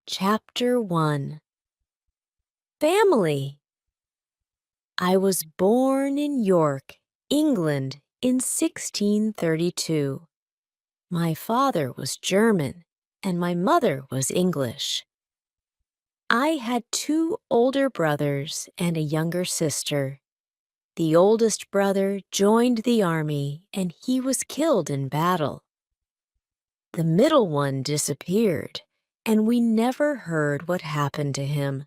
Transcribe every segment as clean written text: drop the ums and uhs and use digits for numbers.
Chapter 1. Family. I was born in York, England in 1632. My father was German and my mother was English. I had two older brothers and a younger sister. The oldest brother joined the army and he was killed in battle. The middle one disappeared, and we never heard what happened to him.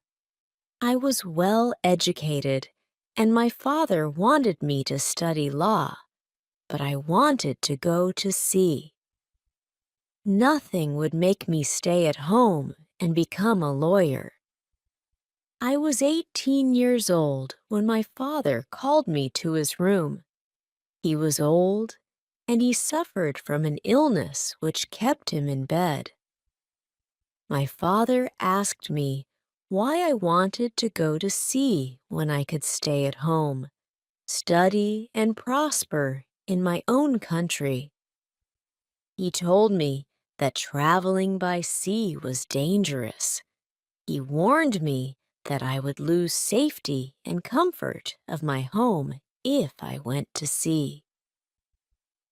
I was well educated, and my father wanted me to study law, but I wanted to go to sea. Nothing would make me stay at home and become a lawyer. I was 18 years old when my father called me to his room. He was old, and he suffered from an illness which kept him in bed. My father asked me why I wanted to go to sea when I could stay at home, study and prosper in my own country. He told me that traveling by sea was dangerous. He warned me that I would lose safety and comfort of my home if I went to sea.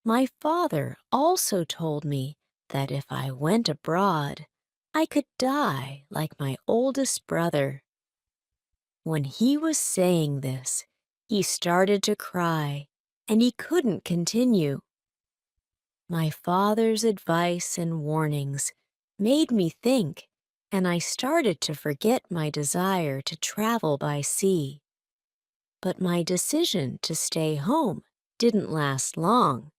My father also told me that if I went abroad, I could die like my oldest brother. When he was saying this, he started to cry, and he couldn't continue. My father's advice and warnings made me think, and I started to forget my desire to travel by sea. But my decision to stay home didn't last long.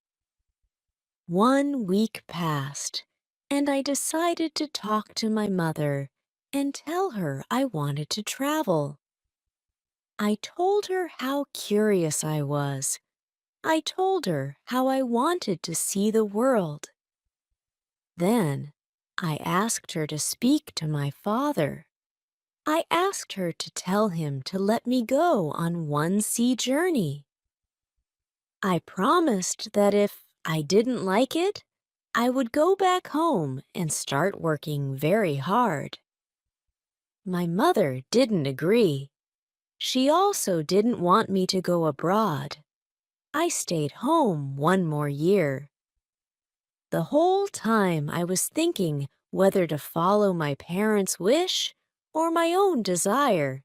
1 week passed, and I decided to talk to my mother and tell her I wanted to travel. I told her how curious I was. I told her how I wanted to see the world. Then I asked her to speak to my father. I asked her to tell him to let me go on one sea journey. I promised that if I didn't like it, I would go back home and start working very hard. My mother didn't agree. She also didn't want me to go abroad. I stayed home 1 more year. The whole time I was thinking whether to follow my parents' wish or my own desire.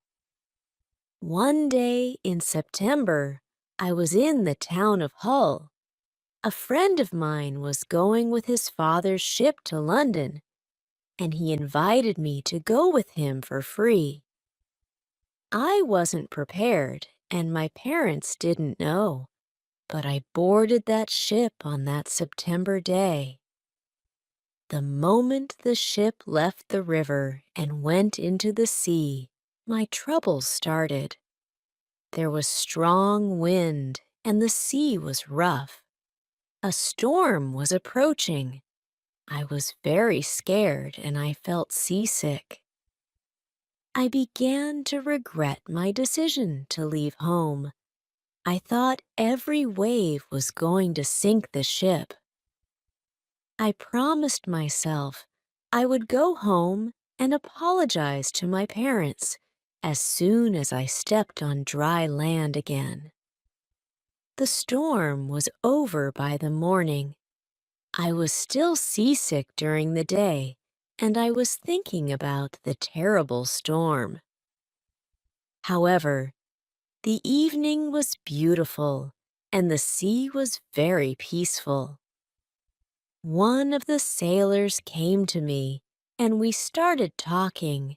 One day in September, I was in the town of Hull. A friend of mine was going with his father's ship to London, and he invited me to go with him for free. I wasn't prepared, and my parents didn't know, but I boarded that ship on that September day. The moment the ship left the river and went into the sea, my troubles started. There was strong wind, and the sea was rough. A storm was approaching. I was very scared, and I felt seasick. I began to regret my decision to leave home. I thought every wave was going to sink the ship. I promised myself I would go home and apologize to my parents as soon as I stepped on dry land again. The storm was over by the morning. I was still seasick during the day, and I was thinking about the terrible storm. However, the evening was beautiful, and the sea was very peaceful. One of the sailors came to me, and we started talking.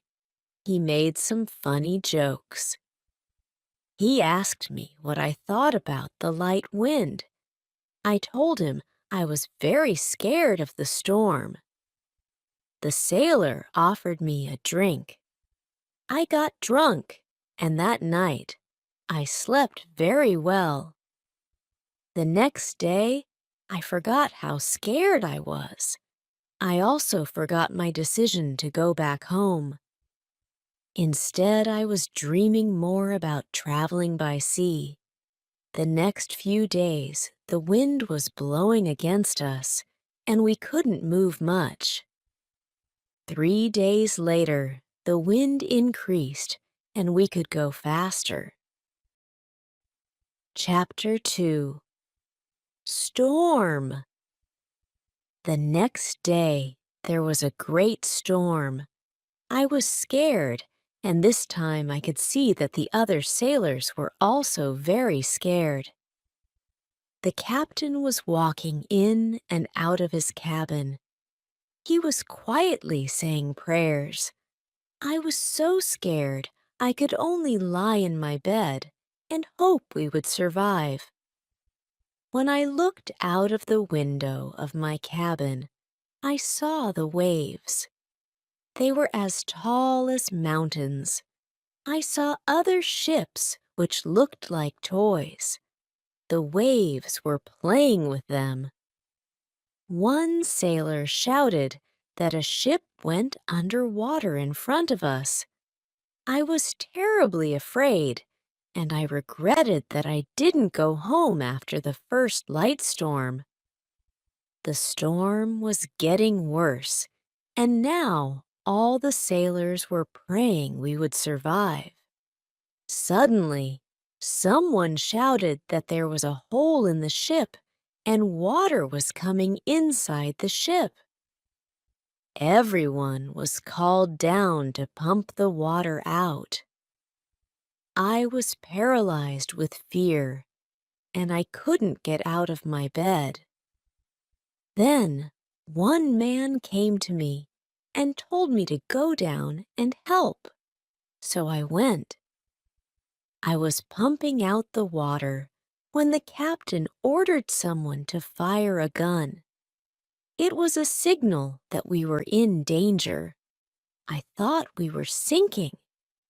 He made some funny jokes. He asked me what I thought about the light wind. I told him I was very scared of the storm. The sailor offered me a drink. I got drunk, and that night I slept very well. The next day, I forgot how scared I was. I also forgot my decision to go back home. Instead, I was dreaming more about traveling by sea. The next few days, the wind was blowing against us, and we couldn't move much. 3 days later, the wind increased and we could go faster. Chapter 2. Storm. The next day, there was a great storm. I was scared, and this time I could see that the other sailors were also very scared. The captain was walking in and out of his cabin. He was quietly saying prayers. I was so scared I could only lie in my bed and hope we would survive. When I looked out of the window of my cabin, I saw the waves. They were as tall as mountains. I saw other ships which looked like toys. The waves were playing with them. One sailor shouted that a ship went underwater in front of us. I was terribly afraid, and I regretted that I didn't go home after the first light storm. The storm was getting worse, and now all the sailors were praying we would survive. Suddenly, someone shouted that there was a hole in the ship and water was coming inside the ship. Everyone was called down to pump the water out. I was paralyzed with fear, and I couldn't get out of my bed. Then one man came to me and told me to go down and help. So I went. I was pumping out the water when the captain ordered someone to fire a gun. It was a signal that we were in danger. I thought we were sinking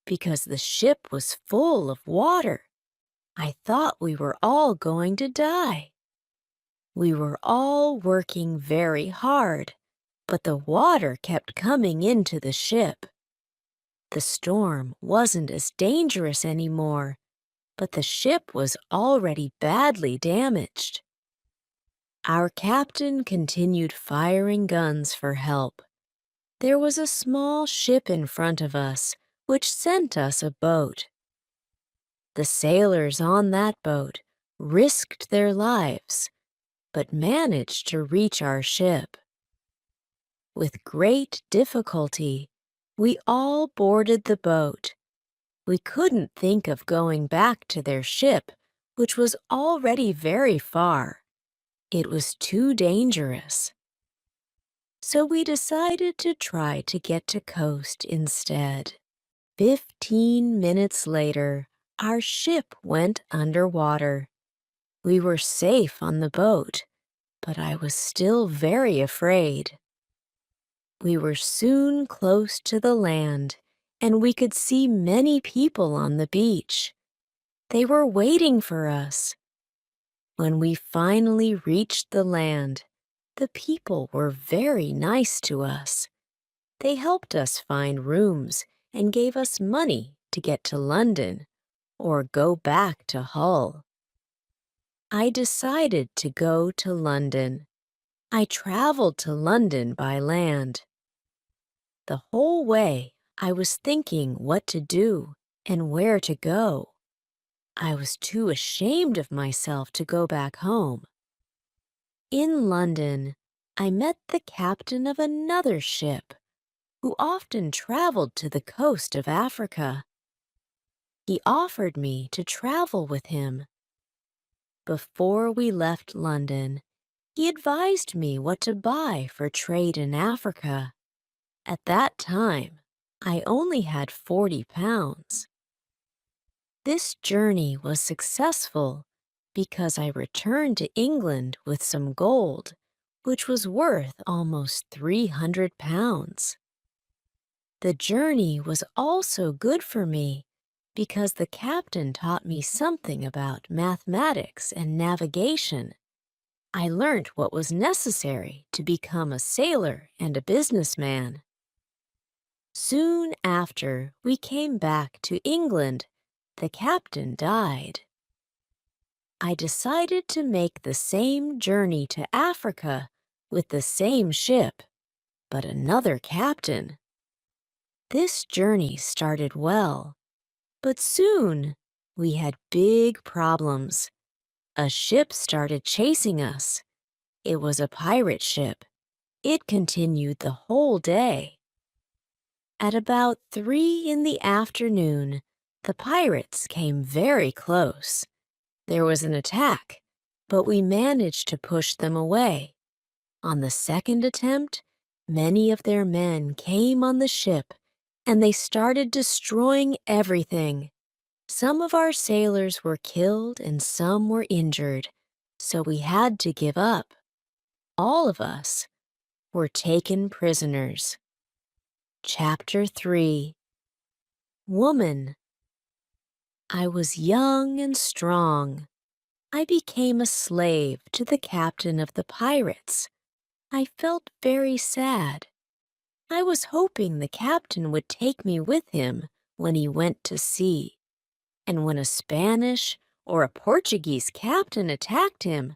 because the ship was full of water. I thought we were all going to die. We were all working very hard, but the water kept coming into the ship. The storm wasn't as dangerous anymore, but the ship was already badly damaged. Our captain continued firing guns for help. There was a small ship in front of us, which sent us a boat. The sailors on that boat risked their lives, but managed to reach our ship. With great difficulty, we all boarded the boat. We couldn't think of going back to their ship, which was already very far. It was too dangerous. So we decided to try to get to coast instead. 15 minutes later, our ship went underwater. We were safe on the boat, but I was still very afraid. We were soon close to the land, and we could see many people on the beach. They were waiting for us. When we finally reached the land, the people were very nice to us. They helped us find rooms and gave us money to get to London or go back to Hull. I decided to go to London. I traveled to London by land. The whole way, I was thinking what to do and where to go. I was too ashamed of myself to go back home. In London, I met the captain of another ship, who often traveled to the coast of Africa. He offered me to travel with him. Before we left London, he advised me what to buy for trade in Africa. At that time, I only had 40 pounds. This journey was successful because I returned to England with some gold, which was worth almost 300 pounds. The journey was also good for me because the captain taught me something about mathematics and navigation. I learnt what was necessary to become a sailor and a businessman. Soon after we came back to England, the captain died. I decided to make the same journey to Africa with the same ship, but another captain. This journey started well, but soon we had big problems. A ship started chasing us. It was a pirate ship. It continued the whole day. At about 3 in the afternoon, the pirates came very close. There was an attack, but we managed to push them away. On the second attempt, many of their men came on the ship, and they started destroying everything. Some of our sailors were killed and some were injured, so we had to give up. All of us were taken prisoners. Chapter 3. Woman. I was young and strong. I became a slave to the captain of the pirates. I felt very sad. I was hoping the captain would take me with him when he went to sea. And when a Spanish or a Portuguese captain attacked him,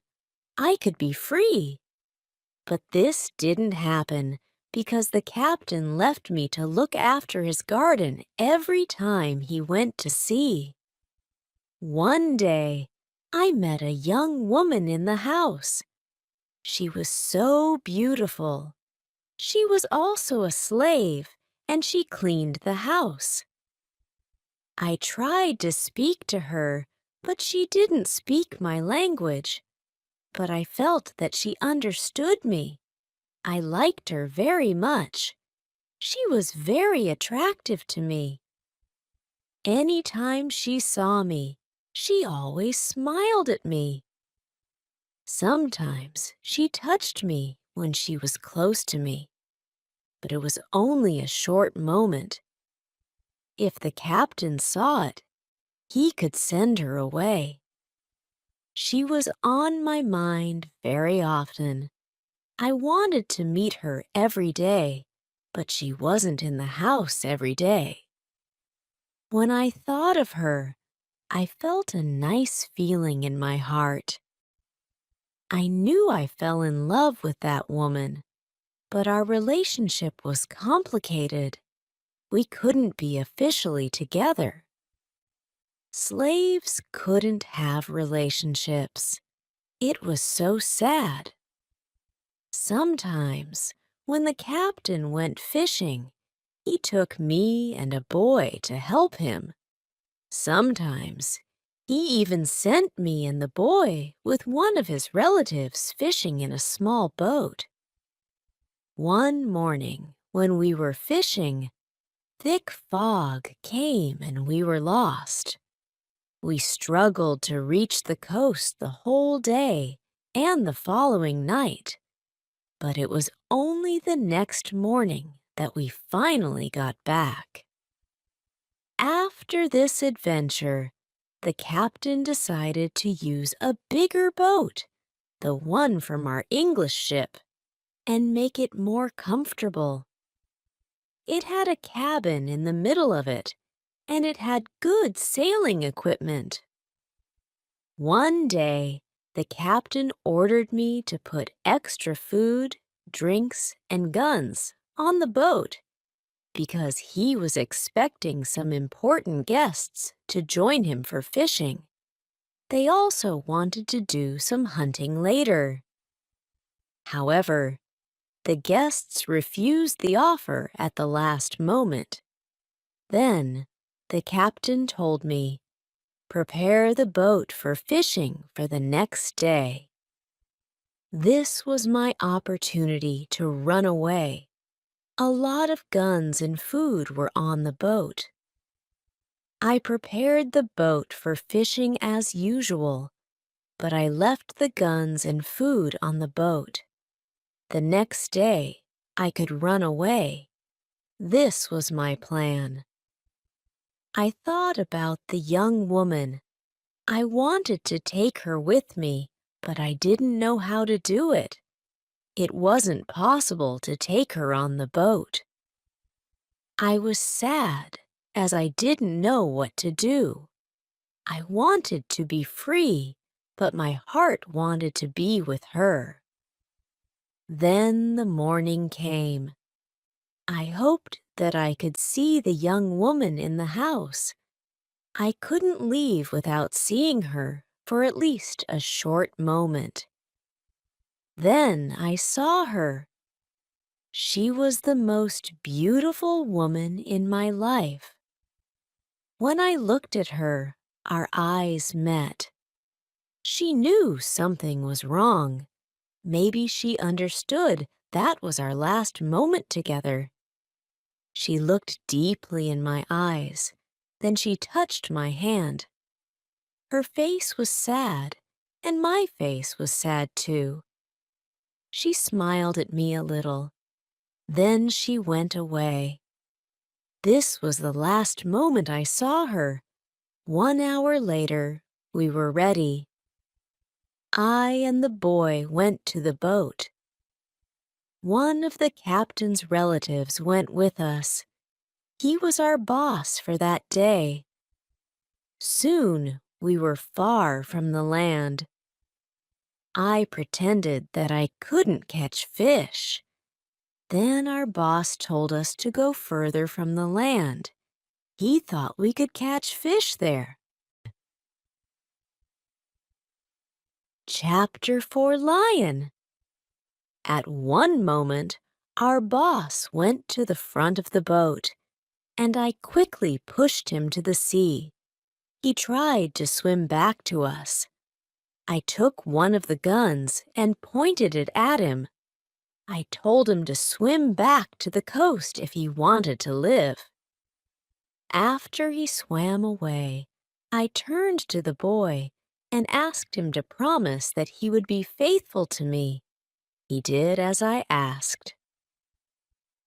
I could be free. But this didn't happen because the captain left me to look after his garden every time he went to sea. One day, I met a young woman in the house. She was so beautiful. She was also a slave, and she cleaned the house. I tried to speak to her, but she didn't speak my language. But I felt that she understood me. I liked her very much. She was very attractive to me. Any time she saw me, she always smiled at me. Sometimes she touched me when she was close to me, but it was only a short moment. If the captain saw it, he could send her away. She was on my mind very often. I wanted to meet her every day, but she wasn't in the house every day. When I thought of her, I felt a nice feeling in my heart. I knew I fell in love with that woman, but our relationship was complicated. We couldn't be officially together. Slaves couldn't have relationships. It was so sad. Sometimes, when the captain went fishing, he took me and a boy to help him. Sometimes, he even sent me and the boy with one of his relatives fishing in a small boat. One morning, when we were fishing, thick fog came and we were lost. We struggled to reach the coast the whole day and the following night. But it was only the next morning that we finally got back. After this adventure, the captain decided to use a bigger boat, the one from our English ship, and make it more comfortable. It had a cabin in the middle of it, and it had good sailing equipment. One day, the captain ordered me to put extra food, drinks, and guns on the boat because he was expecting some important guests to join him for fishing. They also wanted to do some hunting later. However, the guests refused the offer at the last moment. Then, the captain told me, "Prepare the boat for fishing for the next day." This was my opportunity to run away. A lot of guns and food were on the boat. I prepared the boat for fishing as usual, but I left the guns and food on the boat. The next day, I could run away. This was my plan. I thought about the young woman. I wanted to take her with me, but I didn't know how to do it. It wasn't possible to take her on the boat. I was sad as I didn't know what to do. I wanted to be free, but my heart wanted to be with her. Then the morning came. I hoped that I could see the young woman in the house. I couldn't leave without seeing her for at least a short moment. Then I saw her. She was the most beautiful woman in my life. When I looked at her, our eyes met. She knew something was wrong. Maybe she understood that was our last moment together. She looked deeply in my eyes. Then she touched my hand. Her face was sad, and my face was sad too. She smiled at me a little. Then she went away. This was the last moment I saw her. 1 hour later, we were ready. I and the boy went to the boat. One of the captain's relatives went with us. He was our boss for that day. Soon we were far from the land. I pretended that I couldn't catch fish. Then our boss told us to go further from the land. He thought we could catch fish there. Chapter 4 Lion. At one moment, our boss went to the front of the boat, and I quickly pushed him to the sea. He tried to swim back to us. I took one of the guns and pointed it at him. I told him to swim back to the coast if he wanted to live. After he swam away, I turned to the boy and asked him to promise that he would be faithful to me. He did as I asked.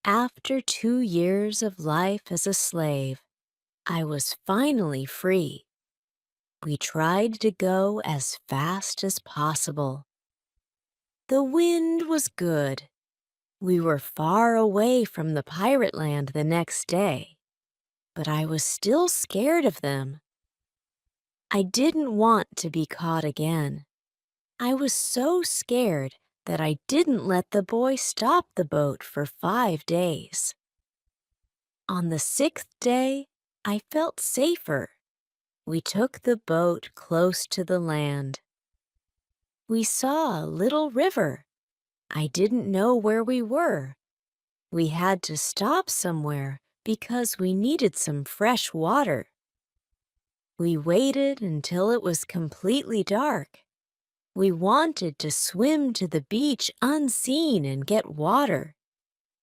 After 2 years of life as a slave, I was finally free. We tried to go as fast as possible. The wind was good. We were far away from the pirate land the next day, but I was still scared of them. I didn't want to be caught again. I was so scared that I didn't let the boy stop the boat for 5 days. On the 6th day, I felt safer. We took the boat close to the land. We saw a little river. I didn't know where we were. We had to stop somewhere because we needed some fresh water. We waited until it was completely dark. We wanted to swim to the beach unseen and get water.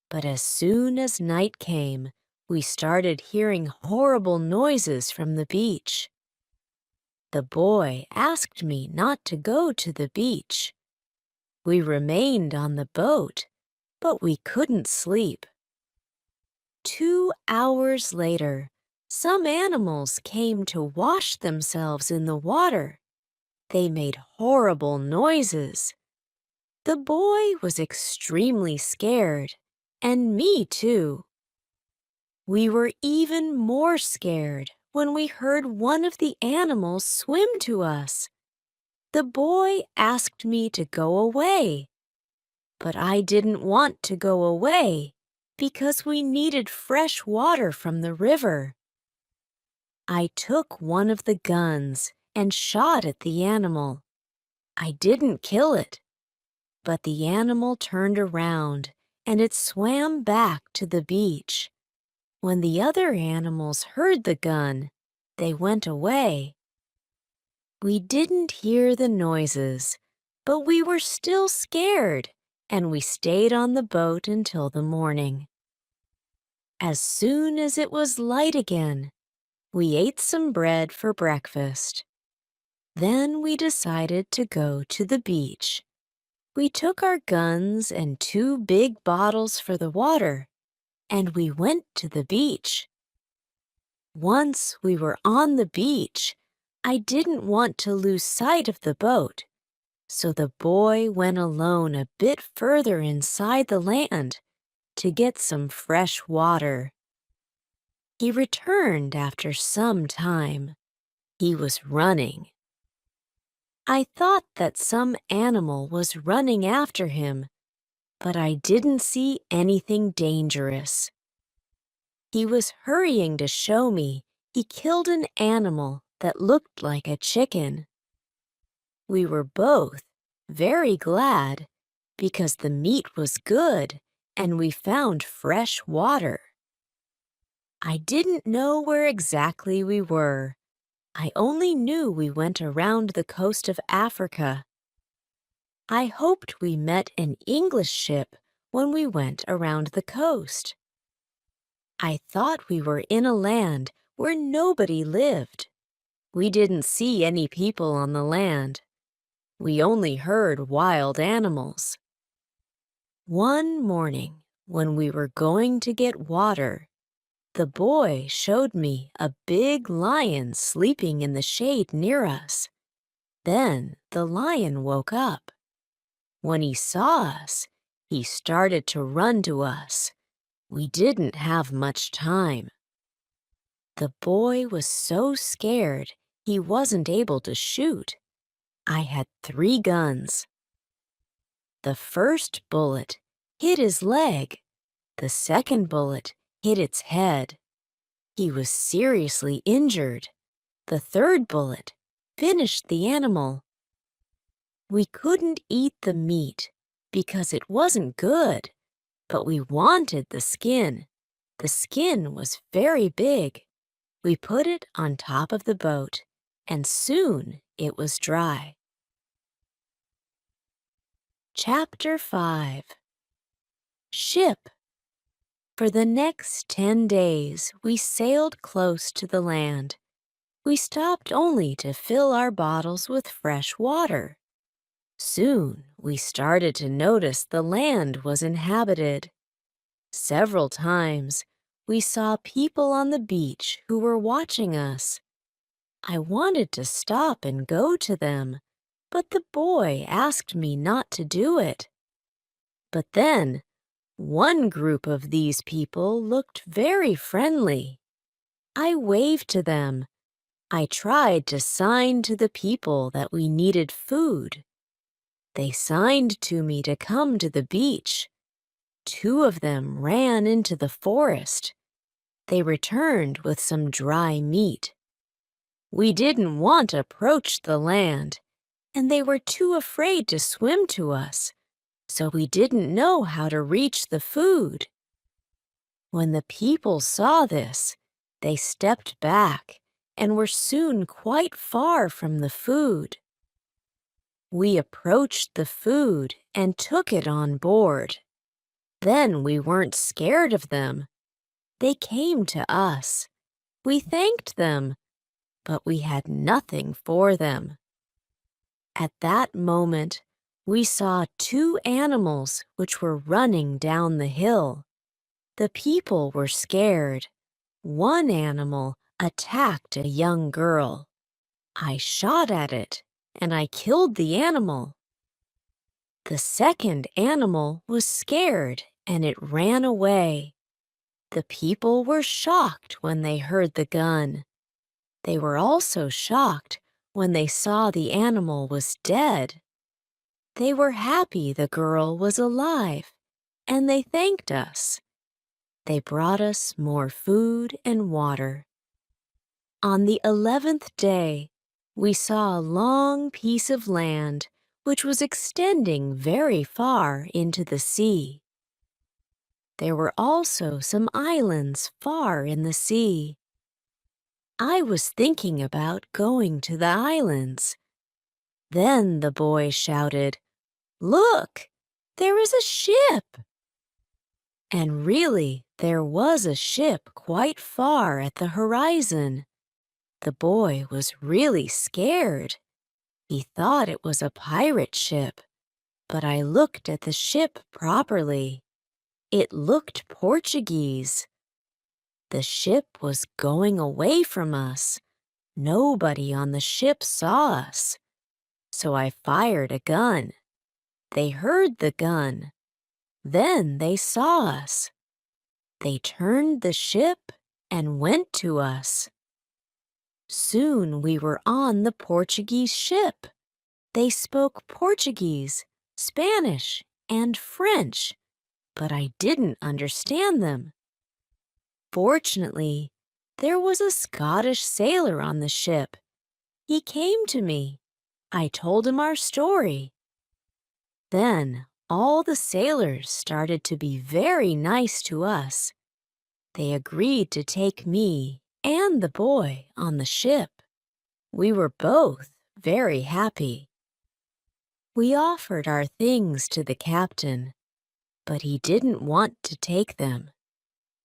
But as soon as night came, we started hearing horrible noises from the beach. The boy asked me not to go to the beach. We remained on the boat, but we couldn't sleep. 2 hours later, some animals came to wash themselves in the water. They made horrible noises. The boy was extremely scared, and me too. We were even more scared when we heard one of the animals swim to us. The boy asked me to go away, but I didn't want to go away because we needed fresh water from the river. I took one of the guns and shot at the animal. I didn't kill it, but the animal turned around and it swam back to the beach. When the other animals heard the gun, they went away. We didn't hear the noises, but we were still scared, and we stayed on the boat until the morning. As soon as it was light again, we ate some bread for breakfast. Then we decided to go to the beach. We took our guns and 2 big bottles for the water, and we went to the beach. Once we were on the beach, I didn't want to lose sight of the boat, so the boy went alone a bit further inside the land to get some fresh water. He returned after some time. He was running. I thought that some animal was running after him, but I didn't see anything dangerous. He was hurrying to show me he killed an animal that looked like a chicken. We were both very glad because the meat was good and we found fresh water. I didn't know where exactly we were. I only knew we went around the coast of Africa. I hoped we met an English ship when we went around the coast. I thought we were in a land where nobody lived. We didn't see any people on the land. We only heard wild animals. One morning, when we were going to get water, the boy showed me a big lion sleeping in the shade near us. Then the lion woke up. When he saw us, he started to run to us. We didn't have much time. The boy was so scared he wasn't able to shoot. I had 3 guns. The first bullet hit his leg. The second bullet hit its head. He was seriously injured. The third bullet finished the animal. We couldn't eat the meat because it wasn't good, but we wanted the skin. The skin was very big. We put it on top of the boat, and soon it was dry. Chapter 5. Ship. For the next 10 days, we sailed close to the land. We stopped only to fill our bottles with fresh water. Soon, we started to notice the land was inhabited. Several times, we saw people on the beach who were watching us. I wanted to stop and go to them, but the boy asked me not to do it. But then, one group of these people looked very friendly. I waved to them. I tried to sign to the people that we needed food. They signed to me to come to the beach. 2 of them ran into the forest. They returned with some dry meat. We didn't want to approach the land, and they were too afraid to swim to us, so we didn't know how to reach the food. When the people saw this, they stepped back and were soon quite far from the food. We approached the food and took it on board. Then we weren't scared of them. They came to us. We thanked them, but we had nothing for them. At that moment, we saw 2 animals which were running down the hill. The people were scared. One animal attacked a young girl. I shot at it, and I killed the animal. The second animal was scared, and it ran away. The people were shocked when they heard the gun. They were also shocked when they saw the animal was dead. They were happy the girl was alive, and they thanked us. They brought us more food and water. On the 11th day, we saw a long piece of land which was extending very far into the sea. There were also some islands far in the sea. I was thinking about going to the islands. Then the boy shouted, "Look, there is a ship!" And really, there was a ship quite far at the horizon. The boy was really scared. He thought it was a pirate ship, but I looked at the ship properly. It looked Portuguese. The ship was going away from us. Nobody on the ship saw us. So I fired a gun. They heard the gun. Then they saw us. They turned the ship and went to us. Soon we were on the Portuguese ship. They spoke Portuguese, Spanish, and French, but I didn't understand them. Fortunately, there was a Scottish sailor on the ship. He came to me. I told him our story. Then all the sailors started to be very nice to us. They agreed to take me and the boy on the ship. We were both very happy. We offered our things to the captain, but he didn't want to take them.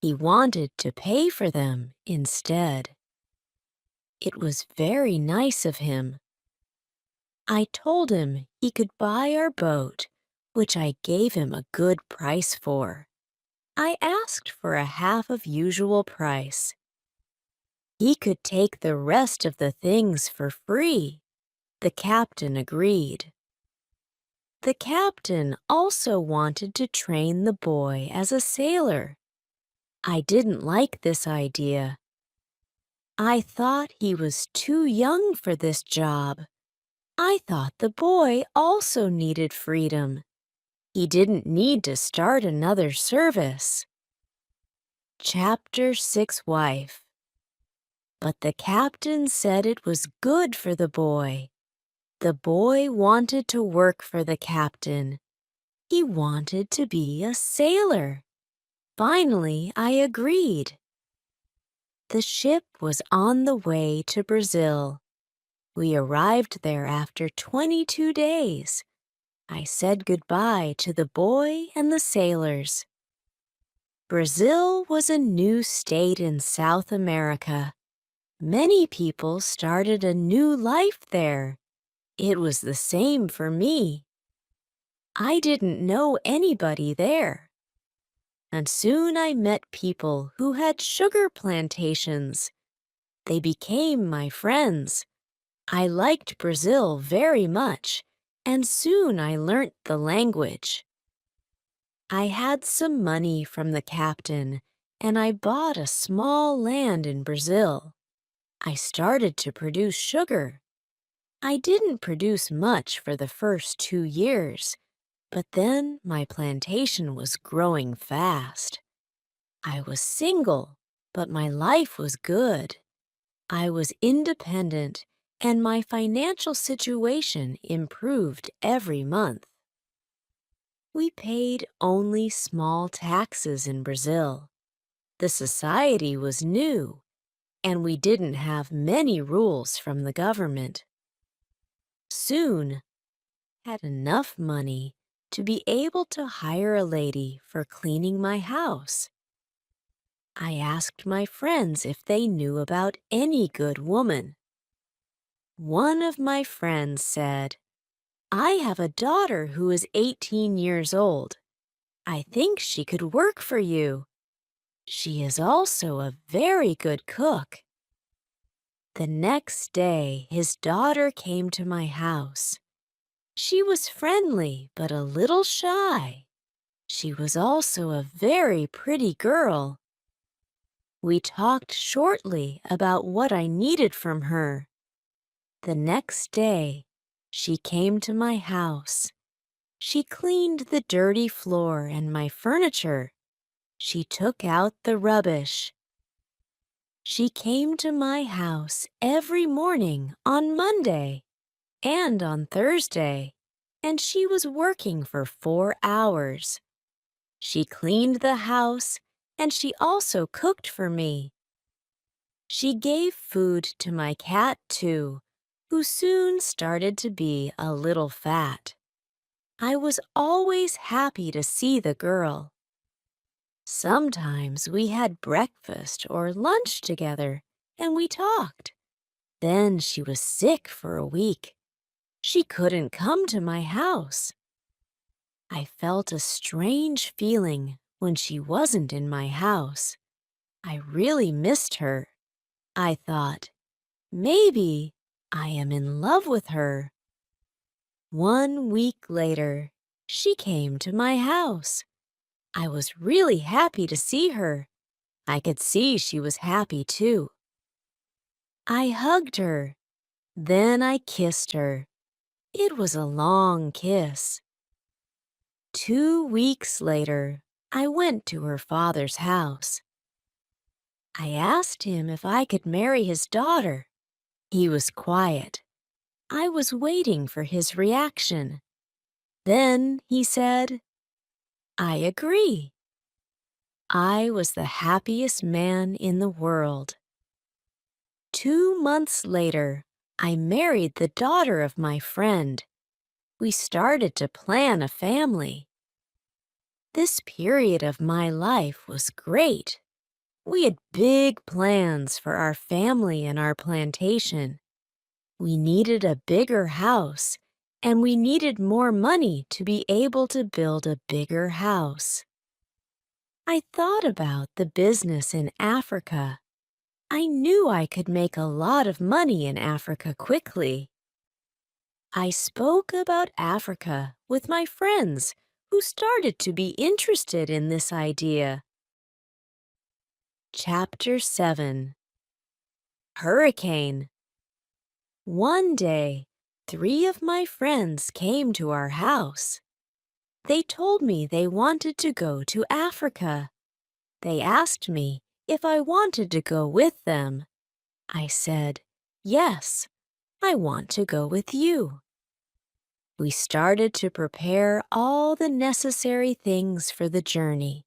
He wanted to pay for them instead. It was very nice of him. I told him he could buy our boat, which I gave him a good price for. I asked for a half of usual price. He could take the rest of the things for free. The captain agreed. The captain also wanted to train the boy as a sailor. I didn't like this idea. I thought he was too young for this job. I thought the boy also needed freedom. He didn't need to start another service. Chapter 6 Wife. But the captain said it was good for the boy. The boy wanted to work for the captain. He wanted to be a sailor. Finally, I agreed. The ship was on the way to Brazil. We arrived there after 22 days. I said goodbye to the boy and the sailors. Brazil was a new state in South America. Many people started a new life there. It was the same for me. I didn't know anybody there. And soon I met people who had sugar plantations. They became my friends. I liked Brazil very much, and soon I learnt the language. I had some money from the captain, and I bought a small land in Brazil. I started to produce sugar. I didn't produce much for the first 2 years, but then my plantation was growing fast. I was single, but my life was good. I was independent, and my financial situation improved every month. We paid only small taxes in Brazil. The society was new, and we didn't have many rules from the government. Soon, I had enough money to be able to hire a lady for cleaning my house. I asked my friends if they knew about any good woman. One of my friends said, "I have a daughter who is 18 years old. I think she could work for you. She is also a very good cook." The next day, his daughter came to my house. She was friendly but a little shy. She was also a very pretty girl. We talked shortly about what I needed from her. The next day, she came to my house. She cleaned the dirty floor and my furniture. She took out the rubbish. She came to my house every morning on Monday and on Thursday, and she was working for 4 hours. She cleaned the house, and she also cooked for me. She gave food to my cat, too, who soon started to be a little fat. I was always happy to see the girl. Sometimes we had breakfast or lunch together, and we talked. Then she was sick for a week. She couldn't come to my house. I felt a strange feeling when she wasn't in my house. I really missed her. I thought, maybe I am in love with her. 1 week later, she came to my house. I was really happy to see her. I could see she was happy too. I hugged her. Then I kissed her. It was a long kiss. 2 weeks later, I went to her father's house. I asked him if I could marry his daughter. He was quiet. I was waiting for his reaction. Then he said, "I agree." I was the happiest man in the world. 2 months later, I married the daughter of my friend. We started to plan a family. This period of my life was great. We had big plans for our family and our plantation. We needed a bigger house, and we needed more money to be able to build a bigger house. I thought about the business in Africa. I knew I could make a lot of money in Africa quickly. I spoke about Africa with my friends who started to be interested in this idea. Chapter 7. Hurricane. One day, 3 of my friends came to our house. They told me they wanted to go to Africa. They asked me if I wanted to go with them. I said, "Yes, I want to go with you." We started to prepare all the necessary things for the journey.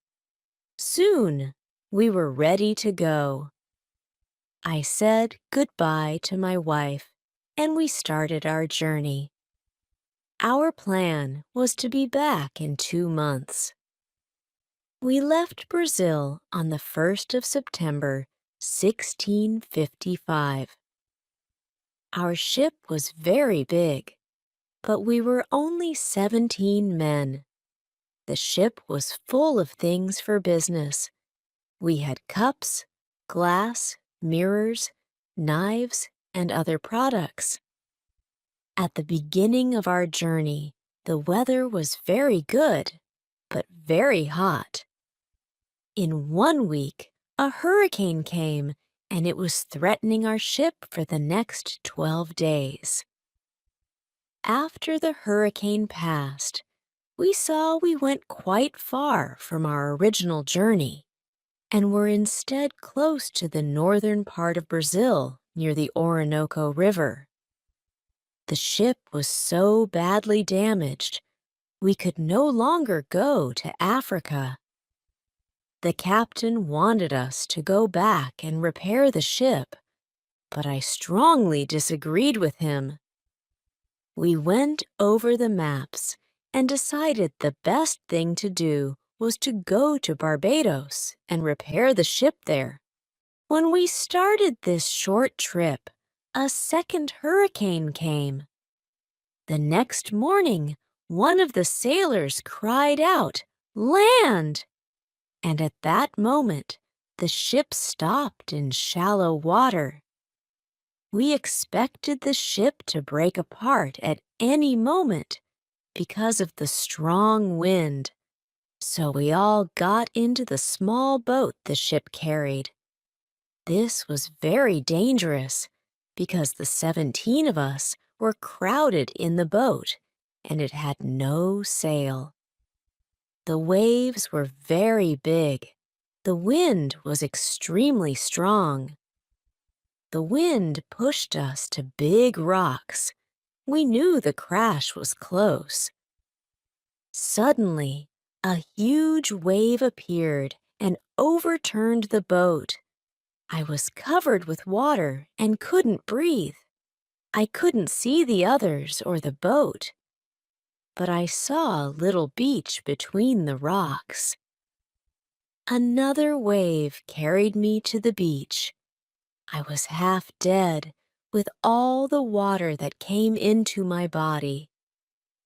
Soon, we were ready to go. I said goodbye to my wife, and we started our journey. Our plan was to be back in 2 months. We left Brazil on the 1st of September, 1655. Our ship was very big, but we were only 17 men. The ship was full of things for business. We had cups, glass, mirrors, knives, and other products. At the beginning of our journey, the weather was very good, but very hot. In 1 week, a hurricane came, and it was threatening our ship for the next 12 days. After the hurricane passed, we saw we went quite far from our original journey and were instead close to the northern part of Brazil near the Orinoco River. The ship was so badly damaged, we could no longer go to Africa. The captain wanted us to go back and repair the ship, but I strongly disagreed with him. We went over the maps and decided the best thing to do was to go to Barbados and repair the ship there. When we started this short trip, a second hurricane came. The next morning, one of the sailors cried out, "Land!" And at that moment, the ship stopped in shallow water. We expected the ship to break apart at any moment because of the strong wind, so we all got into the small boat the ship carried. This was very dangerous because the 17 of us were crowded in the boat and it had no sail. The waves were very big. The wind was extremely strong. The wind pushed us to big rocks. We knew the crash was close. Suddenly, a huge wave appeared and overturned the boat. I was covered with water and couldn't breathe. I couldn't see the others or the boat, but I saw a little beach between the rocks. Another wave carried me to the beach. I was half dead, with all the water that came into my body.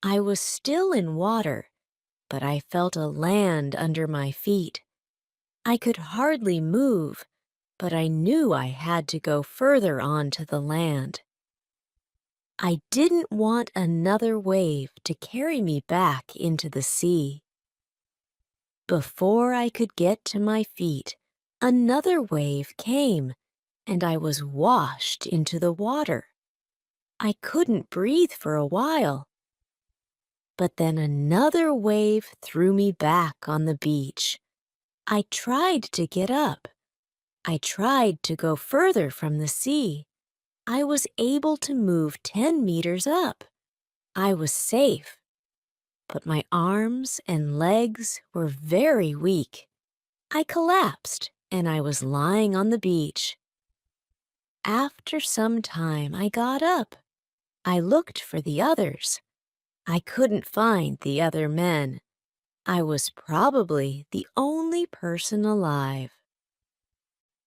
I was still in water, but I felt a land under my feet. I could hardly move, but I knew I had to go further on to the land. I didn't want another wave to carry me back into the sea. Before I could get to my feet, another wave came, and I was washed into the water. I couldn't breathe for a while. But then another wave threw me back on the beach. I tried to get up. I tried to go further from the sea. I was able to move 10 meters up. I was safe. But my arms and legs were very weak. I collapsed and I was lying on the beach. After some time, I got up. I looked for the others. I couldn't find the other men. I was probably the only person alive.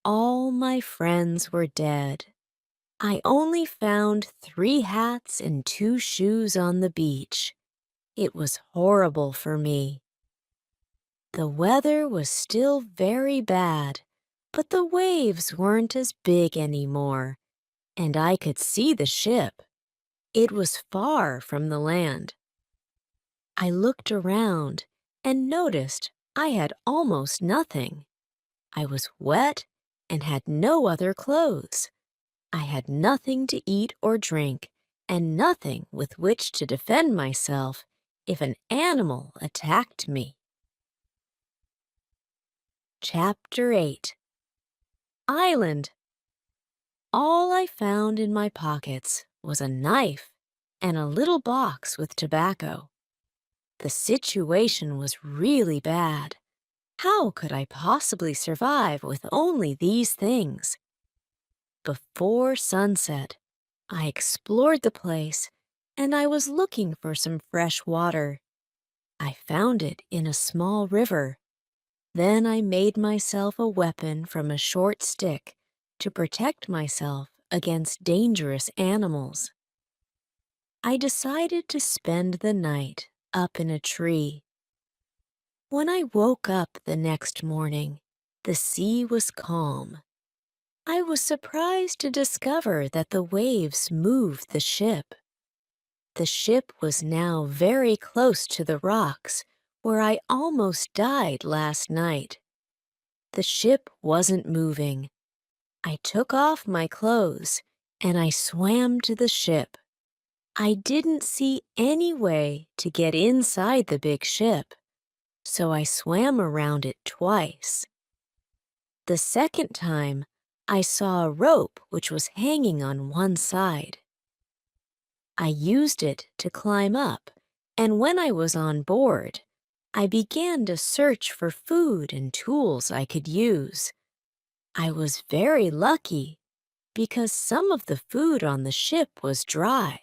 All my friends were dead. I only found 3 hats and 2 shoes on the beach. It was horrible for me. The weather was still very bad, but the waves weren't as big anymore, and I could see the ship. It was far from the land. I looked around and noticed I had almost nothing. I was wet and had no other clothes. I had nothing to eat or drink and nothing with which to defend myself if an animal attacked me. Chapter 8. Island. All I found in my pockets was a knife and a little box with tobacco. The situation was really bad. How could I possibly survive with only these things? Before sunset, I explored the place and I was looking for some fresh water. I found it in a small river. Then I made myself a weapon from a short stick to protect myself against dangerous animals. I decided to spend the night up in a tree. When I woke up the next morning, the sea was calm. I was surprised to discover that the waves moved the ship. The ship was now very close to the rocks where I almost died last night. The ship wasn't moving. I took off my clothes and I swam to the ship. I didn't see any way to get inside the big ship, so I swam around it twice. The second time, I saw a rope which was hanging on one side. I used it to climb up, and when I was on board, I began to search for food and tools I could use. I was very lucky because some of the food on the ship was dry.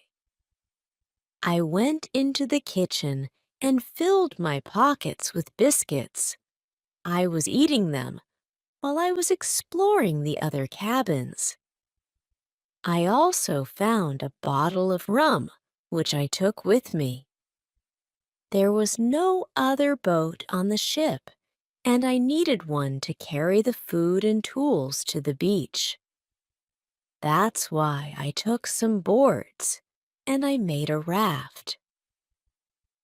I went into the kitchen and filled my pockets with biscuits. I was eating them while I was exploring the other cabins. I also found a bottle of rum, which I took with me. There was no other boat on the ship, and I needed one to carry the food and tools to the beach. That's why I took some boards, and I made a raft.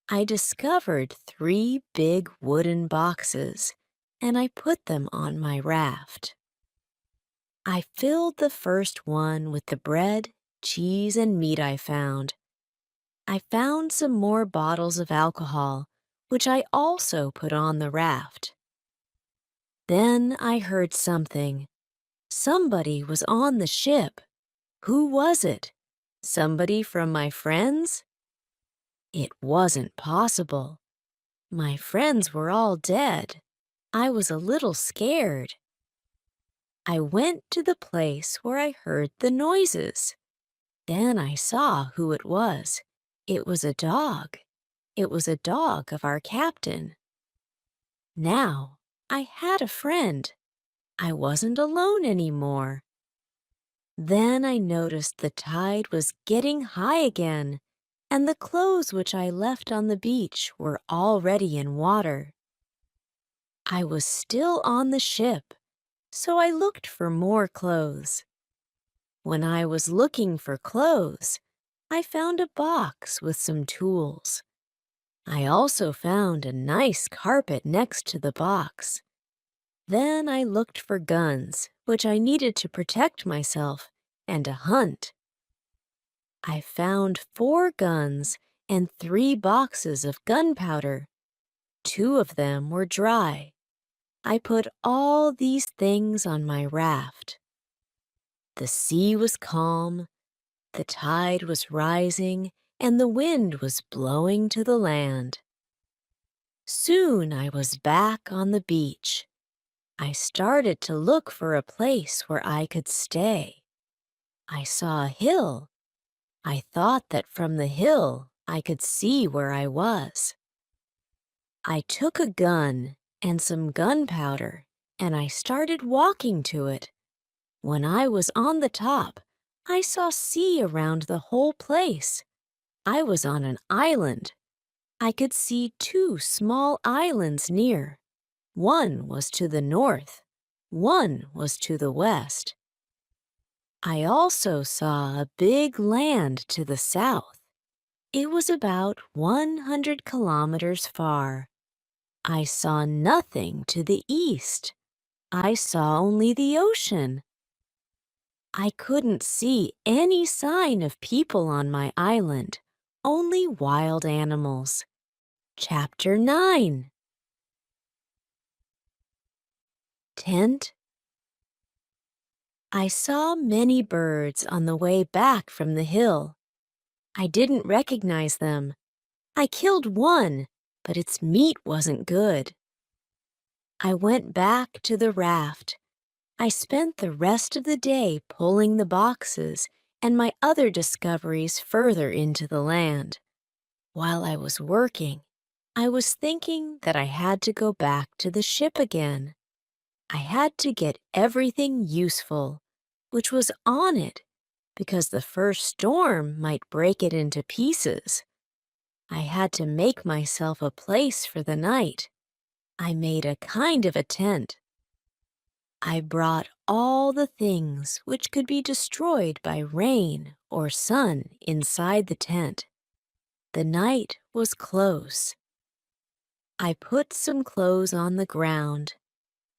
I discovered 3 big wooden boxes, and I put them on my raft. I filled the first one with the bread, cheese, and meat I found. I found some more bottles of alcohol, which I also put on the raft. Then I heard something. Somebody was on the ship. Who was it? Somebody from my friends? It wasn't possible. My friends were all dead. I was a little scared. I went to the place where I heard the noises. Then I saw who it was. It was a dog. It was a dog of our captain. Now I had a friend. I wasn't alone anymore. Then I noticed the tide was getting high again, and the clothes which I left on the beach were already in water. I was still on the ship, so I looked for more clothes. When I was looking for clothes, I found a box with some tools. I also found a nice carpet next to the box. Then I looked for guns, which I needed to protect myself, and a hunt. I found 4 guns and 3 boxes of gunpowder. 2 of them were dry. I put all these things on my raft. The sea was calm, the tide was rising, and the wind was blowing to the land. Soon I was back on the beach. I started to look for a place where I could stay. I saw a hill. I thought that from the hill I could see where I was. I took a gun and some gunpowder, and I started walking to it. When I was on the top, I saw sea around the whole place. I was on an island. I could see 2 small islands near. One was to the north, one was to the west. I also saw a big land to the south. It was about 100 kilometers far. I saw nothing to the east. I saw only the ocean. I couldn't see any sign of people on my island, only wild animals. Chapter 9. Tent. I saw many birds on the way back from the hill. I didn't recognize them. I killed one, but its meat wasn't good. I went back to the raft. I spent the rest of the day pulling the boxes and my other discoveries further into the land. While I was working, I was thinking that I had to go back to the ship again. I had to get everything useful, which was on it, because the first storm might break it into pieces. I had to make myself a place for the night. I made a kind of a tent. I brought all the things which could be destroyed by rain or sun inside the tent. The night was close. I put some clothes on the ground.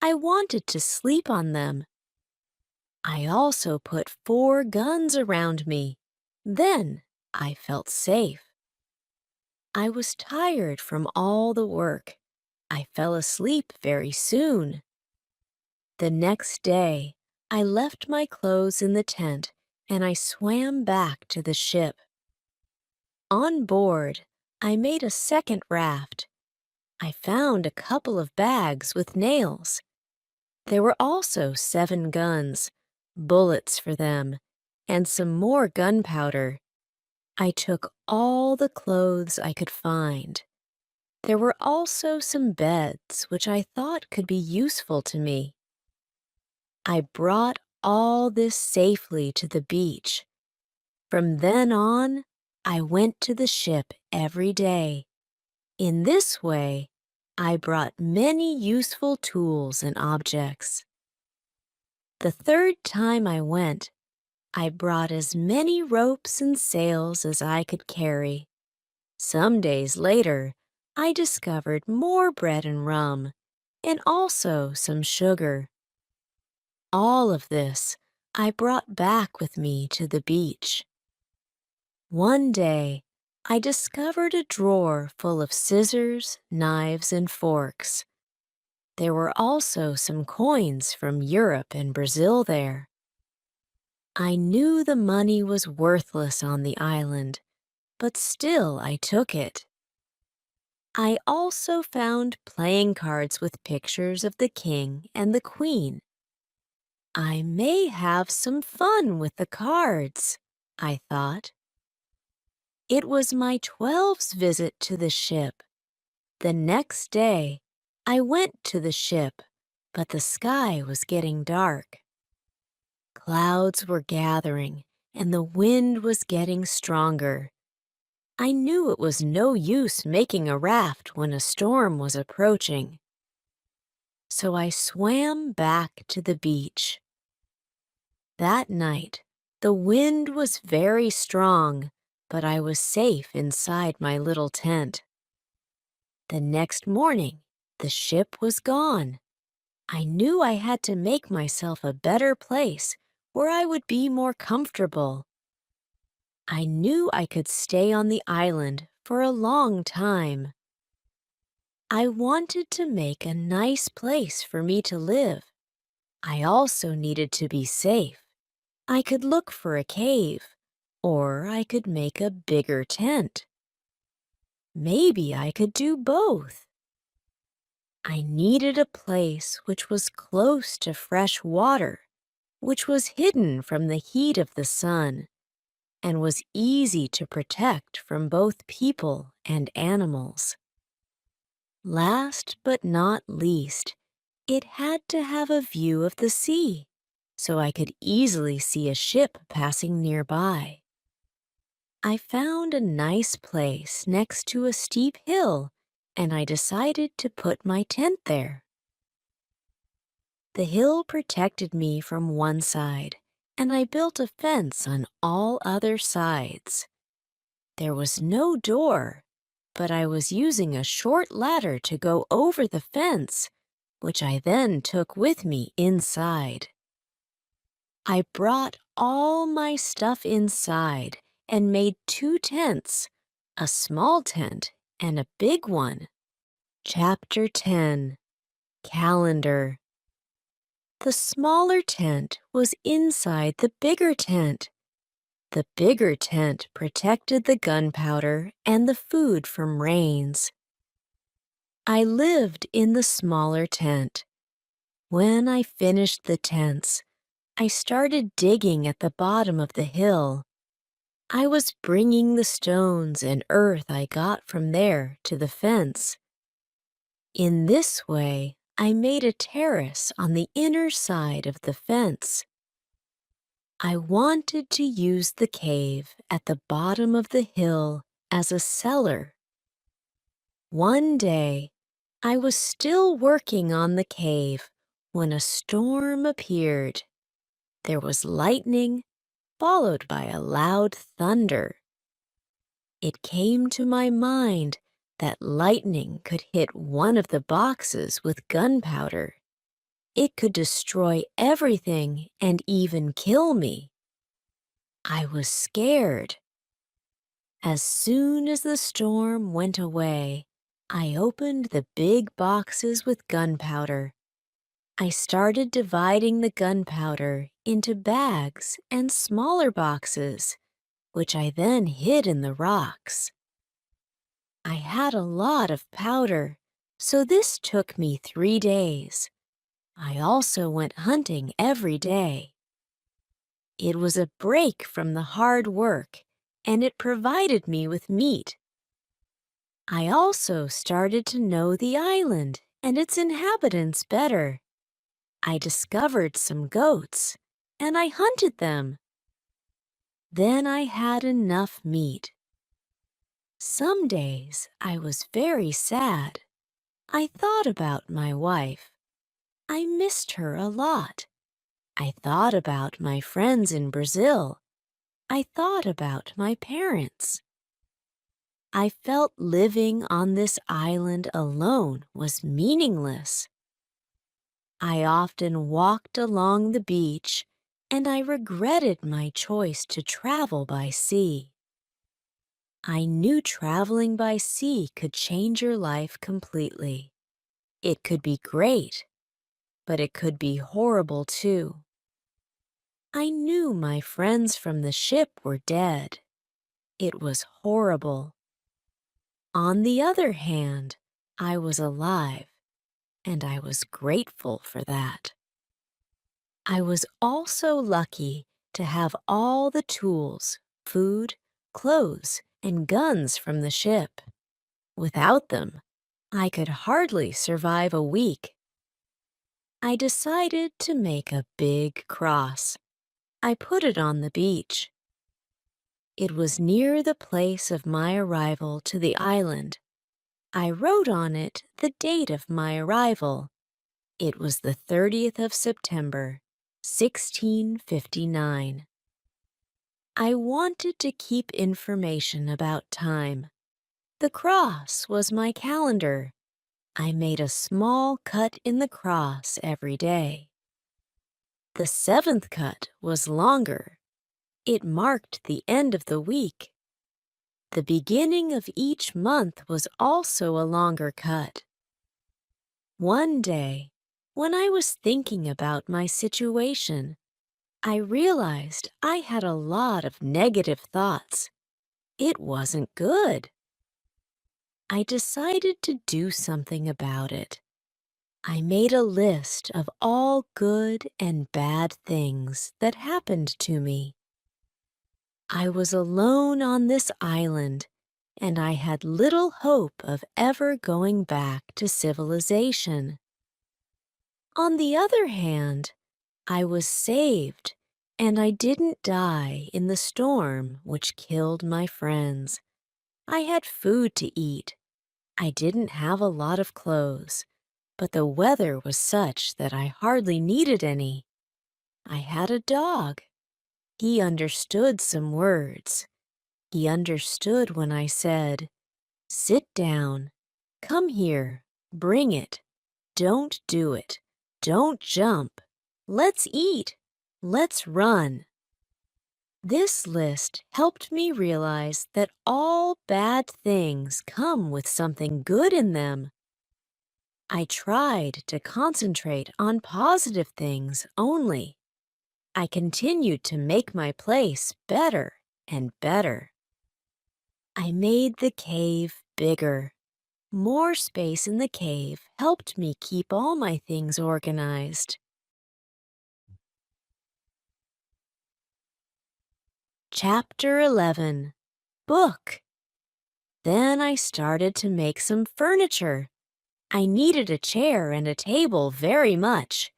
I wanted to sleep on them. I also put 4 guns around me. Then I felt safe. I was tired from all the work. I fell asleep very soon. The next day, I left my clothes in the tent and I swam back to the ship. On board, I made a second raft. I found a couple of bags with nails. There were also 7 guns, bullets for them, and some more gunpowder. I took all the clothes I could find. There were also some beds which I thought could be useful to me. I brought all this safely to the beach. From then on, I went to the ship every day. In this way, I brought many useful tools and objects. The third time I went, I brought as many ropes and sails as I could carry. Some days later, I discovered more bread and rum, and also some sugar. All of this I brought back with me to the beach. One day, I discovered a drawer full of scissors, knives, and forks. There were also some coins from Europe and Brazil there. I knew the money was worthless on the island, but still I took it. I also found playing cards with pictures of the king and the queen. I may have some fun with the cards, I thought. It was my 12th visit to the ship. The next day, I went to the ship, but the sky was getting dark. Clouds were gathering, and the wind was getting stronger. I knew it was no use making a raft when a storm was approaching. So I swam back to the beach. That night, the wind was very strong, but I was safe inside my little tent. The next morning, the ship was gone. I knew I had to make myself a better place where I would be more comfortable. I knew I could stay on the island for a long time. I wanted to make a nice place for me to live. I also needed to be safe. I could look for a cave, or I could make a bigger tent. Maybe I could do both. I needed a place which was close to fresh water, which was hidden from the heat of the sun, and was easy to protect from both people and animals. Last but not least, it had to have a view of the sea, so I could easily see a ship passing nearby. I found a nice place next to a steep hill, and I decided to put my tent there. The hill protected me from one side, and I built a fence on all other sides. There was no door, but I was using a short ladder to go over the fence, which I then took with me inside. I brought all my stuff inside and made 2 tents, a small tent and a big one. Chapter 10. Calendar. The smaller tent was inside the bigger tent. The bigger tent protected the gunpowder and the food from rains. I lived in the smaller tent. When I finished the tents, I started digging at the bottom of the hill. I was bringing the stones and earth I got from there to the fence. In this way, I made a terrace on the inner side of the fence. I wanted to use the cave at the bottom of the hill as a cellar. One day, I was still working on the cave when a storm appeared. There was lightning, followed by a loud thunder. It came to my mind that lightning could hit one of the boxes with gunpowder. It could destroy everything and even kill me. I was scared. As soon as the storm went away, I opened the big boxes with gunpowder. I started dividing the gunpowder into bags and smaller boxes, which I then hid in the rocks. I had a lot of powder, so this took me 3 days. I also went hunting every day. It was a break from the hard work, and it provided me with meat. I also started to know the island and its inhabitants better. I discovered some goats, and I hunted them. Then I had enough meat. Some days I was very sad. I thought about my wife. I missed her a lot. I thought about my friends in Brazil. I thought about my parents. I felt living on this island alone was meaningless. I often walked along the beach, and I regretted my choice to travel by sea. I knew traveling by sea could change your life completely. It could be great, but it could be horrible too. I knew my friends from the ship were dead. It was horrible. On the other hand, I was alive, and I was grateful for that. I was also lucky to have all the tools, food, clothes, and guns from the ship. Without them, I could hardly survive a week. I decided to make a big cross. I put it on the beach. It was near the place of my arrival to the island. I wrote on it the date of my arrival. It was the 30th of September, 1659. I wanted to keep information about time. The cross was my calendar. I made a small cut in the cross every day. The 7th cut was longer. It marked the end of the week. The beginning of each month was also a longer cut. One day, when I was thinking about my situation, I realized I had a lot of negative thoughts. It wasn't good. I decided to do something about it. I made a list of all good and bad things that happened to me. I was alone on this island, and I had little hope of ever going back to civilization. On the other hand, I was saved, and I didn't die in the storm which killed my friends. I had food to eat. I didn't have a lot of clothes, but the weather was such that I hardly needed any. I had a dog. He understood some words. He understood when I said, "Sit down. Come here. Bring it. Don't do it. Don't jump. Let's eat. Let's run." This list helped me realize that all bad things come with something good in them. I tried to concentrate on positive things only. I continued to make my place better and better. I made the cave bigger. More space in the cave helped me keep all my things organized. Chapter 11. Book. Then I started to make some furniture. I needed a chair and a table very much.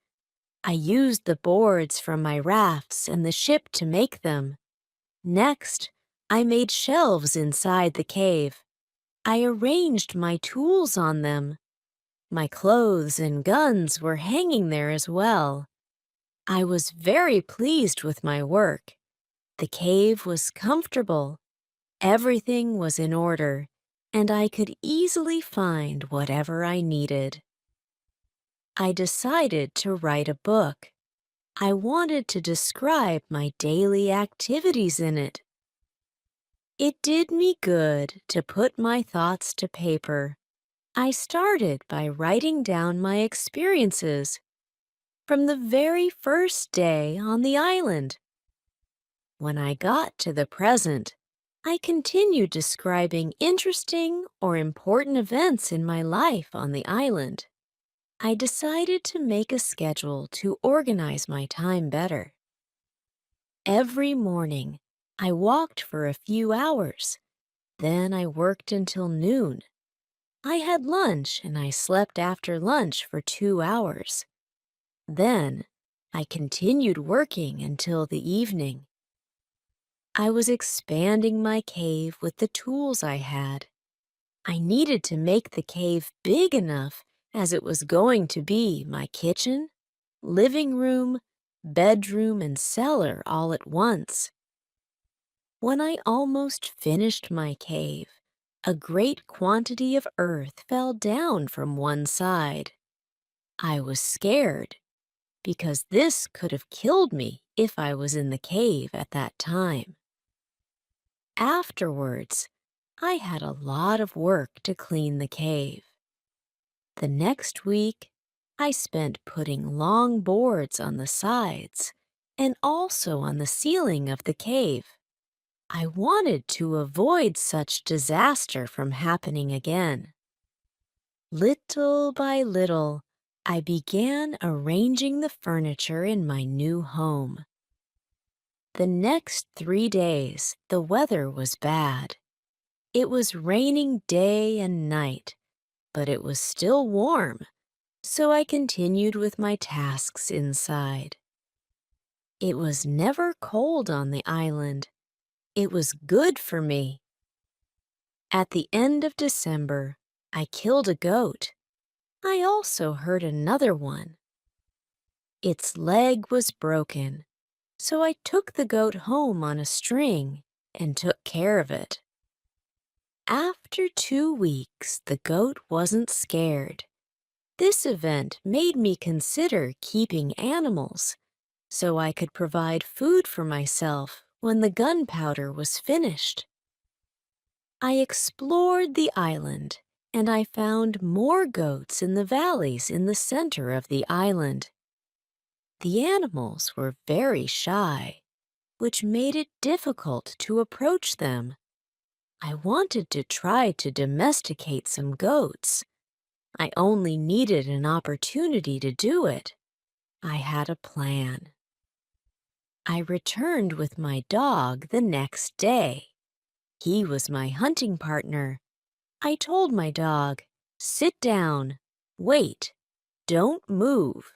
I used the boards from my rafts and the ship to make them. Next, I made shelves inside the cave. I arranged my tools on them. My clothes and guns were hanging there as well. I was very pleased with my work. The cave was comfortable. Everything was in order, and I could easily find whatever I needed. I decided to write a book. I wanted to describe my daily activities in it. It did me good to put my thoughts to paper. I started by writing down my experiences from the very first day on the island. When I got to the present, I continued describing interesting or important events in my life on the island. I decided to make a schedule to organize my time better. Every morning, I walked for a few hours. Then I worked until noon. I had lunch and I slept after lunch for 2 hours. Then, I continued working until the evening. I was expanding my cave with the tools I had. I needed to make the cave big enough as it was going to be my kitchen, living room, bedroom, and cellar all at once. When I almost finished my cave, a great quantity of earth fell down from one side. I was scared because this could have killed me if I was in the cave at that time. Afterwards, I had a lot of work to clean the cave. The next week, I spent putting long boards on the sides and also on the ceiling of the cave. I wanted to avoid such disaster from happening again. Little by little, I began arranging the furniture in my new home. The next 3 days, the weather was bad. It was raining day and night, but it was still warm, so I continued with my tasks inside. It was never cold on the island. It was good for me. At the end of December, I killed a goat. I also hurt another one. Its leg was broken, so I took the goat home on a string and took care of it. After 2 weeks, the goat wasn't scared. This event made me consider keeping animals, so I could provide food for myself when the gunpowder was finished. I explored the island, and I found more goats in the valleys in the center of the island. The animals were very shy, which made it difficult to approach them. I wanted to try to domesticate some goats. I only needed an opportunity to do it. I had a plan. I returned with my dog the next day. He was my hunting partner. I told my dog, "Sit down, wait, don't move."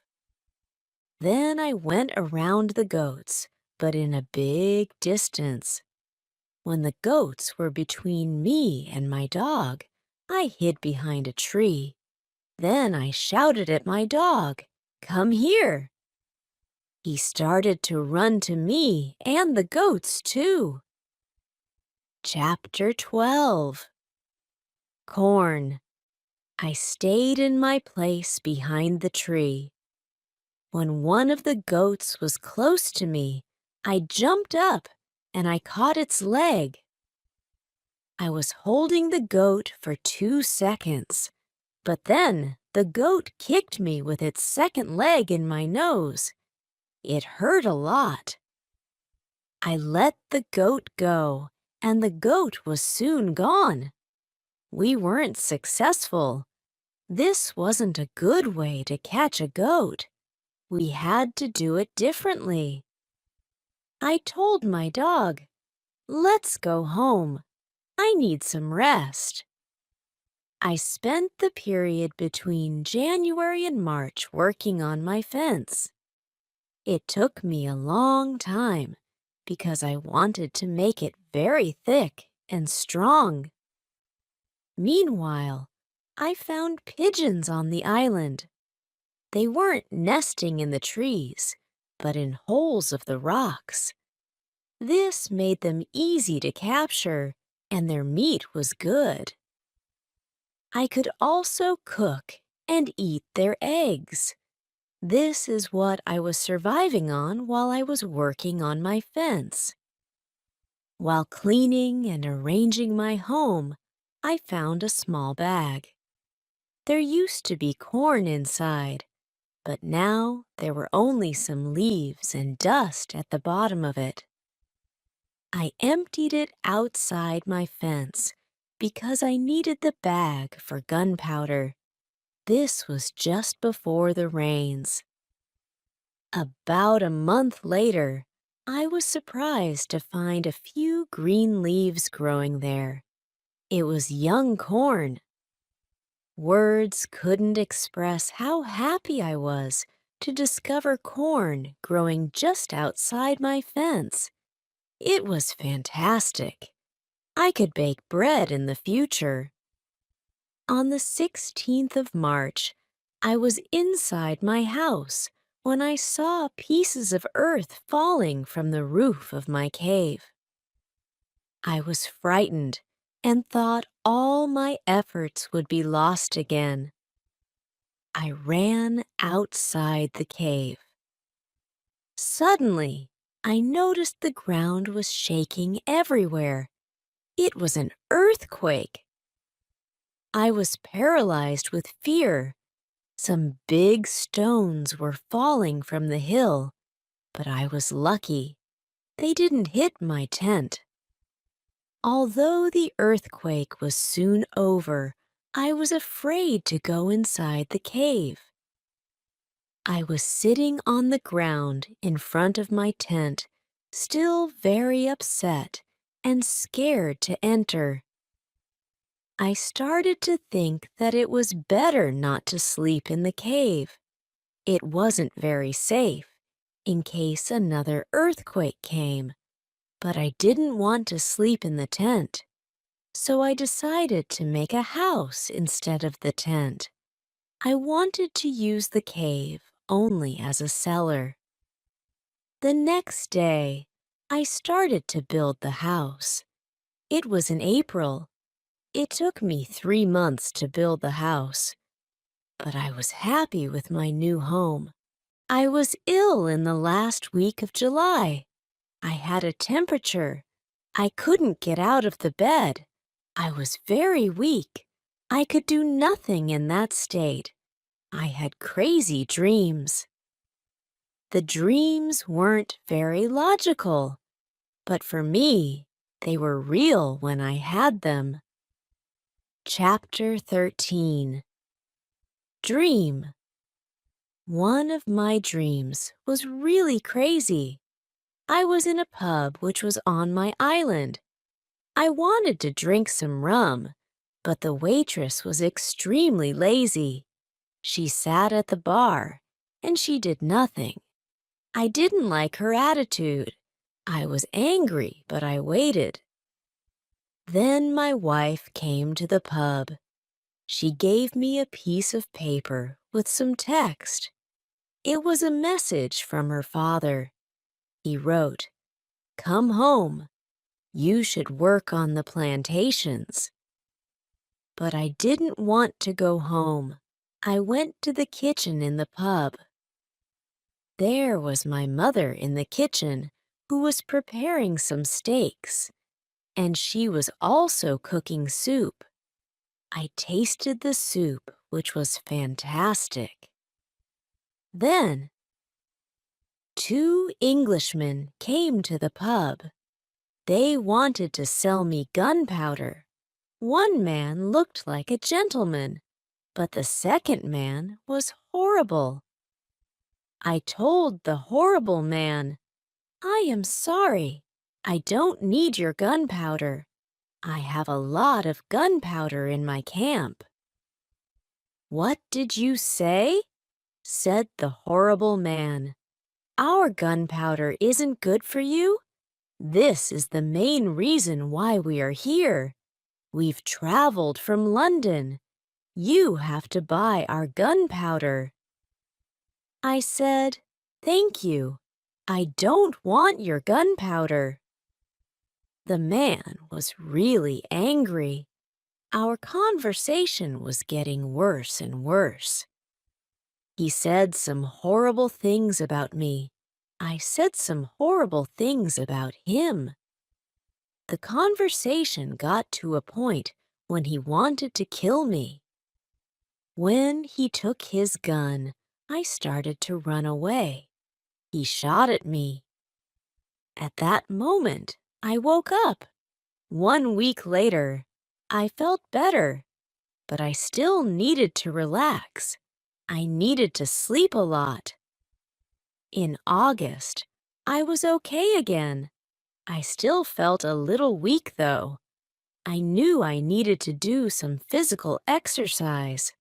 Then I went around the goats, but in a big distance. When the goats were between me and my dog, I hid behind a tree. Then I shouted at my dog, "Come here." He started to run to me and the goats too. Chapter 12. Corn. I stayed in my place behind the tree. When one of the goats was close to me, I jumped up and I caught its leg. I was holding the goat for 2 seconds, but then the goat kicked me with its second leg in my nose. It hurt a lot. I let the goat go, and the goat was soon gone. We weren't successful. This wasn't a good way to catch a goat. We had to do it differently. I told my dog, "Let's go home. I need some rest." I spent the period between January and March working on my fence. It took me a long time because I wanted to make it very thick and strong. Meanwhile, I found pigeons on the island. They weren't nesting in the trees, but in holes of the rocks. This made them easy to capture, and their meat was good. I could also cook and eat their eggs. This is what I was surviving on while I was working on my fence. While cleaning and arranging my home, I found a small bag. There used to be corn inside, but now there were only some leaves and dust at the bottom of it. I emptied it outside my fence because I needed the bag for gunpowder. This was just before the rains. About a month later, I was surprised to find a few green leaves growing there. It was young corn. Words couldn't express how happy I was to discover corn growing just outside my fence. It was fantastic. I could bake bread in the future. On the 16th of March, I was inside my house when I saw pieces of earth falling from the roof of my cave. I was frightened and thought all my efforts would be lost again. I ran outside the cave. Suddenly, I noticed the ground was shaking everywhere. It was an earthquake. I was paralyzed with fear. Some big stones were falling from the hill, but I was lucky. They didn't hit my tent. Although the earthquake was soon over, I was afraid to go inside the cave. I was sitting on the ground in front of my tent, still very upset and scared to enter. I started to think that it was better not to sleep in the cave. It wasn't very safe in case another earthquake came, but I didn't want to sleep in the tent, so I decided to make a house instead of the tent. I wanted to use the cave only as a cellar. The next day, I started to build the house. It was in April. It took me 3 months to build the house, but I was happy with my new home. I was ill in the last week of July. I had a temperature. I couldn't get out of the bed. I was very weak. I could do nothing in that state. I had crazy dreams. The dreams weren't very logical, but for me, they were real when I had them. Chapter 13. Dream. One of my dreams was really crazy. I was in a pub which was on my island. I wanted to drink some rum, but the waitress was extremely lazy. She sat at the bar, and she did nothing. I didn't like her attitude. I was angry, but I waited. Then my wife came to the pub. She gave me a piece of paper with some text. It was a message from her father. He wrote, "Come home. You should work on the plantations." But I didn't want to go home. I went to the kitchen in the pub. There was my mother in the kitchen, who was preparing some steaks, and she was also cooking soup. I tasted the soup, which was fantastic. Then, two Englishmen came to the pub. They wanted to sell me gunpowder. One man looked like a gentleman, but the second man was horrible. I told the horrible man, "I am sorry. I don't need your gunpowder. I have a lot of gunpowder in my camp." "What did you say?" said the horrible man. "Our gunpowder isn't good for you. This is the main reason why we are here. We've traveled from London. You have to buy our gunpowder." I said, "Thank you. I don't want your gunpowder." The man was really angry. Our conversation was getting worse and worse. He said some horrible things about me. I said some horrible things about him. The conversation got to a point when he wanted to kill me. When he took his gun, I started to run away. He shot at me. At that moment, I woke up. 1 week later, I felt better, but I still needed to relax. I needed to sleep a lot. In August, I was okay again. I still felt a little weak, though. I knew I needed to do some physical exercise.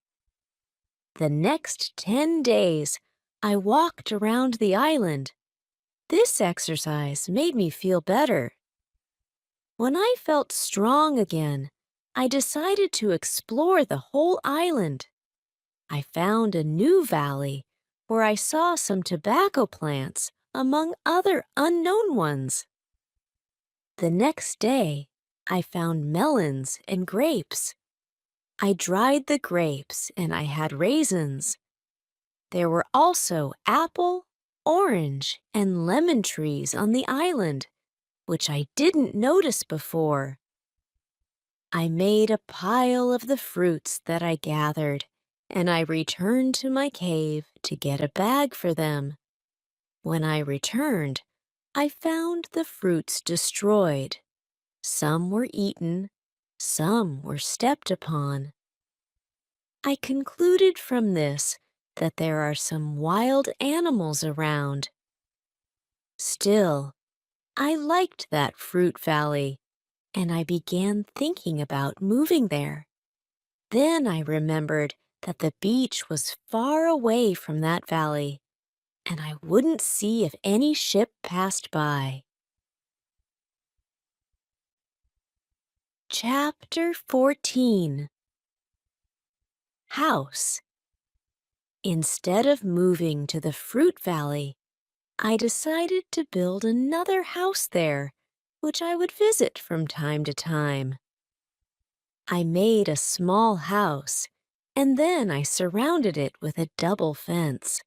The next 10 days, I walked around the island. This exercise made me feel better. When I felt strong again, I decided to explore the whole island. I found a new valley where I saw some tobacco plants among other unknown ones. The next day, I found melons and grapes. I dried the grapes and I had raisins. There were also apple, orange, and lemon trees on the island, which I didn't notice before. I made a pile of the fruits that I gathered, and I returned to my cave to get a bag for them. When I returned, I found the fruits destroyed. Some were eaten, some were stepped upon. I concluded from this that there are some wild animals around. Still, I liked that fruit valley, and I began thinking about moving there. Then I remembered that the beach was far away from that valley, and I wouldn't see if any ship passed by. Chapter 14. House. Instead of moving to the fruit valley, I decided to build another house there, which I would visit from time to time. I made a small house, and then I surrounded it with a double fence.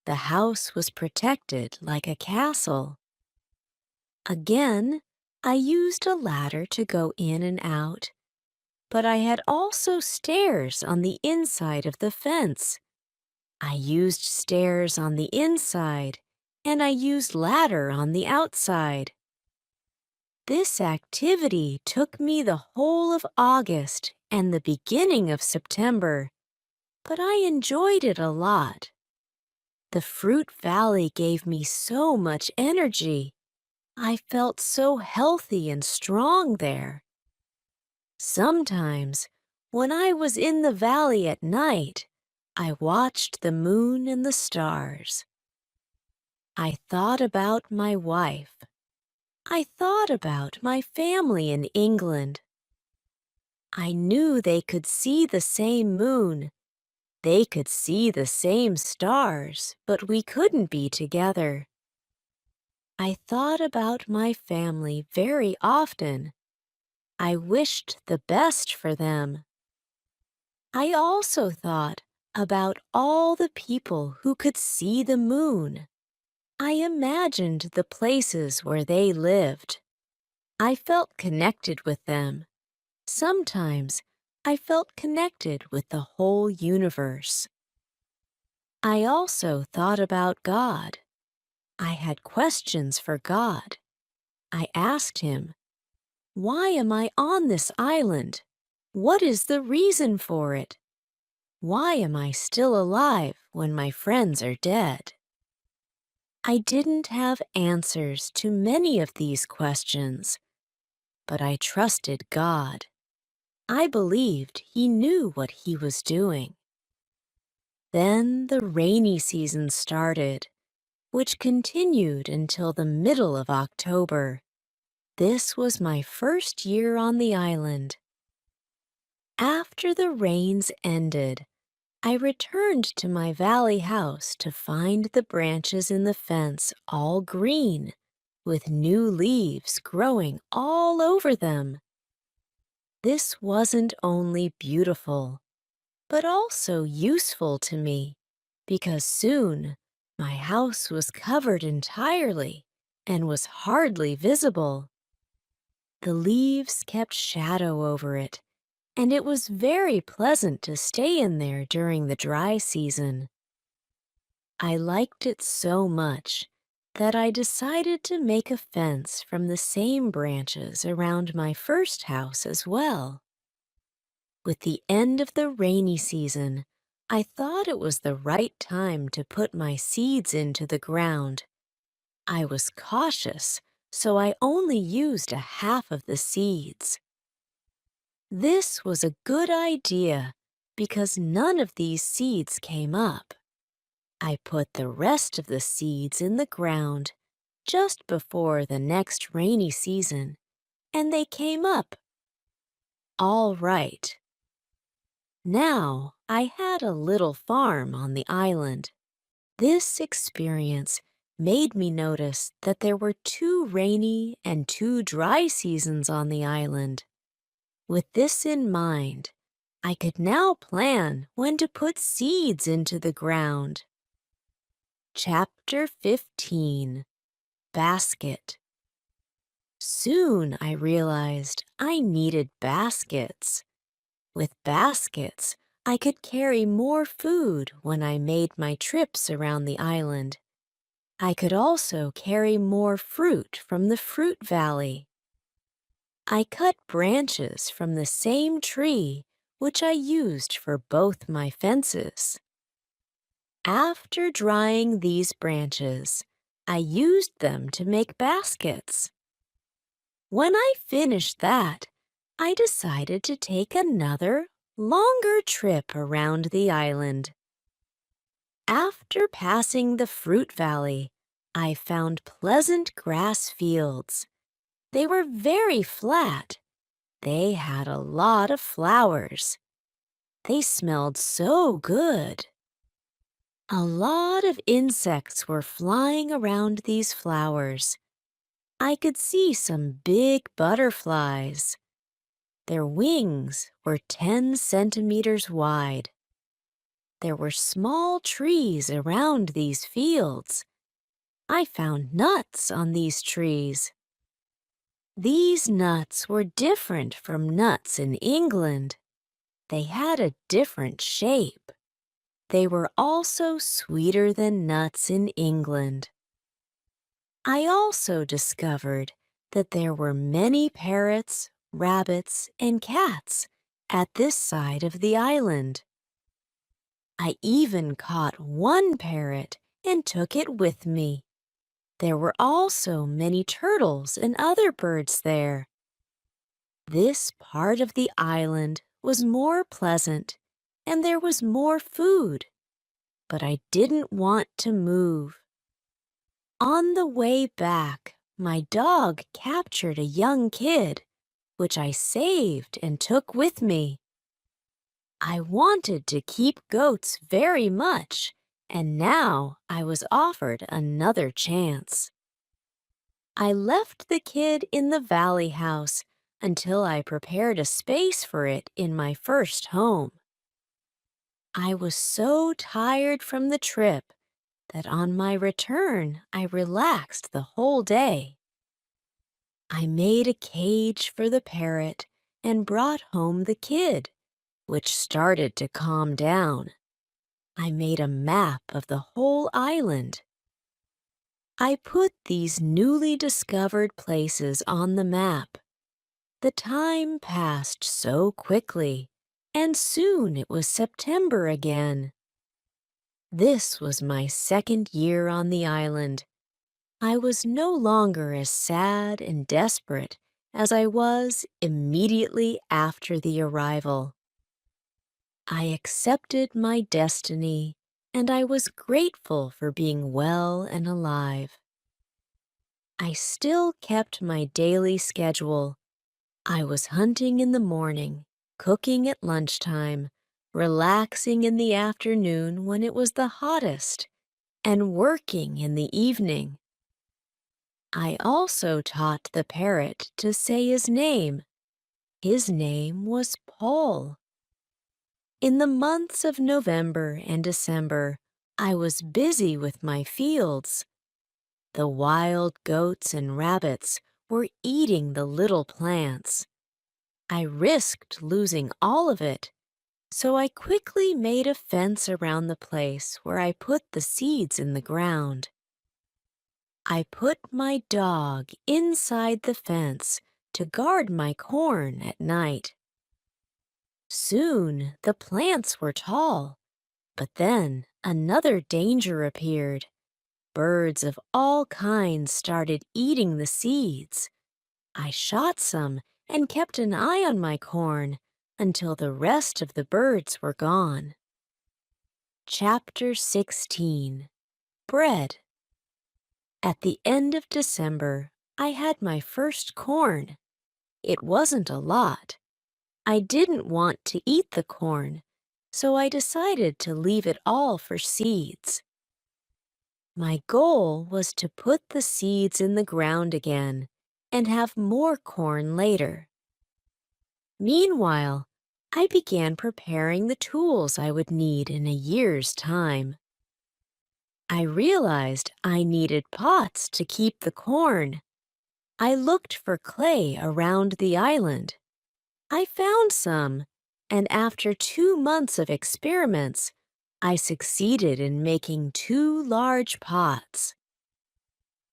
The house was protected like a castle. Again, I used a ladder to go in and out, but I had also stairs on the inside of the fence. I used stairs on the inside, and I used ladder on the outside. This activity took me the whole of August and the beginning of September, but I enjoyed it a lot. The fruit valley gave me so much energy. I felt so healthy and strong there. Sometimes, when I was in the valley at night, I watched the moon and the stars. I thought about my wife. I thought about my family in England. I knew they could see the same moon. They could see the same stars, but we couldn't be together. I thought about my family very often. I wished the best for them. I also thought about all the people who could see the moon. I imagined the places where they lived. I felt connected with them. Sometimes I felt connected with the whole universe. I also thought about God. I had questions for God. I asked him, "Why am I on this island? What is the reason for it? Why am I still alive when my friends are dead?" I didn't have answers to many of these questions, but I trusted God. I believed he knew what he was doing. Then the rainy season started, which continued until the middle of October. This was my first year on the island. After the rains ended, I returned to my valley house to find the branches in the fence all green, with new leaves growing all over them. This wasn't only beautiful, but also useful to me, because soon my house was covered entirely and was hardly visible. The leaves kept shadow over it, and it was very pleasant to stay in there during the dry season. I liked it so much that I decided to make a fence from the same branches around my first house as well. With the end of the rainy season, I thought it was the right time to put my seeds into the ground. I was cautious, so I only used a half of the seeds. This was a good idea because none of these seeds came up. I put the rest of the seeds in the ground just before the next rainy season, and they came up all right. Now I had a little farm on the island. This experience made me notice that there were 2 rainy and 2 dry seasons on the island. With this in mind, I could now plan when to put seeds into the ground. Chapter 15. Basket. Soon I realized I needed baskets. With baskets, I could carry more food when I made my trips around the island. I could also carry more fruit from the fruit valley. I cut branches from the same tree, which I used for both my fences. After drying these branches, I used them to make baskets. When I finished that, I decided to take another, longer trip around the island. After passing the fruit valley, I found pleasant grass fields. They were very flat. They had a lot of flowers. They smelled so good. A lot of insects were flying around these flowers. I could see some big butterflies. Their wings were 10 centimeters wide. There were small trees around these fields. I found nuts on these trees. These nuts were different from nuts in England. They had a different shape. They were also sweeter than nuts in England. I also discovered that there were many parrots, rabbits, and cats at this side of the island. I even caught one parrot and took it with me. There were also many turtles and other birds there. This part of the island was more pleasant, and there was more food, but I didn't want to move. On the way back, my dog captured a young kid, which I saved and took with me. I wanted to keep goats very much, and now I was offered another chance. I left the kid in the valley house until I prepared a space for it in my first home. I was so tired from the trip that on my return I relaxed the whole day. I made a cage for the parrot and brought home the kid, which started to calm down. I made a map of the whole island. I put these newly discovered places on the map. The time passed so quickly, and soon it was September again. This was my second year on the island. I was no longer as sad and desperate as I was immediately after the arrival. I accepted my destiny, and I was grateful for being well and alive. I still kept my daily schedule. I was hunting in the morning, cooking at lunchtime, relaxing in the afternoon when it was the hottest, and working in the evening. I also taught the parrot to say his name. His name was Paul. In the months of November and December, I was busy with my fields. The wild goats and rabbits were eating the little plants. I risked losing all of it, so I quickly made a fence around the place where I put the seeds in the ground. I put my dog inside the fence to guard my corn at night. Soon the plants were tall, but then another danger appeared. Birds of all kinds started eating the seeds. I shot some and kept an eye on my corn until the rest of the birds were gone. Chapter 16. Bread. At the end of December, I had my first corn. It wasn't a lot. I didn't want to eat the corn, so I decided to leave it all for seeds. My goal was to put the seeds in the ground again and have more corn later. Meanwhile, I began preparing the tools I would need in a year's time. I realized I needed pots to keep the corn. I looked for clay around the island. I found some, and after 2 months of experiments, I succeeded in making 2 large pots.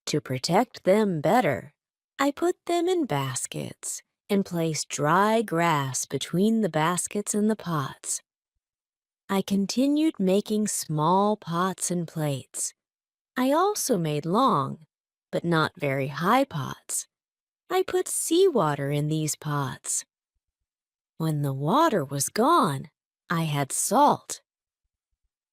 To protect them better, I put them in baskets and placed dry grass between the baskets and the pots. I continued making small pots and plates. I also made long, but not very high pots. I put seawater in these pots. When the water was gone, I had salt.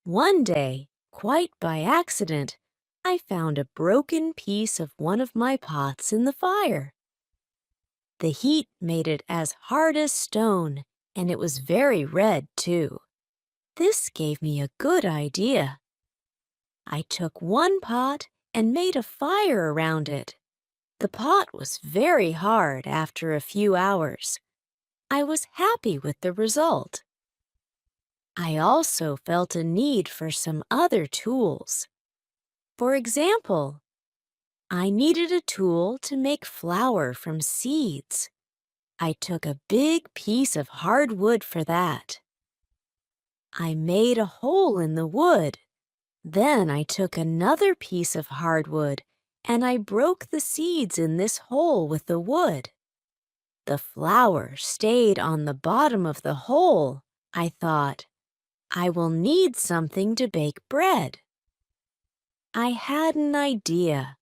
One day, quite by accident, I found a broken piece of one of my pots in the fire. The heat made it as hard as stone, and it was very red, too. This gave me a good idea. I took one pot and made a fire around it. The pot was very hard after a few hours. I was happy with the result. I also felt a need for some other tools. For example, I needed a tool to make flour from seeds. I took a big piece of hard wood for that. I made a hole in the wood. Then I took another piece of hardwood and I broke the seeds in this hole with the wood. The flour stayed on the bottom of the hole. I thought, I will need something to bake bread. I had an idea.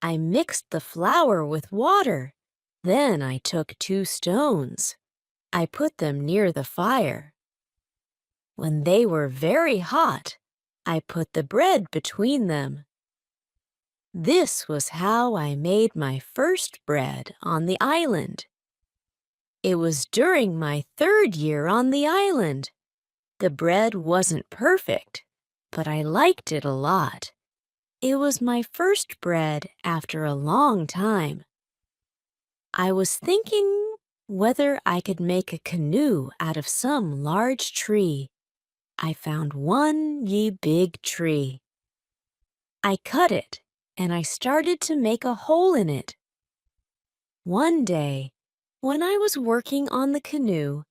I mixed the flour with water. Then I took 2 stones. I put them near the fire. When they were very hot, I put the bread between them. This was how I made my first bread on the island. It was during my 3rd year on the island. The bread wasn't perfect, but I liked it a lot. It was my first bread after a long time. I was thinking whether I could make a canoe out of some large tree. I found one big tree. I cut it, and I started to make a hole in it. One day, when I was working on the canoe,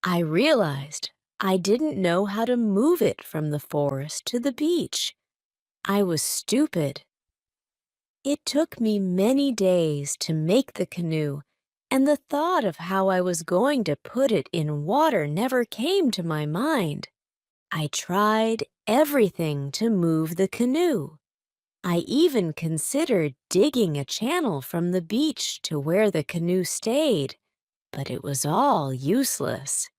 I realized I didn't know how to move it from the forest to the beach. I was stupid. It took me many days to make the canoe, and the thought of how I was going to put it in water never came to my mind. I tried everything to move the canoe. I even considered digging a channel from the beach to where the canoe stayed, but it was all useless.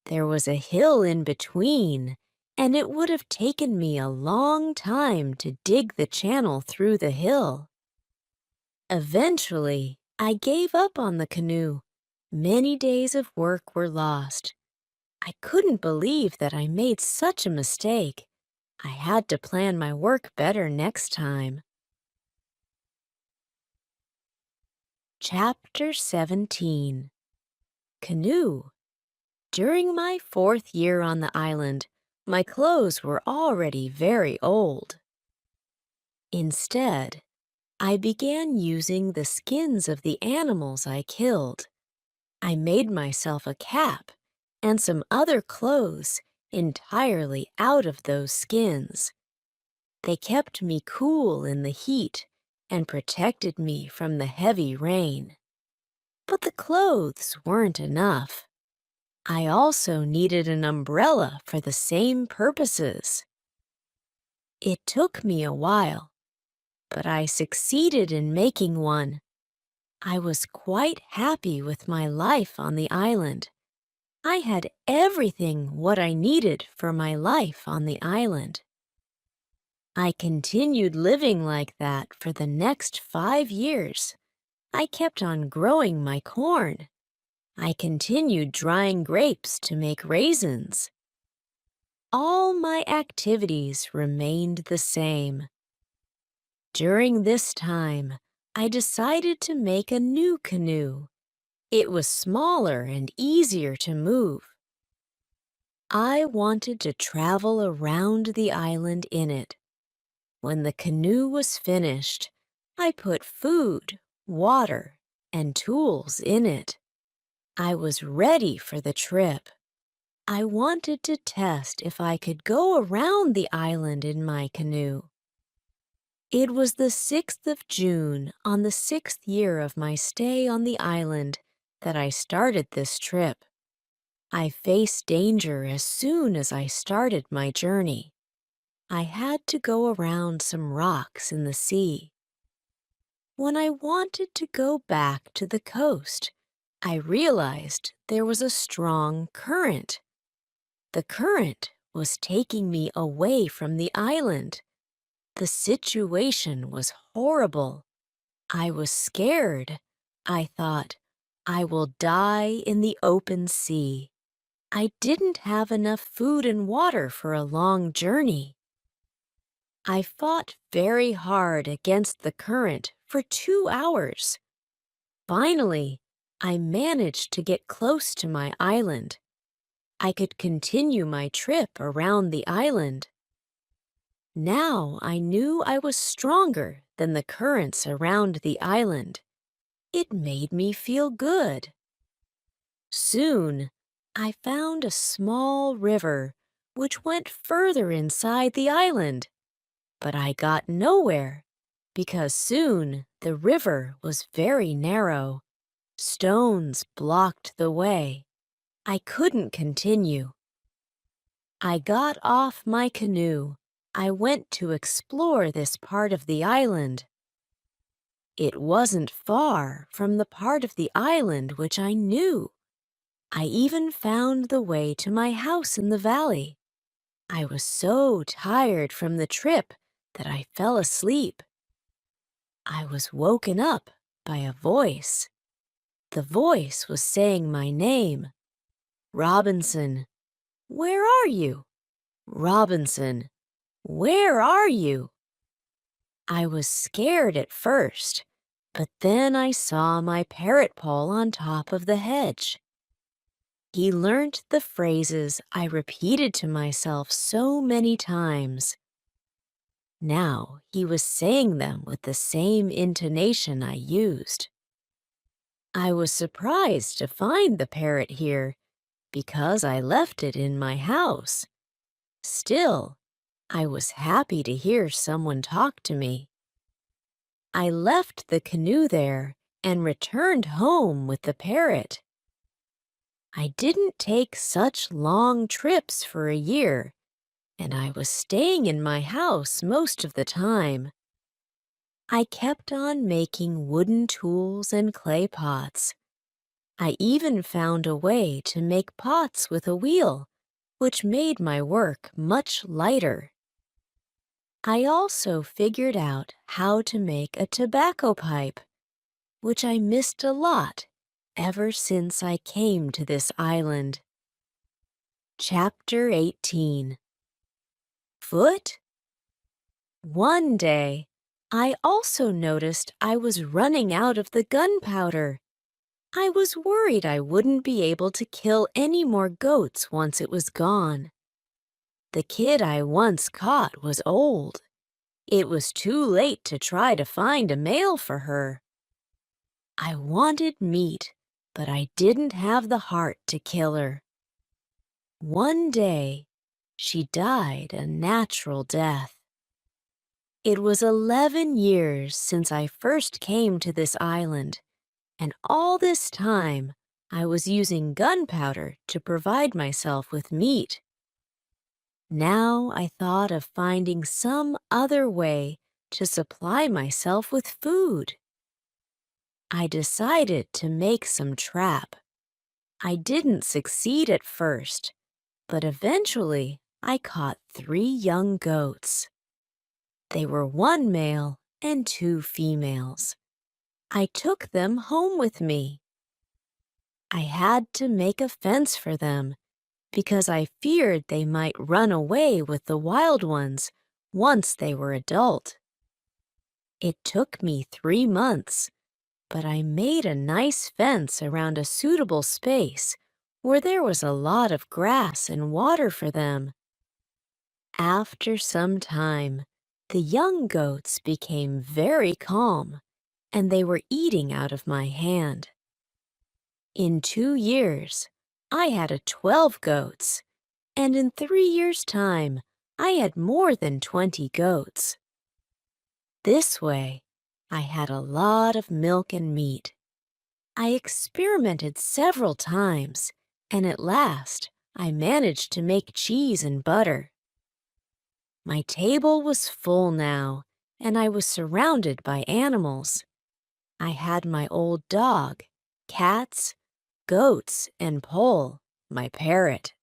There was a hill in between, and it would have taken me a long time to dig the channel through the hill. Eventually, I gave up on the canoe. Many days of work were lost. I couldn't believe that I made such a mistake. I had to plan my work better next time. Chapter 17. Canoe. During my 4th year on the island, my clothes were already very old. Instead, I began using the skins of the animals I killed. I made myself a cap and some other clothes entirely out of those skins. They kept me cool in the heat and protected me from the heavy rain. But the clothes weren't enough. I also needed an umbrella for the same purposes. It took me a while, but I succeeded in making one. I was quite happy with my life on the island. I had everything what I needed for my life on the island. I continued living like that for the next 5 years. I kept on growing my corn. I continued drying grapes to make raisins. All my activities remained the same. During this time, I decided to make a new canoe. It was smaller and easier to move. I wanted to travel around the island in it. When the canoe was finished, I put food, water, and tools in it. I was ready for the trip. I wanted to test if I could go around the island in my canoe. It was the 6th of June on the 6th year of my stay on the island that I started this trip. I faced danger as soon as I started my journey. I had to go around some rocks in the sea. When I wanted to go back to the coast, I realized there was a strong current. The current was taking me away from the island. The situation was horrible. I was scared. I thought, I will die in the open sea. I didn't have enough food and water for a long journey. I fought very hard against the current for 2 hours. Finally, I managed to get close to my island. I could continue my trip around the island. Now I knew I was stronger than the currents around the island. It made me feel good. Soon, I found a small river which went further inside the island, but I got nowhere because soon the river was very narrow. Stones blocked the way. I couldn't continue. I got off my canoe. I went to explore this part of the island. It wasn't far from the part of the island which I knew. I even found the way to my house in the valley. I was so tired from the trip that I fell asleep. I was woken up by a voice. The voice was saying my name. Robinson, where are you? Robinson, where are you? I was scared at first, but then I saw my parrot Paul on top of the hedge. He learnt the phrases I repeated to myself so many times. Now he was saying them with the same intonation I used. I was surprised to find the parrot here because I left it in my house. Still, I was happy to hear someone talk to me. I left the canoe there and returned home with the parrot. I didn't take such long trips for a year, and I was staying in my house most of the time. I kept on making wooden tools and clay pots. I even found a way to make pots with a wheel, which made my work much lighter. I also figured out how to make a tobacco pipe, which I missed a lot ever since I came to this island. Chapter 18. Foot? One day, I also noticed I was running out of the gunpowder. I was worried I wouldn't be able to kill any more goats once it was gone. The kid I once caught was old. It was too late to try to find a male for her. I wanted meat, but I didn't have the heart to kill her. One day, she died a natural death. It was 11 years since I first came to this island, and all this time I was using gunpowder to provide myself with meat. Now I thought of finding some other way to supply myself with food. I decided to make some trap. I didn't succeed at first, but eventually I caught 3 young goats. They were 1 male and 2 females. I took them home with me. I had to make a fence for them because I feared they might run away with the wild ones once they were adult. It took me 3 months, but I made a nice fence around a suitable space where there was a lot of grass and water for them. After some time, the young goats became very calm, and they were eating out of my hand. In 2 years, I had 12 goats, and in 3 years' time, I had more than 20 goats. This way, I had a lot of milk and meat. I experimented several times, and at last, I managed to make cheese and butter. My table was full now, and I was surrounded by animals. I had my old dog, cats, goats, and Pole, my parrot.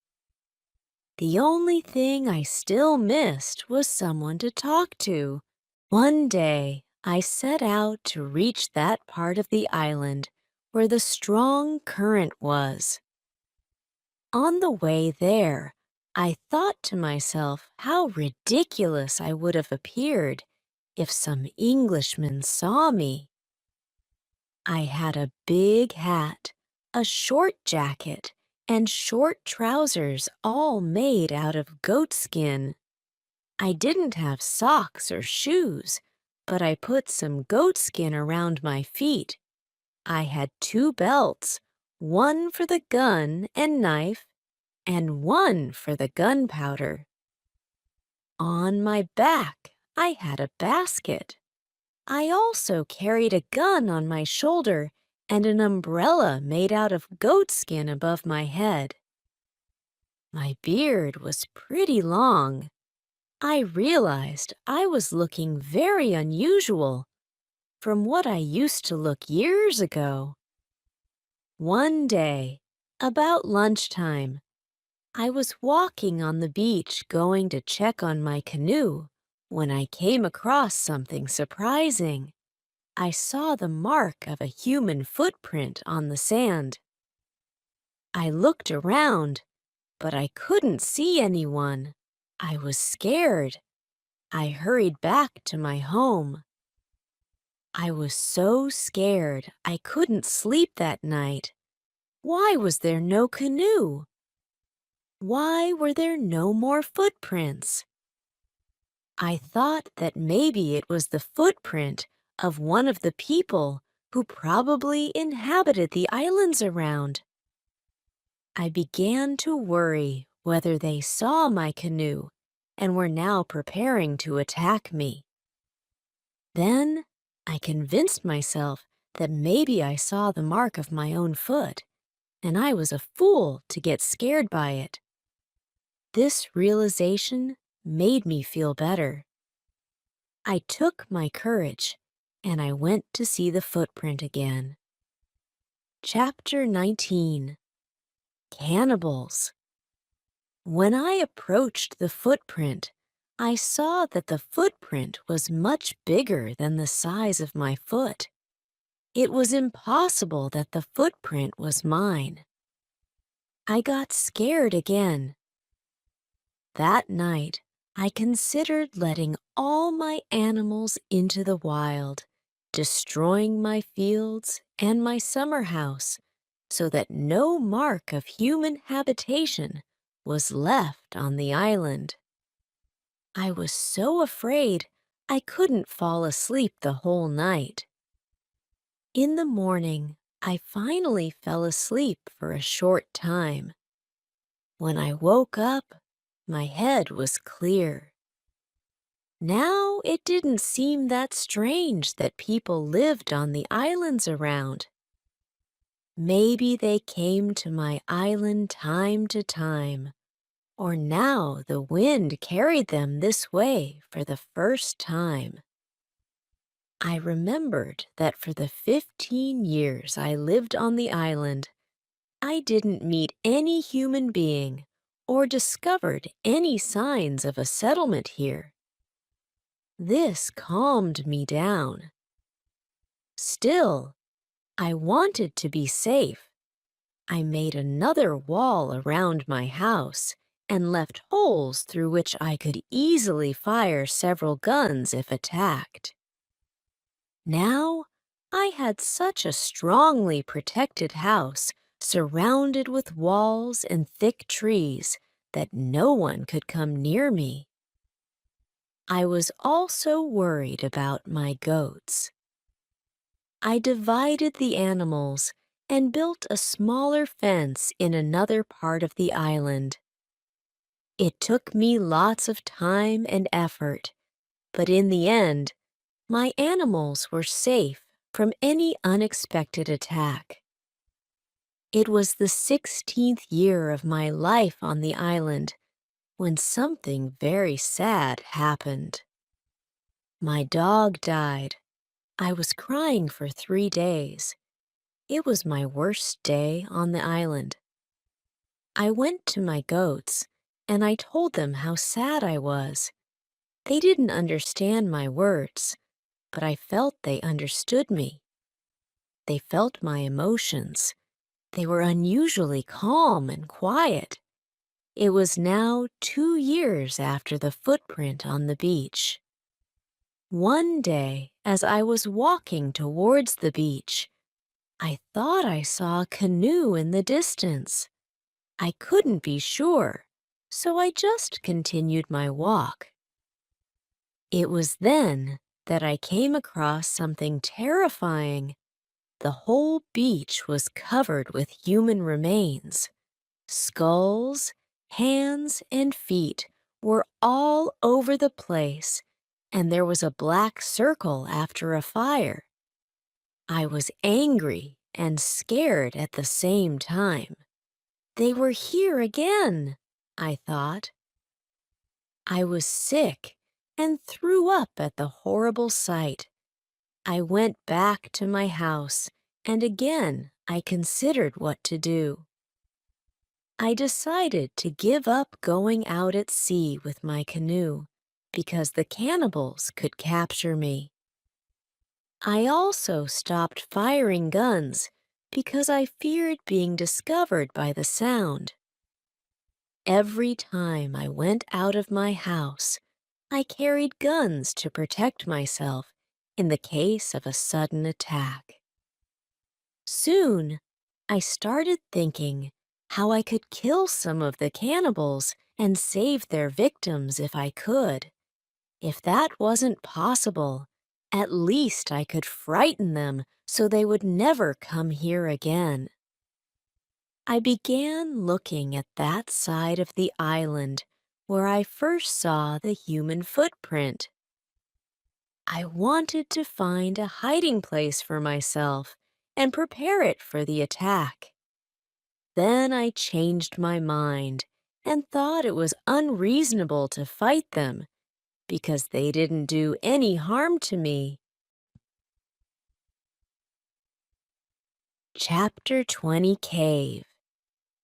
The only thing I still missed was someone to talk to. One day, I set out to reach that part of the island where the strong current was. On the way there, I thought to myself how ridiculous I would have appeared if some Englishmen saw me. I had a big hat, a short jacket, and short trousers all made out of goatskin. I didn't have socks or shoes, but I put some goat skin around my feet. I had two belts, one for the gun and knife, and one for the gunpowder. On my back, I had a basket. I also carried a gun on my shoulder and an umbrella made out of goat skin above my head. My beard was pretty long. I realized I was looking very unusual from what I used to look years ago. One day, about lunchtime, I was walking on the beach going to check on my canoe when I came across something surprising. I saw the mark of a human footprint on the sand. I looked around, but I couldn't see anyone. I was scared. I hurried back to my home. I was so scared I couldn't sleep that night. Why was there no canoe? Why were there no more footprints? I thought that maybe it was the footprint of one of the people who probably inhabited the islands around. I began to worry whether they saw my canoe and were now preparing to attack me. Then I convinced myself that maybe I saw the mark of my own foot, and I was a fool to get scared by it. This realization made me feel better. I took my courage, and I went to see the footprint again. Chapter 19. Cannibals. When I approached the footprint, I saw that the footprint was much bigger than the size of my foot. It was impossible that the footprint was mine. I got scared again. That night, I considered letting all my animals into the wild, destroying my fields and my summer house, so that no mark of human habitation was left on the island. I was so afraid I couldn't fall asleep the whole night. In the morning, I finally fell asleep for a short time. When I woke up, my head was clear. Now it didn't seem that strange that people lived on the islands around. Maybe they came to my island time to time, or now the wind carried them this way for the first time. I remembered that for the 15 years I lived on the island, I didn't meet any human being or discovered any signs of a settlement here. This calmed me down. Still, I wanted to be safe. I made another wall around my house and left holes through which I could easily fire several guns if attacked. Now, I had such a strongly protected house surrounded with walls and thick trees that no one could come near me. I was also worried about my goats. I divided the animals and built a smaller fence in another part of the island. It took me lots of time and effort, but in the end, my animals were safe from any unexpected attack. It was the 16th year of my life on the island when something very sad happened. My dog died. I was crying for 3 days. It was my worst day on the island. I went to my goats, and I told them how sad I was. They didn't understand my words, but I felt they understood me. They felt my emotions. They were unusually calm and quiet. It was now 2 years after the footprint on the beach. One day, as I was walking towards the beach, I thought I saw a canoe in the distance. I couldn't be sure, so I just continued my walk. It was then that I came across something terrifying. The whole beach was covered with human remains. Skulls, hands, and feet were all over the place, and there was a black circle after a fire. I was angry and scared at the same time. They were here again, I thought. I was sick and threw up at the horrible sight. I went back to my house, and again I considered what to do. I decided to give up going out at sea with my canoe because the cannibals could capture me. I also stopped firing guns because I feared being discovered by the sound. Every time I went out of my house, I carried guns to protect myself in the case of a sudden attack. Soon, I started thinking how I could kill some of the cannibals and save their victims if I could. If that wasn't possible, at least I could frighten them so they would never come here again. I began looking at that side of the island where I first saw the human footprint. I wanted to find a hiding place for myself and prepare it for the attack. Then I changed my mind and thought it was unreasonable to fight them because they didn't do any harm to me. Chapter 20 Cave.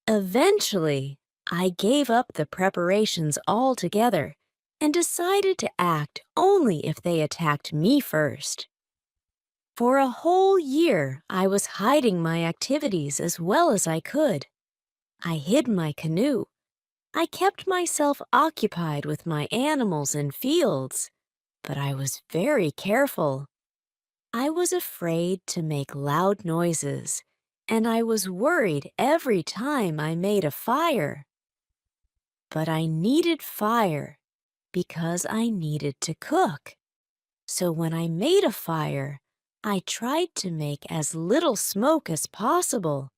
Eventually, I gave up the preparations altogether and decided to act only if they attacked me first. For a whole year, I was hiding my activities as well as I could. I hid my canoe. I kept myself occupied with my animals and fields, but I was very careful. I was afraid to make loud noises, and I was worried every time I made a fire. But I needed fire because I needed to cook. So when I made a fire, I tried to make as little smoke as possible.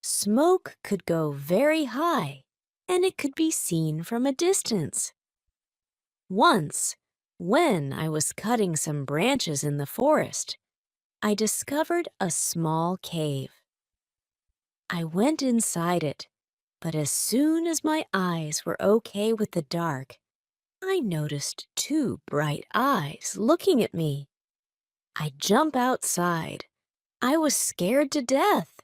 Smoke could go very high, and it could be seen from a distance. Once, when I was cutting some branches in the forest, I discovered a small cave. I went inside it, but as soon as my eyes were okay with the dark, I noticed two bright eyes looking at me. I jumped outside. I was scared to death.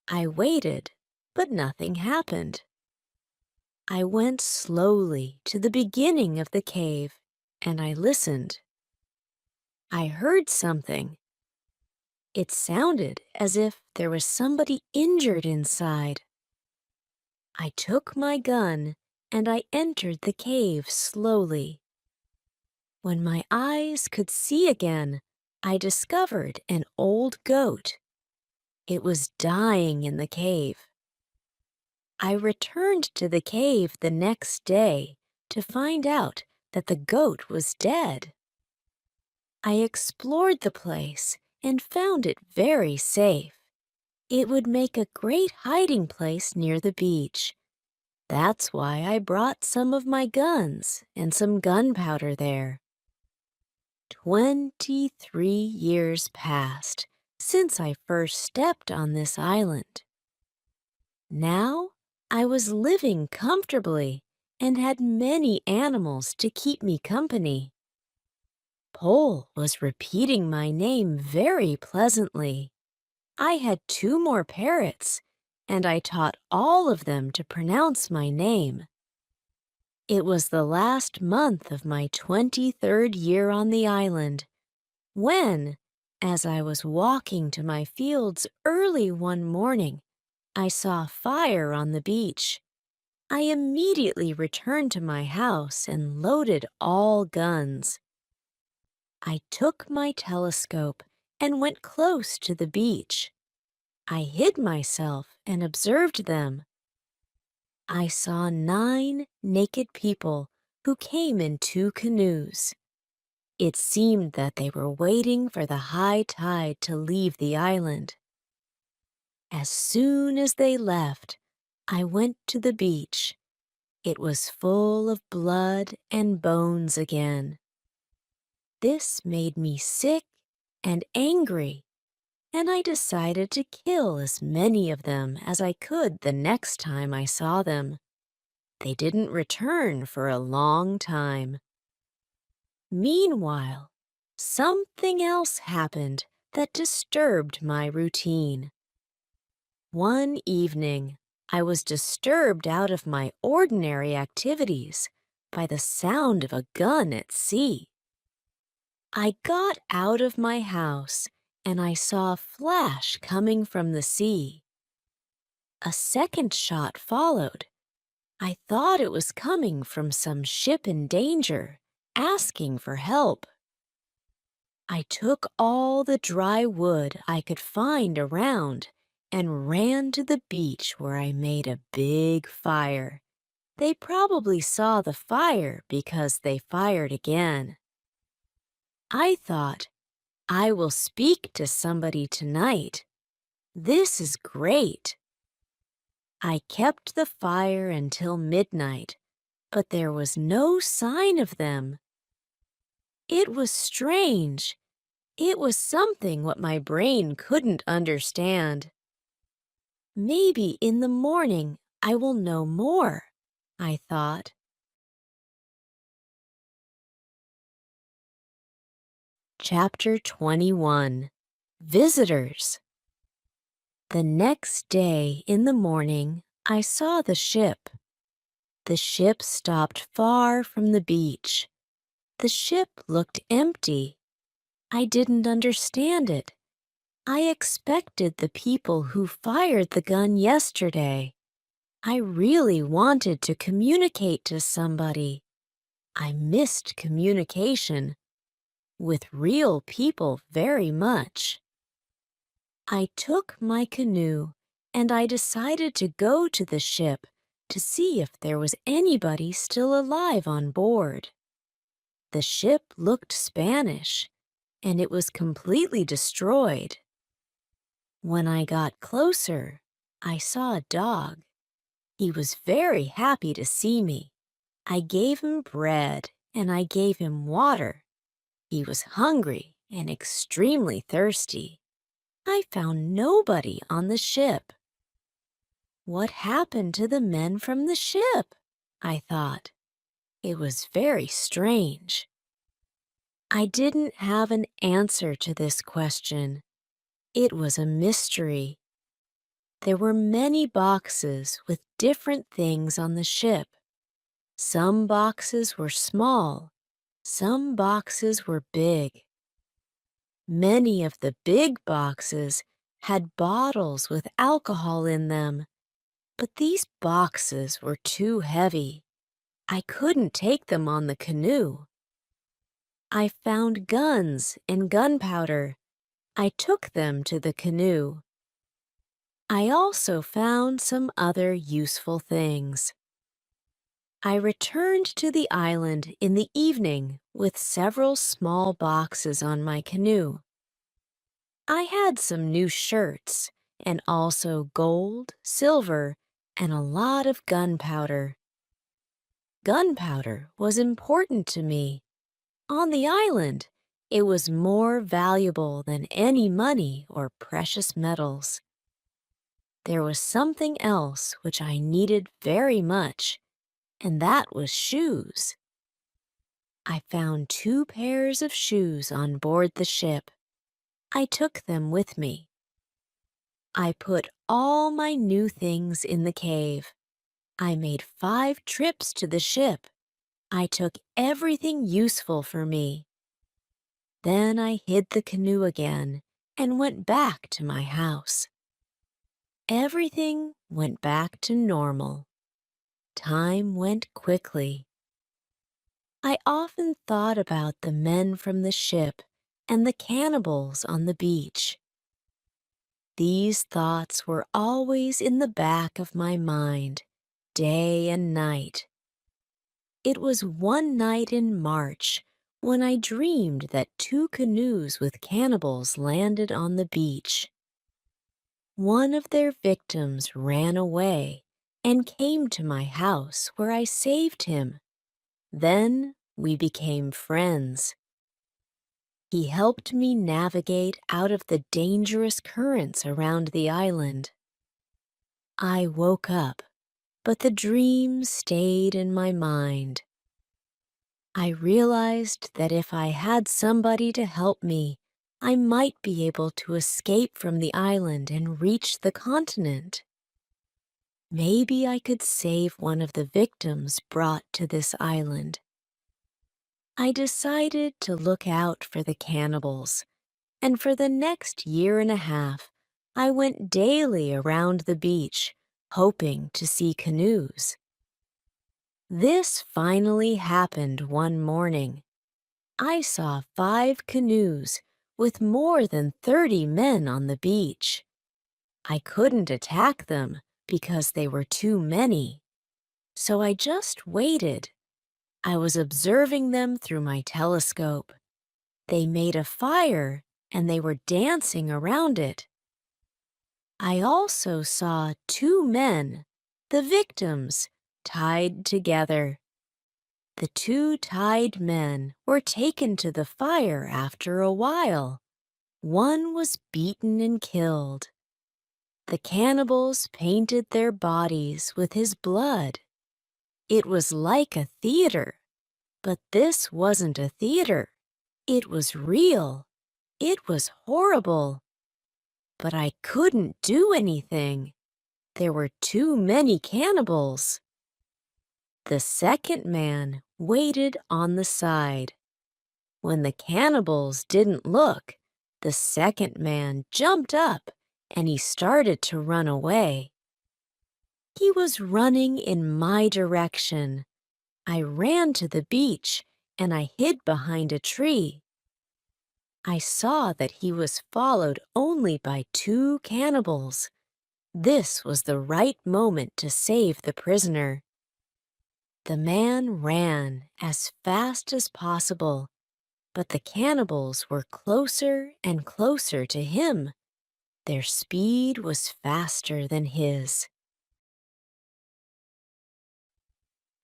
I waited, but nothing happened. I went slowly to the beginning of the cave, and I listened. I heard something. It sounded as if there was somebody injured inside. I took my gun and I entered the cave slowly. When my eyes could see again, I discovered an old goat. It was dying in the cave. I returned to the cave the next day to find out that the goat was dead. I explored the place and found it very safe. It would make a great hiding place near the beach. That's why I brought some of my guns and some gunpowder there. 23 years passed since I first stepped on this island. Now I was living comfortably and had many animals to keep me company. Pole was repeating my name very pleasantly. I had 2 more parrots, and I taught all of them to pronounce my name. It was the last month of my 23rd year on the island, when, as I was walking to my fields early one morning, I saw fire on the beach. I immediately returned to my house and loaded all guns. I took my telescope and went close to the beach. I hid myself and observed them. I saw 9 naked people who came in 2 canoes. It seemed that they were waiting for the high tide to leave the island. As soon as they left, I went to the beach. It was full of blood and bones again. This made me sick and angry, and I decided to kill as many of them as I could the next time I saw them. They didn't return for a long time. Meanwhile, something else happened that disturbed my routine. One evening, I was disturbed out of my ordinary activities by the sound of a gun at sea. I got out of my house and I saw a flash coming from the sea. A second shot followed. I thought it was coming from some ship in danger, asking for help. I took all the dry wood I could find around and ran to the beach where I made a big fire. They probably saw the fire because they fired again. I thought, I will speak to somebody tonight. This is great. I kept the fire until midnight, but there was no sign of them. It was strange. It was something what my brain couldn't understand. Maybe in the morning I will know more, I thought. Chapter 21. Visitors. The next day in the morning, I saw the ship. The ship stopped far from the beach. The ship looked empty. I didn't understand it. I expected the people who fired the gun yesterday. I really wanted to communicate to somebody. I missed communication with real people very much. I took my canoe and I decided to go to the ship to see if there was anybody still alive on board. The ship looked Spanish, and it was completely destroyed. When I got closer, I saw a dog. He was very happy to see me. I gave him bread and I gave him water. He was hungry and extremely thirsty. I found nobody on the ship. What happened to the men from the ship? I thought. It was very strange. I didn't have an answer to this question. It was a mystery. There were many boxes with different things on the ship. Some boxes were small, some boxes were big. Many of the big boxes had bottles with alcohol in them, but these boxes were too heavy. I couldn't take them on the canoe. I found guns and gunpowder. I took them to the canoe. I also found some other useful things. I returned to the island in the evening with several small boxes on my canoe. I had some new shirts and also gold, silver, and a lot of gunpowder. Gunpowder was important to me. On the island, it was more valuable than any money or precious metals. There was something else which I needed very much, and that was shoes. I found 2 pairs of shoes on board the ship. I took them with me. I put all my new things in the cave. I made 5 trips to the ship. I took everything useful for me. Then I hid the canoe again and went back to my house. Everything went back to normal. Time went quickly. I often thought about the men from the ship and the cannibals on the beach. These thoughts were always in the back of my mind, day and night. It was one night in March when I dreamed that two canoes with cannibals landed on the beach. One of their victims ran away and came to my house where I saved him. Then we became friends. He helped me navigate out of the dangerous currents around the island. I woke up, but the dream stayed in my mind. I realized that if I had somebody to help me, I might be able to escape from the island and reach the continent. Maybe I could save one of the victims brought to this island. I decided to look out for the cannibals, and for the next year and a half, I went daily around the beach, hoping to see canoes. This finally happened one morning. I saw 5 canoes with more than 30 men on the beach. I couldn't attack them because they were too many, so I just waited. I was observing them through my telescope. They made a fire and they were dancing around it. I also saw 2 men, the victims, tied together. The 2 tied men were taken to the fire after a while. One was beaten and killed. The cannibals painted their bodies with his blood. It was like a theater, but this wasn't a theater. It was real. It was horrible. But I couldn't do anything. There were too many cannibals. The second man waited on the side. When the cannibals didn't look, the second man jumped up and he started to run away. He was running in my direction. I ran to the beach and I hid behind a tree. I saw that he was followed only by 2 cannibals. This was the right moment to save the prisoner. The man ran as fast as possible, but the cannibals were closer and closer to him. Their speed was faster than his.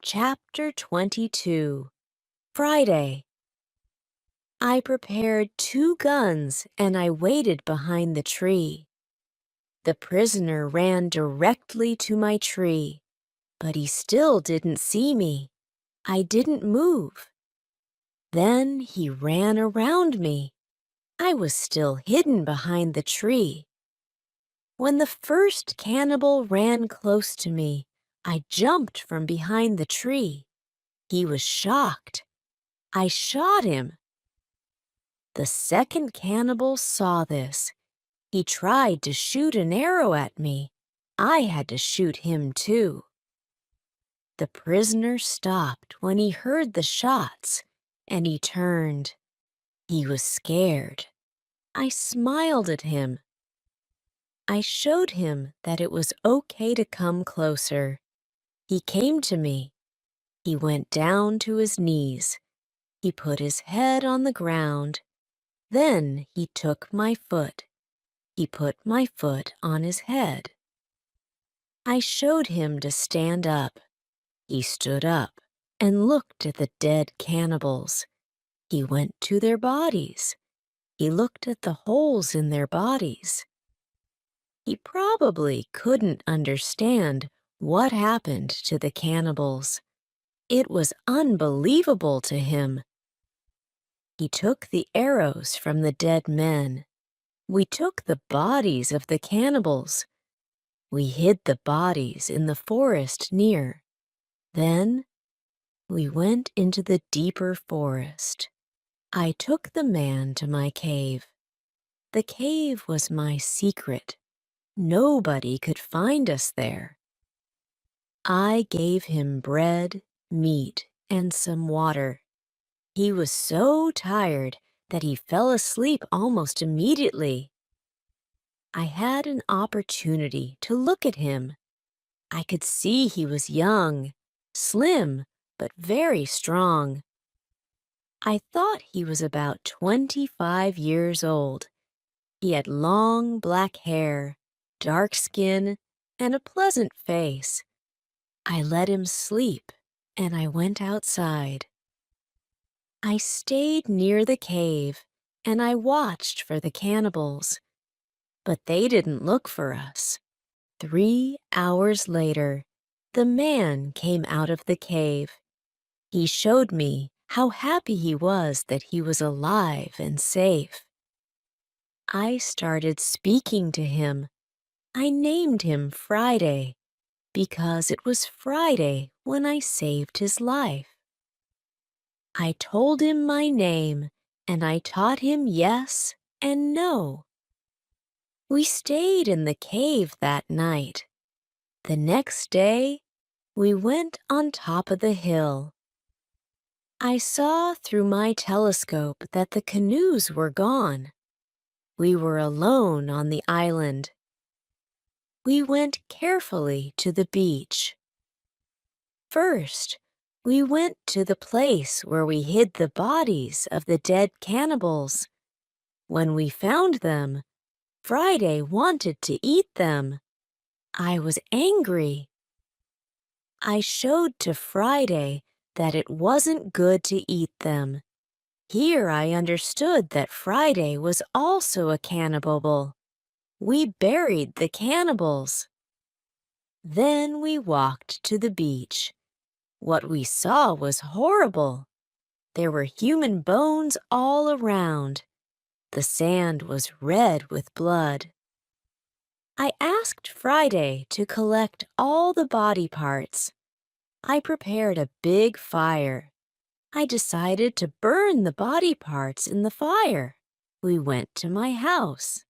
Chapter 22. Friday. I prepared 2 guns and I waited behind the tree. The prisoner ran directly to my tree, but he still didn't see me. I didn't move. Then he ran around me. I was still hidden behind the tree. When the first cannibal ran close to me, I jumped from behind the tree. He was shocked. I shot him. The second cannibal saw this. He tried to shoot an arrow at me. I had to shoot him too. The prisoner stopped when he heard the shots, and he turned. He was scared. I smiled at him. I showed him that it was okay to come closer. He came to me. He went down to his knees. He put his head on the ground. Then he took my foot. He put my foot on his head. I showed him to stand up. He stood up and looked at the dead cannibals. He went to their bodies. He looked at the holes in their bodies. He probably couldn't understand what happened to the cannibals. It was unbelievable to him. He took the arrows from the dead men. We took the bodies of the cannibals. We hid the bodies in the forest near. Then we went into the deeper forest. I took the man to my cave. The cave was my secret. Nobody could find us there. I gave him bread, meat, and some water. He was so tired that he fell asleep almost immediately. I had an opportunity to look at him. I could see he was young, slim, but very strong. I thought he was about 25 years old. He had long black hair, dark skin, and a pleasant face. I let him sleep, and I went outside. I stayed near the cave, and I watched for the cannibals. But they didn't look for us. 3 hours later, the man came out of the cave. He showed me how happy he was that he was alive and safe. I started speaking to him. I named him Friday because it was Friday when I saved his life. I told him my name and I taught him yes and no. We stayed in the cave that night. The next day, we went on top of the hill. I saw through my telescope that the canoes were gone. We were alone on the island. We went carefully to the beach. First, we went to the place where we hid the bodies of the dead cannibals. When we found them, Friday wanted to eat them. I was angry. I showed to Friday that it wasn't good to eat them. Here I understood that Friday was also a cannibal. We buried the cannibals. Then we walked to the beach. What we saw was horrible. There were human bones all around. The sand was red with blood. I asked Friday to collect all the body parts. I prepared a big fire. I decided to burn the body parts in the fire. We went to my house.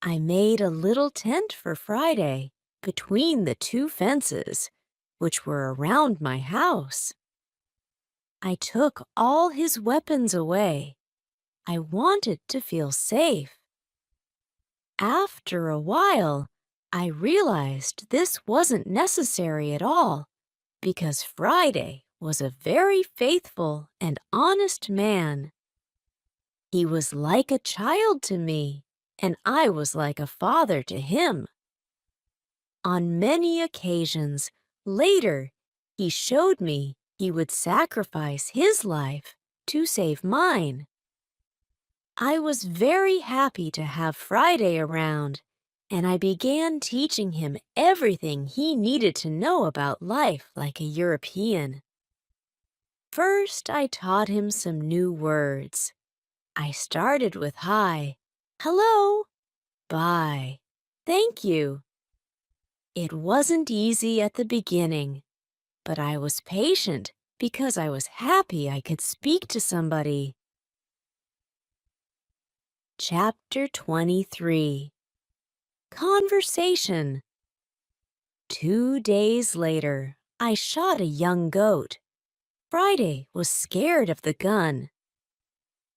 I made a little tent for Friday between the two fences, which were around my house. I took all his weapons away. I wanted to feel safe. After a while, I realized this wasn't necessary at all because Friday was a very faithful and honest man. He was like a child to me, and I was like a father to him. On many occasions, later, he showed me he would sacrifice his life to save mine. I was very happy to have Friday around, and I began teaching him everything he needed to know about life like a European. First, I taught him some new words. I started with hi, hello, bye, thank you. It wasn't easy at the beginning, but I was patient because I was happy I could speak to somebody. Chapter 23. Conversation. 2 days later, I shot a young goat. Friday was scared of the gun.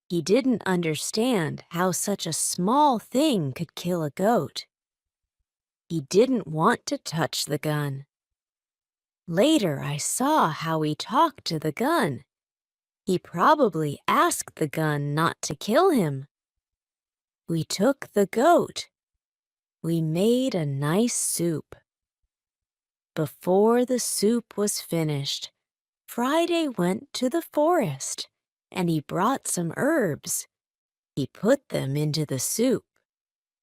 He didn't understand how such a small thing could kill a goat. He didn't want to touch the gun. Later, I saw how he talked to the gun. He probably asked the gun not to kill him. We took the goat. We made a nice soup. Before the soup was finished, Friday went to the forest and he brought some herbs. He put them into the soup.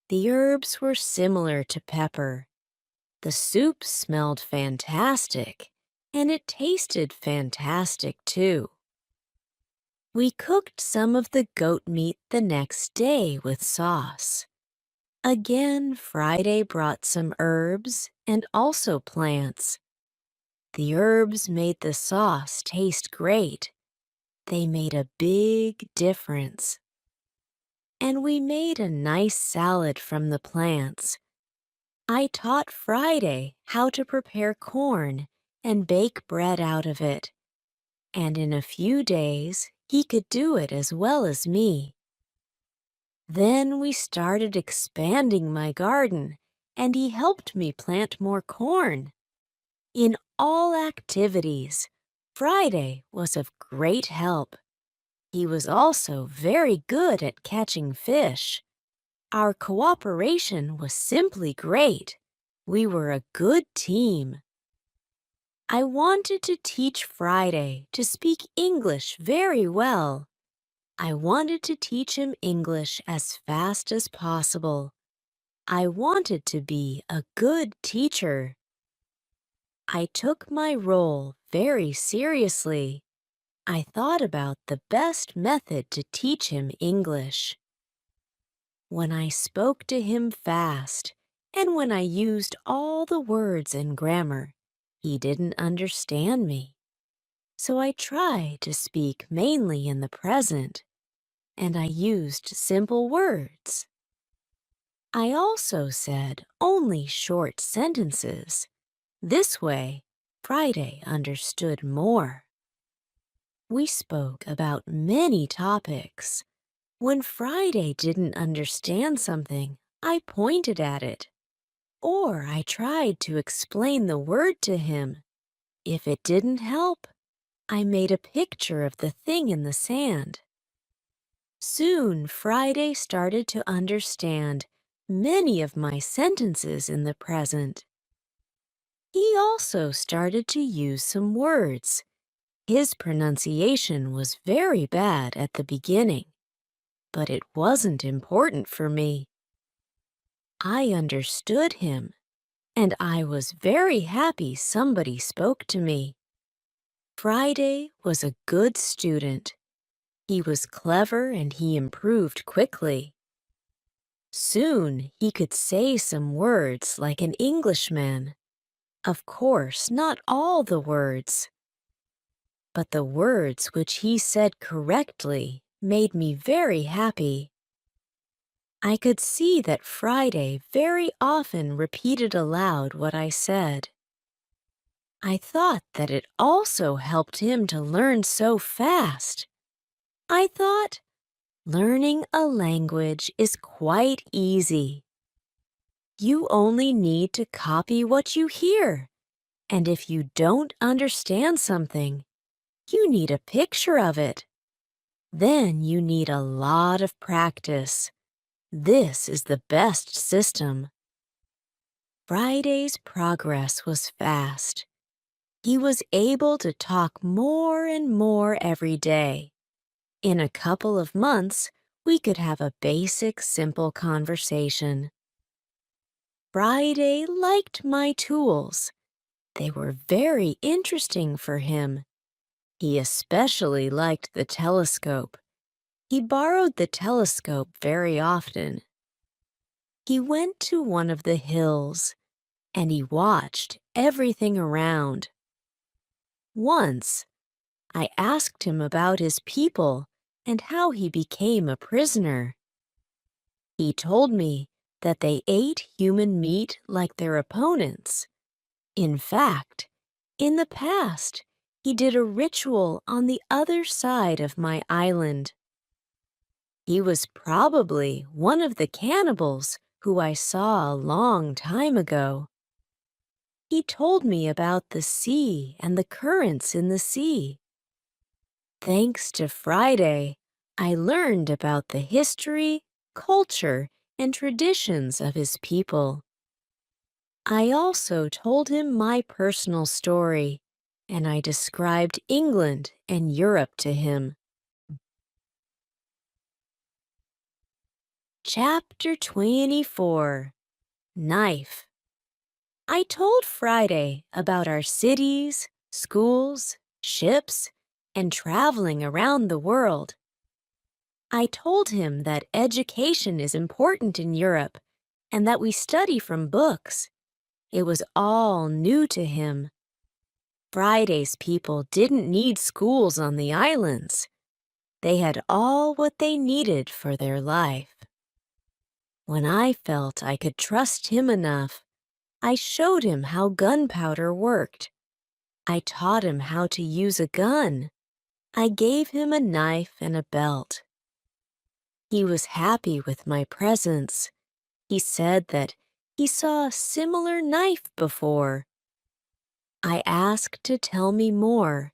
The herbs were similar to pepper. The soup smelled fantastic, and it tasted fantastic too. We cooked some of the goat meat the next day with sauce. Again, Friday brought some herbs and also plants. The herbs made the sauce taste great. They made a big difference. And we made a nice salad from the plants. I taught Friday how to prepare corn and bake bread out of it. And in a few days, he could do it as well as me. Then we started expanding my garden, and he helped me plant more corn. In all activities, Friday was of great help. He was also very good at catching fish. Our cooperation was simply great. We were a good team. I wanted to teach Friday to speak English very well. I wanted to teach him English as fast as possible. I wanted to be a good teacher. I took my role very seriously. I thought about the best method to teach him English. When I spoke to him fast, and when I used all the words and grammar, he didn't understand me. So I tried to speak mainly in the present, and I used simple words. I also said only short sentences. This way, Friday understood more. We spoke about many topics. When Friday didn't understand something, I pointed at it, or I tried to explain the word to him. If it didn't help, I made a picture of the thing in the sand. Soon Friday started to understand many of my sentences in the present. He also started to use some words. His pronunciation was very bad at the beginning, but it wasn't important for me. I understood him, and I was very happy somebody spoke to me. Friday was a good student. He was clever and he improved quickly. Soon he could say some words like an Englishman. Of course, not all the words, but the words which he said correctly made me very happy. I could see that Friday very often repeated aloud what I said. I thought that it also helped him to learn so fast. I thought, learning a language is quite easy. You only need to copy what you hear, and if you don't understand something, you need a picture of it. Then you need a lot of practice. This is the best system. Friday's progress was fast. He was able to talk more and more every day. In a couple of months, we could have a basic, simple conversation. Friday liked my tools. They were very interesting for him. He especially liked the telescope. He borrowed the telescope very often. He went to one of the hills, and he watched everything around. Once, I asked him about his people and how he became a prisoner. He told me that they ate human meat like their opponents. In fact, in the past, he did a ritual on the other side of my island. He was probably one of the cannibals who I saw a long time ago. He told me about the sea and the currents in the sea. Thanks to Friday, I learned about the history, culture, and traditions of his people. I also told him my personal story, and I described England and Europe to him. Chapter 24 Knife. I told Friday about our cities, schools, ships, and traveling around the world. I told him that education is important in Europe and that we study from books. It was all new to him. Friday's people didn't need schools on the islands. They had all what they needed for their life. When I felt I could trust him enough, I showed him how gunpowder worked. I taught him how to use a gun. I gave him a knife and a belt. He was happy with my presents. He said that he saw a similar knife before. I asked to tell me more,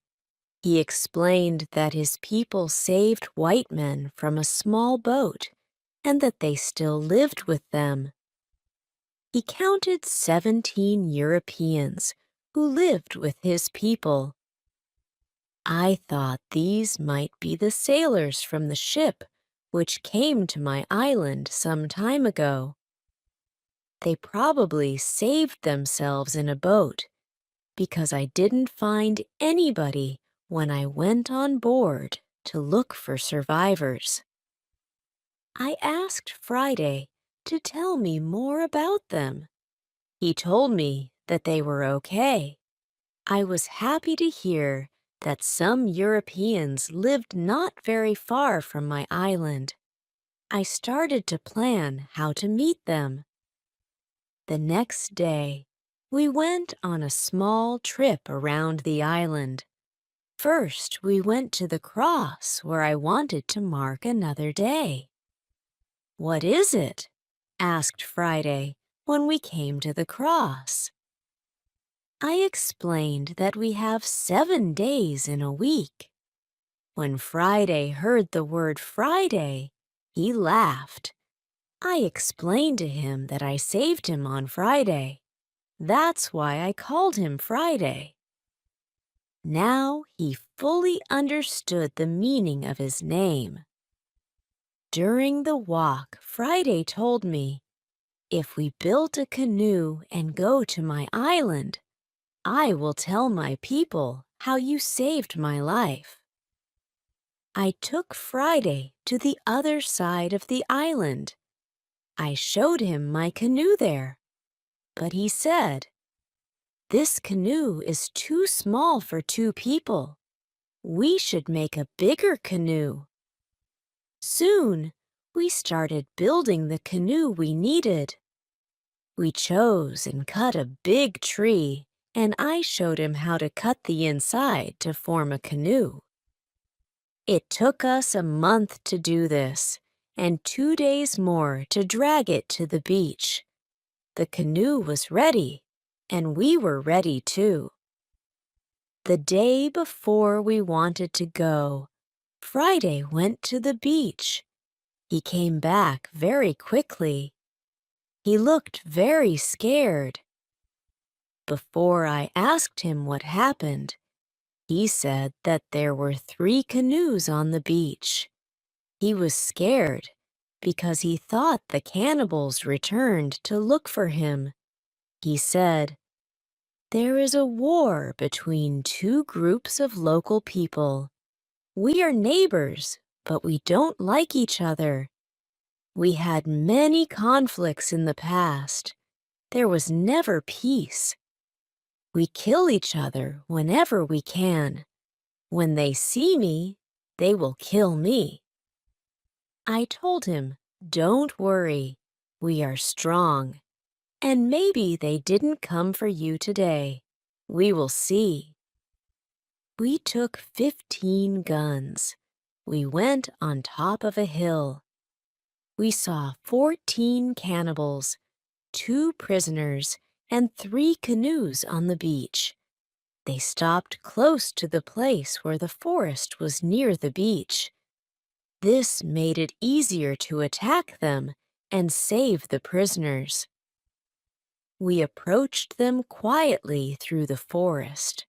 He explained that his people saved white men from a small boat and that they still lived with them. He counted 17 Europeans who lived with his people. I thought these might be the sailors from the ship which came to my island some time ago. They probably saved themselves in a boat because I didn't find anybody when I went on board to look for survivors. I asked Friday to tell me more about them. He told me that they were okay. I was happy to hear that some Europeans lived not very far from my island. I started to plan how to meet them. The next day, we went on a small trip around the island. First, we went to the cross where I wanted to mark another day. "What is it?" asked Friday when we came to the cross. I explained that we have 7 days in a week. When Friday heard the word Friday, he laughed. I explained to him that I saved him on Friday. That's why I called him Friday. Now he fully understood the meaning of his name. During the walk, Friday told me, "If we build a canoe and go to my island, I will tell my people how you saved my life." I took Friday to the other side of the island. I showed him my canoe there, but he said, "This canoe is too small for 2 people. We should make a bigger canoe." Soon, we started building the canoe we needed. We chose and cut a big tree, and I showed him how to cut the inside to form a canoe. It took us a month to do this, and 2 days more to drag it to the beach. The canoe was ready, and we were ready too. The day before we wanted to go, Friday went to the beach. He came back very quickly. He looked very scared. Before I asked him what happened, he said that there were 3 canoes on the beach. He was scared because he thought the cannibals returned to look for him. He said, "There is a war between 2 groups of local people. We are neighbors, but we don't like each other. We had many conflicts in the past. There was never peace. We kill each other whenever we can. When they see me, they will kill me." I told him, "Don't worry, we are strong. And maybe they didn't come for you today. We will see." We took 15 guns. We went on top of a hill. We saw 14 cannibals, 2 prisoners, and 3 canoes on the beach. They stopped close to the place where the forest was near the beach. This made it easier to attack them and save the prisoners. We approached them quietly through the forest.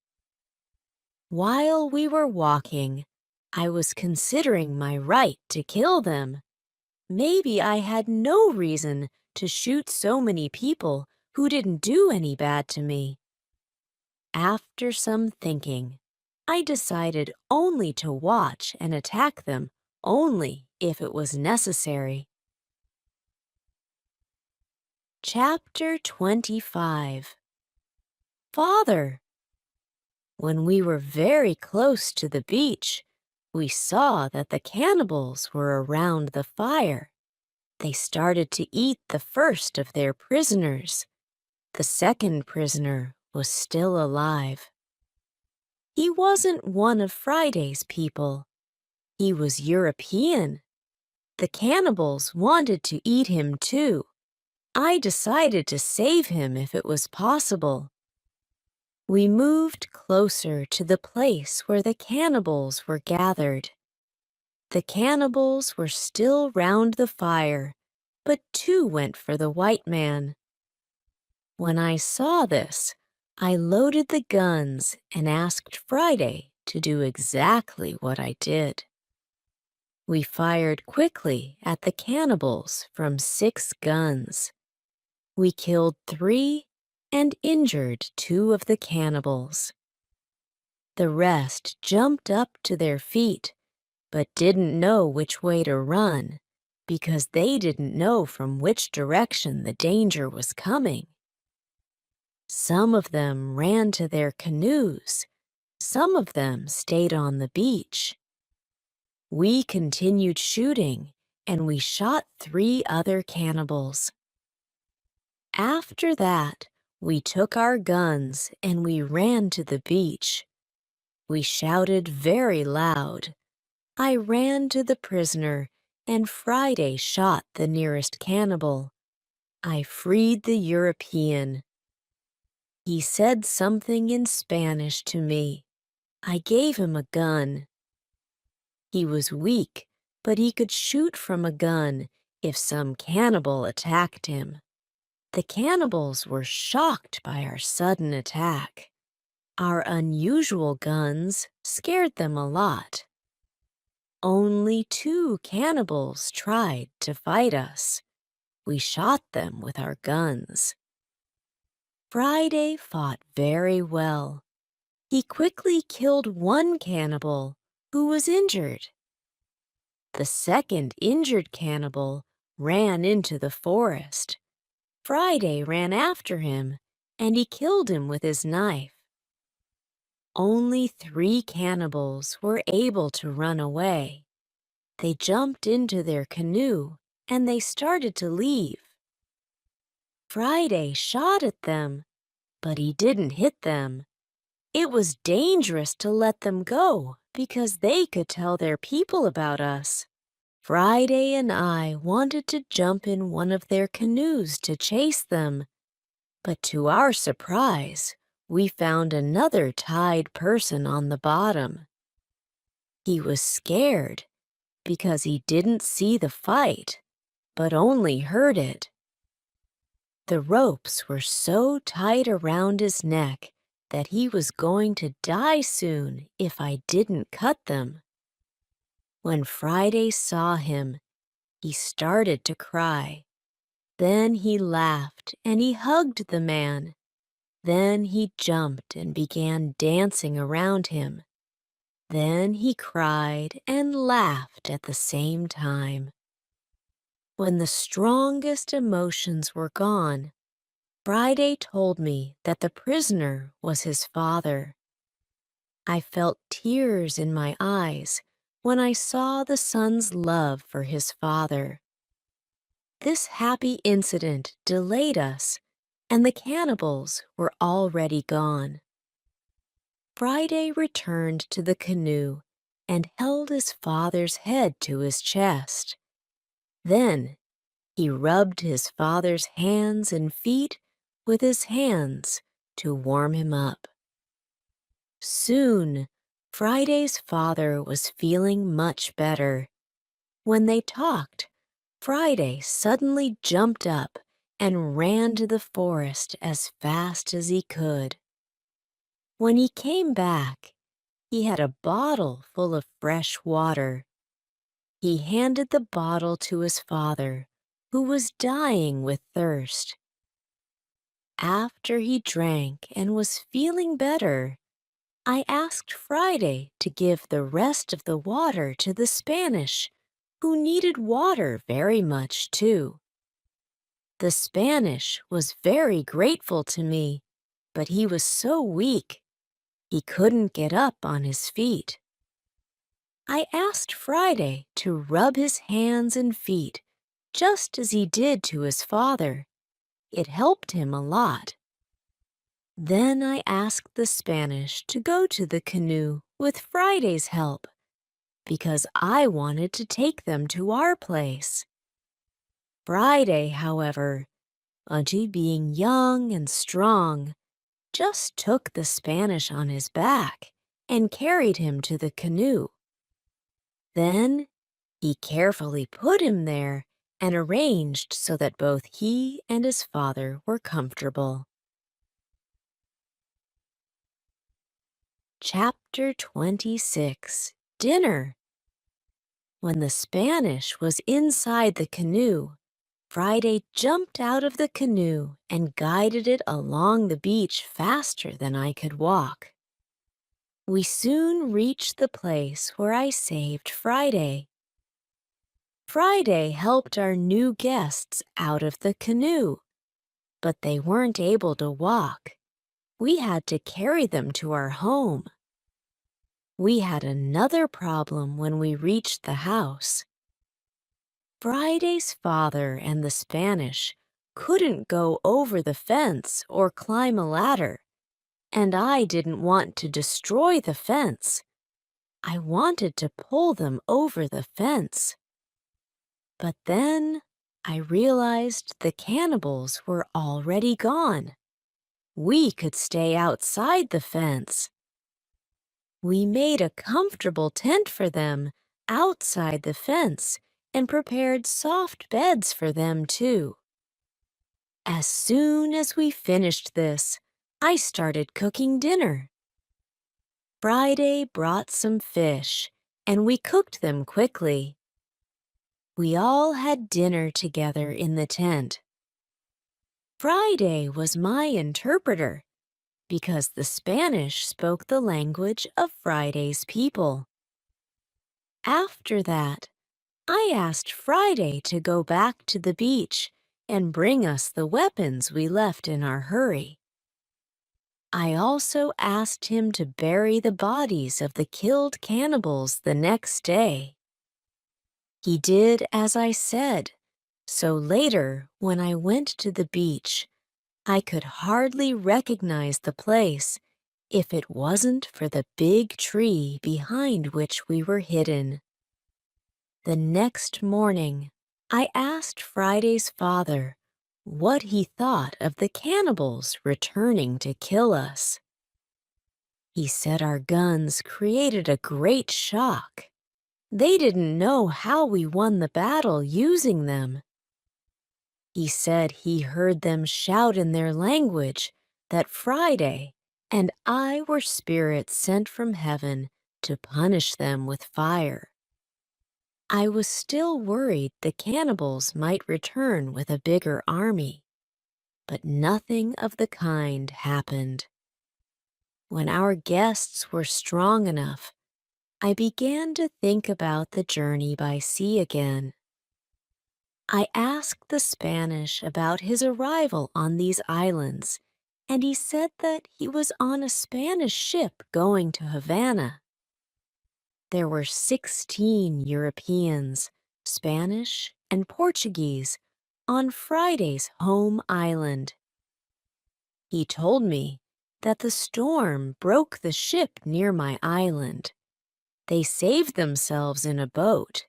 While we were walking, I was considering my right to kill them. Maybe I had no reason to shoot so many people who didn't do any bad to me. After some thinking, I decided only to watch and attack them only if it was necessary. Chapter 25. Father. When we were very close to the beach, we saw that the cannibals were around the fire. They started to eat the first of their prisoners. The second prisoner was still alive. He wasn't one of Friday's people. He was European. The cannibals wanted to eat him too. I decided to save him if it was possible. We moved closer to the place where the cannibals were gathered. The cannibals were still round the fire, but two went for the white man. When I saw this, I loaded the guns and asked Friday to do exactly what I did. We fired quickly at the cannibals from 6 guns. We killed 3 and injured 2 of the cannibals. The rest jumped up to their feet, but didn't know which way to run because they didn't know from which direction the danger was coming. Some of them ran to their canoes. Some of them stayed on the beach. We continued shooting, and we shot 3 other cannibals. After that, we took our guns and we ran to the beach. We shouted very loud. I ran to the prisoner, and Friday shot the nearest cannibal. I freed the European. He said something in Spanish to me. I gave him a gun. He was weak, but he could shoot from a gun if some cannibal attacked him. The cannibals were shocked by our sudden attack. Our unusual guns scared them a lot. Only 2 cannibals tried to fight us. We shot them with our guns. Friday fought very well. He quickly killed 1 cannibal who was injured. The second injured cannibal ran into the forest. Friday ran after him, and he killed him with his knife. Only 3 cannibals were able to run away. They jumped into their canoe, and they started to leave. Friday shot at them, but he didn't hit them. It was dangerous to let them go because they could tell their people about us. Friday and I wanted to jump in one of their canoes to chase them, but to our surprise, we found another tied person on the bottom. He was scared because he didn't see the fight, but only heard it. The ropes were so tight around his neck that he was going to die soon if I didn't cut them. When Friday saw him, he started to cry. Then he laughed and he hugged the man. Then he jumped and began dancing around him. Then he cried and laughed at the same time. When the strongest emotions were gone, Friday told me that the prisoner was his father. I felt tears in my eyes when I saw the son's love for his father. This happy incident delayed us, and the cannibals were already gone. Friday returned to the canoe and held his father's head to his chest. Then he rubbed his father's hands and feet with his hands to warm him up. Soon, Friday's father was feeling much better. When they talked, Friday suddenly jumped up and ran to the forest as fast as he could. When he came back, he had a bottle full of fresh water. He handed the bottle to his father, who was dying with thirst. After he drank and was feeling better, I asked Friday to give the rest of the water to the Spanish, who needed water very much too. The Spanish was very grateful to me, but he was so weak, he couldn't get up on his feet. I asked Friday to rub his hands and feet, just as he did to his father. It helped him a lot. Then I asked the Spanish to go to the canoe with Friday's help, because I wanted to take them to our place. Friday, however, Auntie being young and strong, just took the Spanish on his back and carried him to the canoe. Then he carefully put him there and arranged so that both he and his father were comfortable. Chapter 26. Dinner. When the Spanish was inside the canoe, Friday jumped out of the canoe and guided it along the beach faster than I could walk. We soon reached the place where I saved Friday. Friday helped our new guests out of the canoe, but they weren't able to walk. We had to carry them to our home. We had another problem when we reached the house. Friday's father and the Spanish couldn't go over the fence or climb a ladder, and I didn't want to destroy the fence. I wanted to pull them over the fence. But then I realized the cannibals were already gone. We could stay outside the fence. We made a comfortable tent for them outside the fence and prepared soft beds for them too. As soon as we finished this, I started cooking dinner. Friday brought some fish, and we cooked them quickly. We all had dinner together in the tent. Friday was my interpreter because the Spanish spoke the language of Friday's people. After that, I asked Friday to go back to the beach and bring us the weapons we left in our hurry. I also asked him to bury the bodies of the killed cannibals the next day. He did as I said, so later, when I went to the beach, I could hardly recognize the place if it wasn't for the big tree behind which we were hidden. The next morning, I asked Friday's father what he thought of the cannibals returning to kill us. He said our guns created a great shock. They didn't know how we won the battle using them. He said he heard them shout in their language that Friday and I were spirits sent from heaven to punish them with fire. I was still worried the cannibals might return with a bigger army, but nothing of the kind happened. When our guests were strong enough, I began to think about the journey by sea again. I asked the Spanish about his arrival on these islands, and he said that he was on a Spanish ship going to Havana. There were 16 Europeans, Spanish and Portuguese, on Friday's home island. He told me that the storm broke the ship near my island. They saved themselves in a boat.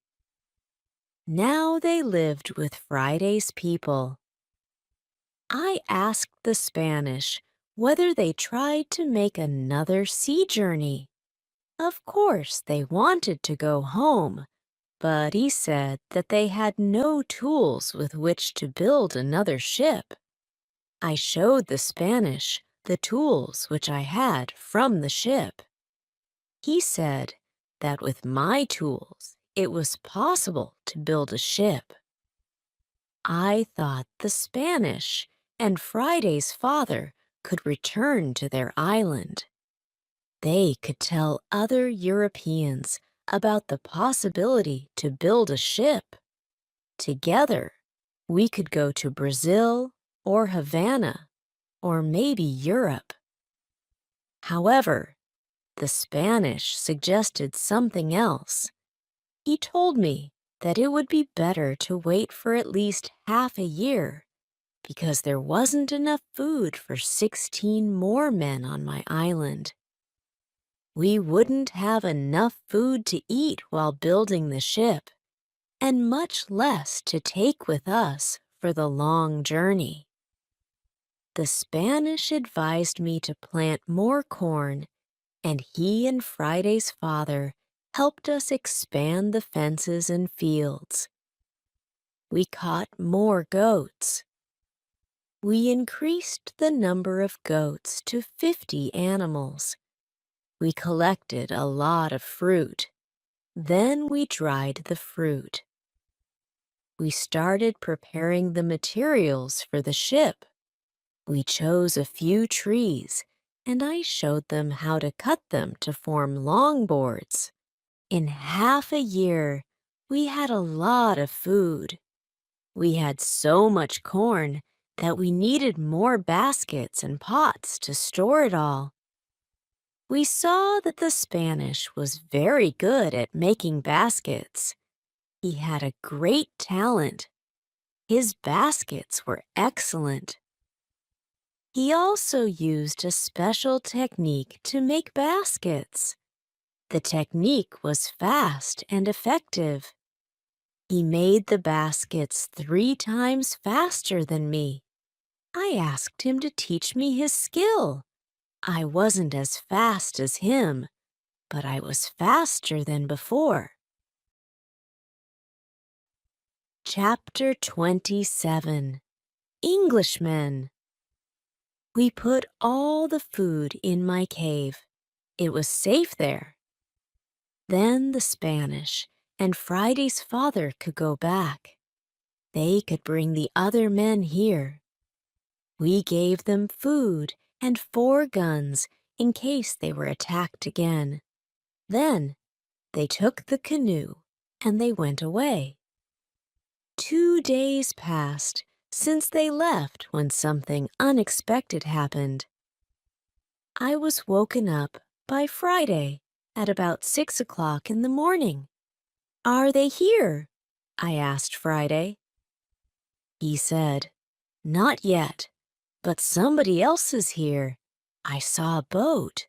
Now they lived with Friday's people. I asked the Spanish whether they tried to make another sea journey. Of course, they wanted to go home, but he said that they had no tools with which to build another ship. I showed the Spanish the tools which I had from the ship. He said that with my tools, it was possible to build a ship. I thought the Spanish and Friday's father could return to their island. They could tell other Europeans about the possibility to build a ship. Together, we could go to Brazil or Havana or maybe Europe. However, the Spanish suggested something else. He told me that it would be better to wait for at least half a year because there wasn't enough food for 16 more men on my island. We wouldn't have enough food to eat while building the ship, and much less to take with us for the long journey. The Spanish advised me to plant more corn, and he and Friday's father helped us expand the fences and fields. We caught more goats. We increased the number of goats to 50 animals. We collected a lot of fruit. Then we dried the fruit. We started preparing the materials for the ship. We chose a few trees, and I showed them how to cut them to form longboards. In half a year, we had a lot of food. We had so much corn that we needed more baskets and pots to store it all. We saw that the Spanish was very good at making baskets. He had a great talent. His baskets were excellent. He also used a special technique to make baskets. The technique was fast and effective. He made the baskets 3 times faster than me. I asked him to teach me his skill. I wasn't as fast as him, but I was faster than before. Chapter 27. Englishmen. We put all the food in my cave. It was safe there. Then the Spanish and Friday's father could go back. They could bring the other men here. We gave them food and 4 guns in case they were attacked again. Then they took the canoe and they went away. 2 days passed since they left when something unexpected happened. I was woken up by Friday at about 6 o'clock in the morning. "Are they here?" I asked Friday. He said, "Not yet, but somebody else is here. I saw a boat."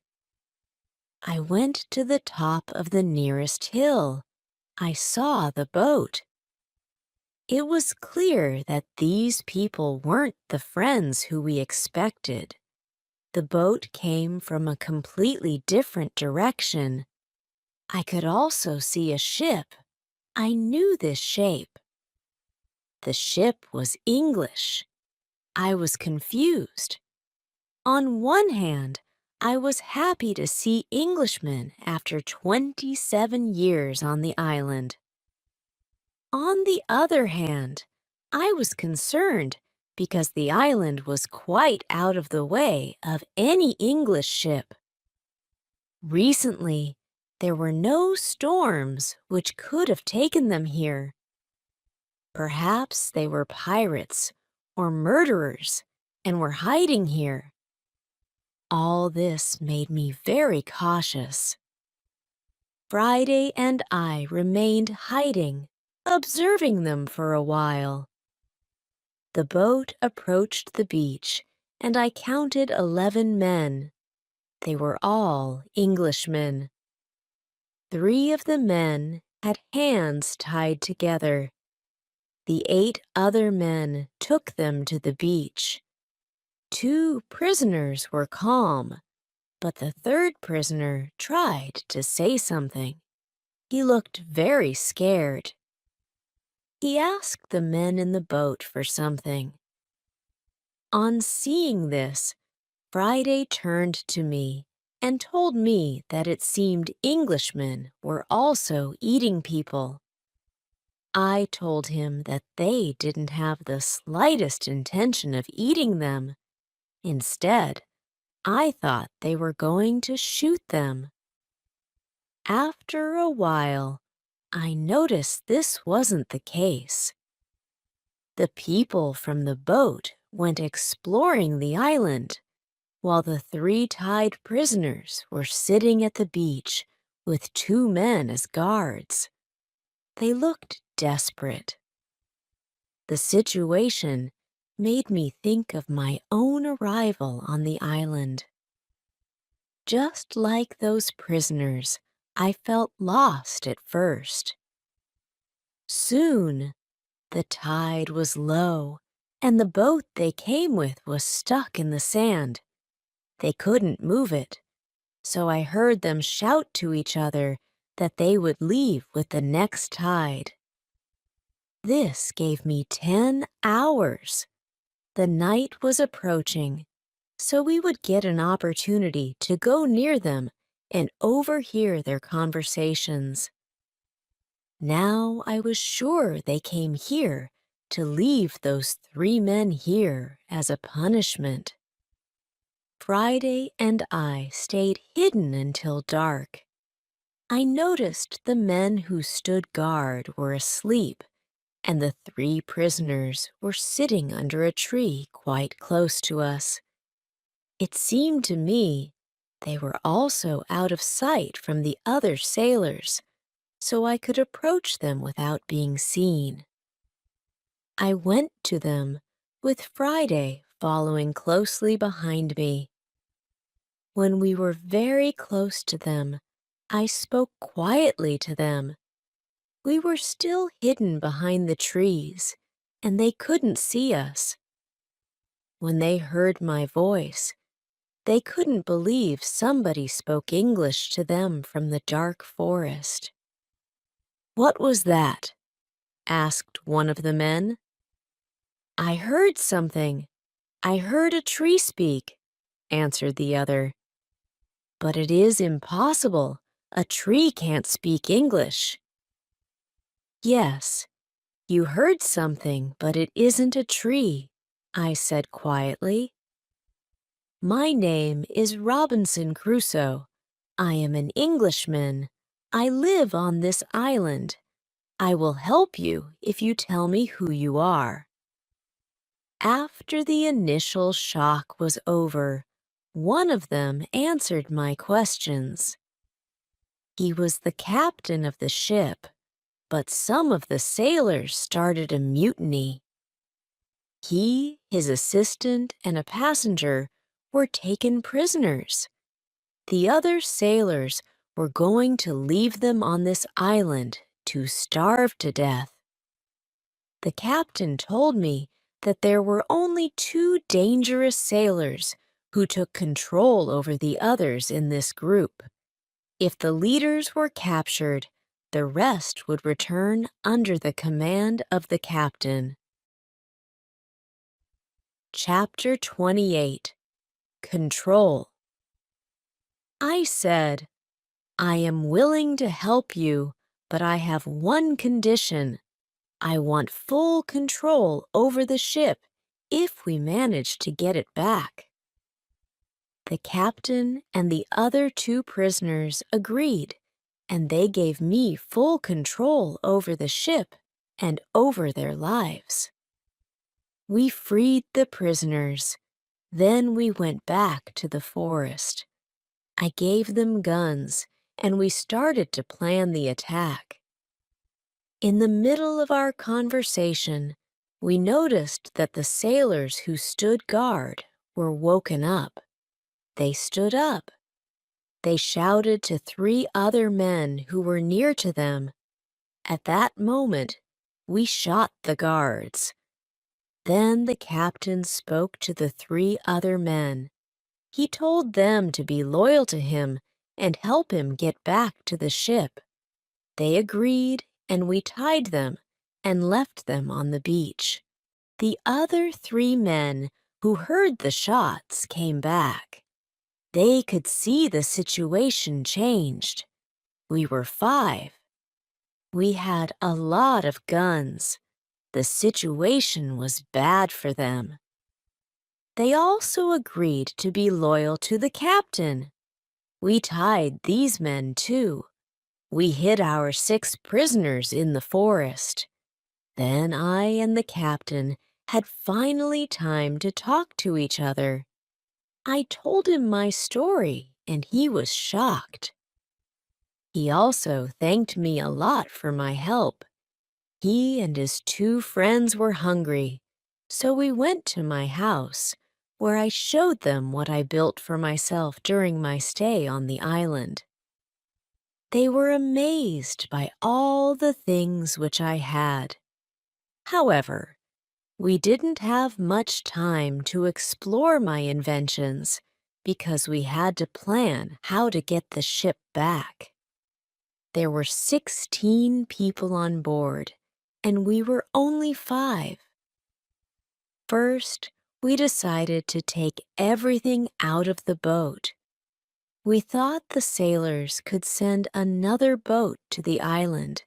I went to the top of the nearest hill. I saw the boat. It was clear that these people weren't the friends who we expected. The boat came from a completely different direction. I could also see a ship. I knew this shape. The ship was English. I was confused. On one hand, I was happy to see Englishmen after 27 years on the island. On the other hand, I was concerned because the island was quite out of the way of any English ship. Recently, there were no storms which could have taken them here. Perhaps they were pirates or murderers and were hiding here. All this made me very cautious. Friday and I remained hiding, observing them for a while. The boat approached the beach, and I counted 11 men. They were all Englishmen. 3 of the men had hands tied together. The 8 other men took them to the beach. 2 prisoners were calm, but the 3rd prisoner tried to say something. He looked very scared. He asked the men in the boat for something. On seeing this, Friday turned to me and told me that it seemed Englishmen were also eating people. I told him that they didn't have the slightest intention of eating them. Instead, I thought they were going to shoot them. After a while, I noticed this wasn't the case. The people from the boat went exploring the island, while the 3 tied prisoners were sitting at the beach with 2 men as guards. They looked desperate. The situation made me think of my own arrival on the island. Just like those prisoners, I felt lost at first. Soon, the tide was low and the boat they came with was stuck in the sand. They couldn't move it, so I heard them shout to each other that they would leave with the next tide. This gave me 10 hours. The night was approaching, so we would get an opportunity to go near them and overhear their conversations. Now I was sure they came here to leave those 3 men here as a punishment. Friday and I stayed hidden until dark. I noticed the men who stood guard were asleep, and the 3 prisoners were sitting under a tree quite close to us. It seemed to me they were also out of sight from the other sailors, so I could approach them without being seen. I went to them, with Friday following closely behind me. When we were very close to them, I spoke quietly to them. We were still hidden behind the trees, and they couldn't see us. When they heard my voice, they couldn't believe somebody spoke English to them from the dark forest. "What was that?" asked one of the men. "I heard something. I heard a tree speak," answered the other. "But it is impossible. A tree can't speak English." "Yes, you heard something, but it isn't a tree," I said quietly. "My name is Robinson Crusoe. I am an Englishman. I live on this island. I will help you if you tell me who you are." After the initial shock was over, one of them answered my questions. He was the captain of the ship, but some of the sailors started a mutiny. He, his assistant, and a passenger were taken prisoners. The other sailors were going to leave them on this island to starve to death. The captain told me that there were only 2 dangerous sailors who took control over the others in this group. If the leaders were captured, the rest would return under the command of the captain. Chapter 28. Control. I said, "I am willing to help you, but I have one condition. I want full control over the ship if we manage to get it back." The captain and the other 2 prisoners agreed, and they gave me full control over the ship and over their lives. We freed the prisoners. Then we went back to the forest. I gave them guns, and we started to plan the attack. In the middle of our conversation, we noticed that the sailors who stood guard were woken up. They stood up. They shouted to 3 other men who were near to them. At that moment, we shot the guards. Then the captain spoke to the 3 other men. He told them to be loyal to him and help him get back to the ship. They agreed, and we tied them and left them on the beach. The other 3 men who heard the shots came back. They could see the situation changed. We were 5. We had a lot of guns. The situation was bad for them. They also agreed to be loyal to the captain. We tied these men too. We hid our 6 prisoners in the forest. Then I and the captain had finally time to talk to each other. I told him my story, and he was shocked. He also thanked me a lot for my help. He and his 2 friends were hungry, so we went to my house, where I showed them what I built for myself during my stay on the island. They were amazed by all the things which I had. However, We didn't have much time to explore my inventions because we had to plan how to get the ship back. There were 16 people on board, and we were only 5. First, we decided to take everything out of the boat. We thought the sailors could send another boat to the island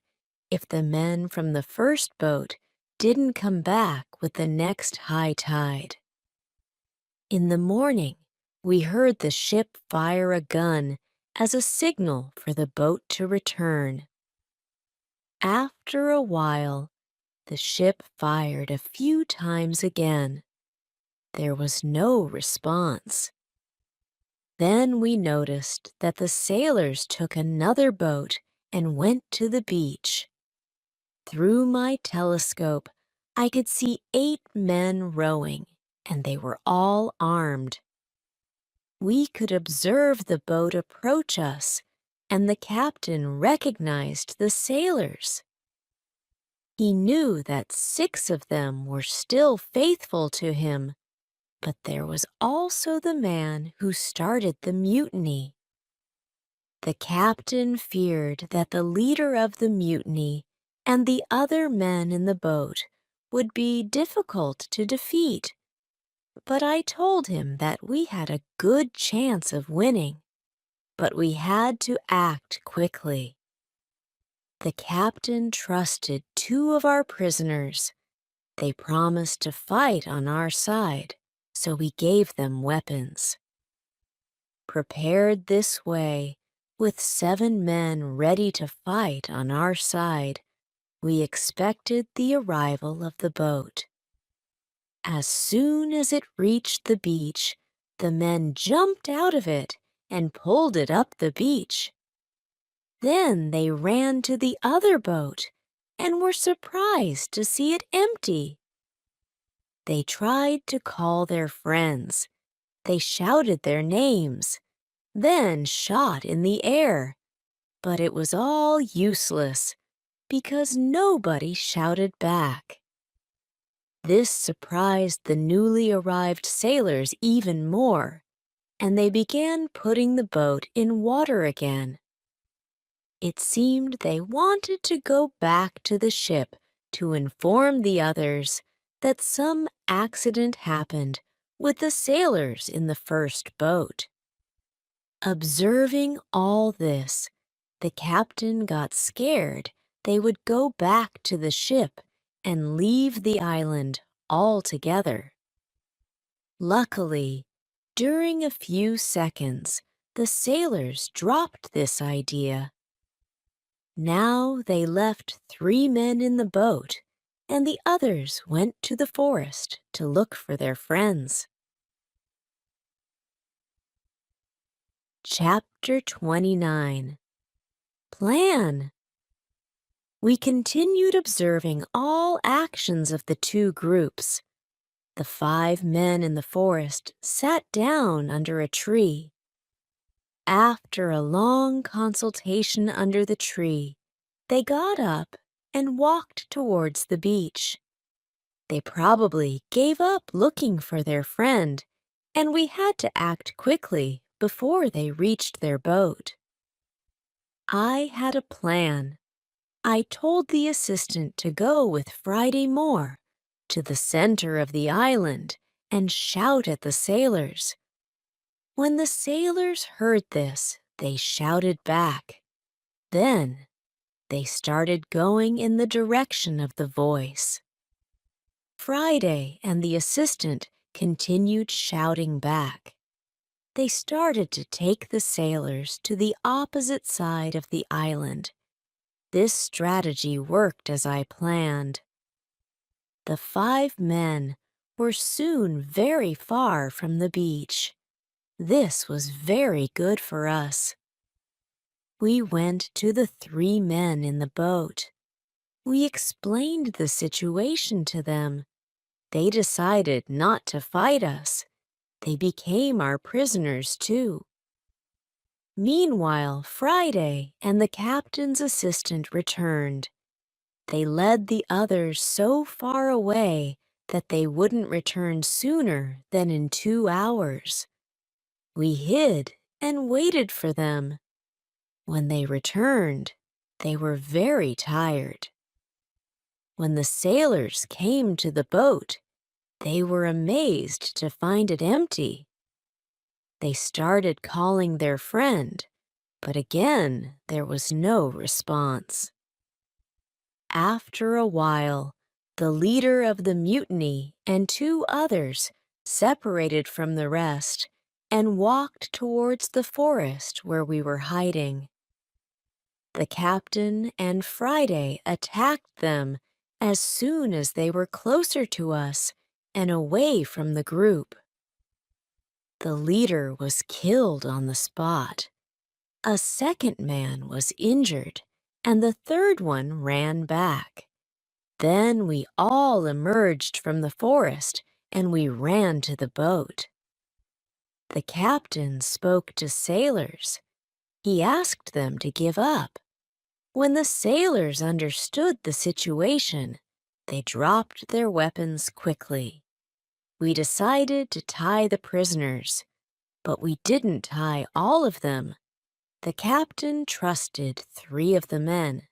if the men from the first boat didn't come back with the next high tide. In the morning, we heard the ship fire a gun as a signal for the boat to return. After a while, the ship fired a few times again. There was no response. Then we noticed that the sailors took another boat and went to the beach. Through my telescope, I could see 8 men rowing, and they were all armed. We could observe the boat approach us, and the captain recognized the sailors. He knew that 6 of them were still faithful to him, but there was also the man who started the mutiny. The captain feared that the leader of the mutiny and the other men in the boat would be difficult to defeat, but I told him that we had a good chance of winning, but we had to act quickly. The captain trusted 2 of our prisoners. They promised to fight on our side, so we gave them weapons. Prepared this way, with 7 men ready to fight on our side, we expected the arrival of the boat. As soon as it reached the beach, the men jumped out of it and pulled it up the beach. Then they ran to the other boat and were surprised to see it empty. They tried to call their friends. They shouted their names, then shot in the air. But it was all useless because nobody shouted back. This surprised the newly arrived sailors even more, and they began putting the boat in water again. It seemed they wanted to go back to the ship to inform the others that some accident happened with the sailors in the first boat. Observing all this, the captain got scared they would go back to the ship and leave the island altogether. Luckily, during a few seconds, the sailors dropped this idea. Now they left 3 men in the boat, and the others went to the forest to look for their friends. Chapter 29. Plan. We continued observing all actions of the 2 groups. The 5 men in the forest sat down under a tree. After a long consultation under the tree, they got up and walked towards the beach. They probably gave up looking for their friend, and we had to act quickly before they reached their boat. I had a plan. I told the assistant to go with Friday Moore to the center of the island and shout at the sailors. When the sailors heard this, they shouted back. Then they started going in the direction of the voice. Friday and the assistant continued shouting back. They started to take the sailors to the opposite side of the island. This strategy worked as I planned. The 5 men were soon very far from the beach. This was very good for us. We went to the 3 men in the boat. We explained the situation to them. They decided not to fight us. They became our prisoners too. Meanwhile, Friday and the captain's assistant returned. They led the others so far away that they wouldn't return sooner than in 2 hours. We hid and waited for them. When they returned, they were very tired. When the sailors came to the boat, they were amazed to find it empty. They started calling their friend, but again there was no response. After a while, the leader of the mutiny and 2 others separated from the rest and walked towards the forest where we were hiding. The captain and Friday attacked them as soon as they were closer to us and away from the group. The leader was killed on the spot. A second man was injured, and the third one ran back. Then we all emerged from the forest and we ran to the boat. The captain spoke to sailors. He asked them to give up. When the sailors understood the situation, they dropped their weapons quickly. We decided to tie the prisoners, but we didn't tie all of them. The captain trusted 3 of the men.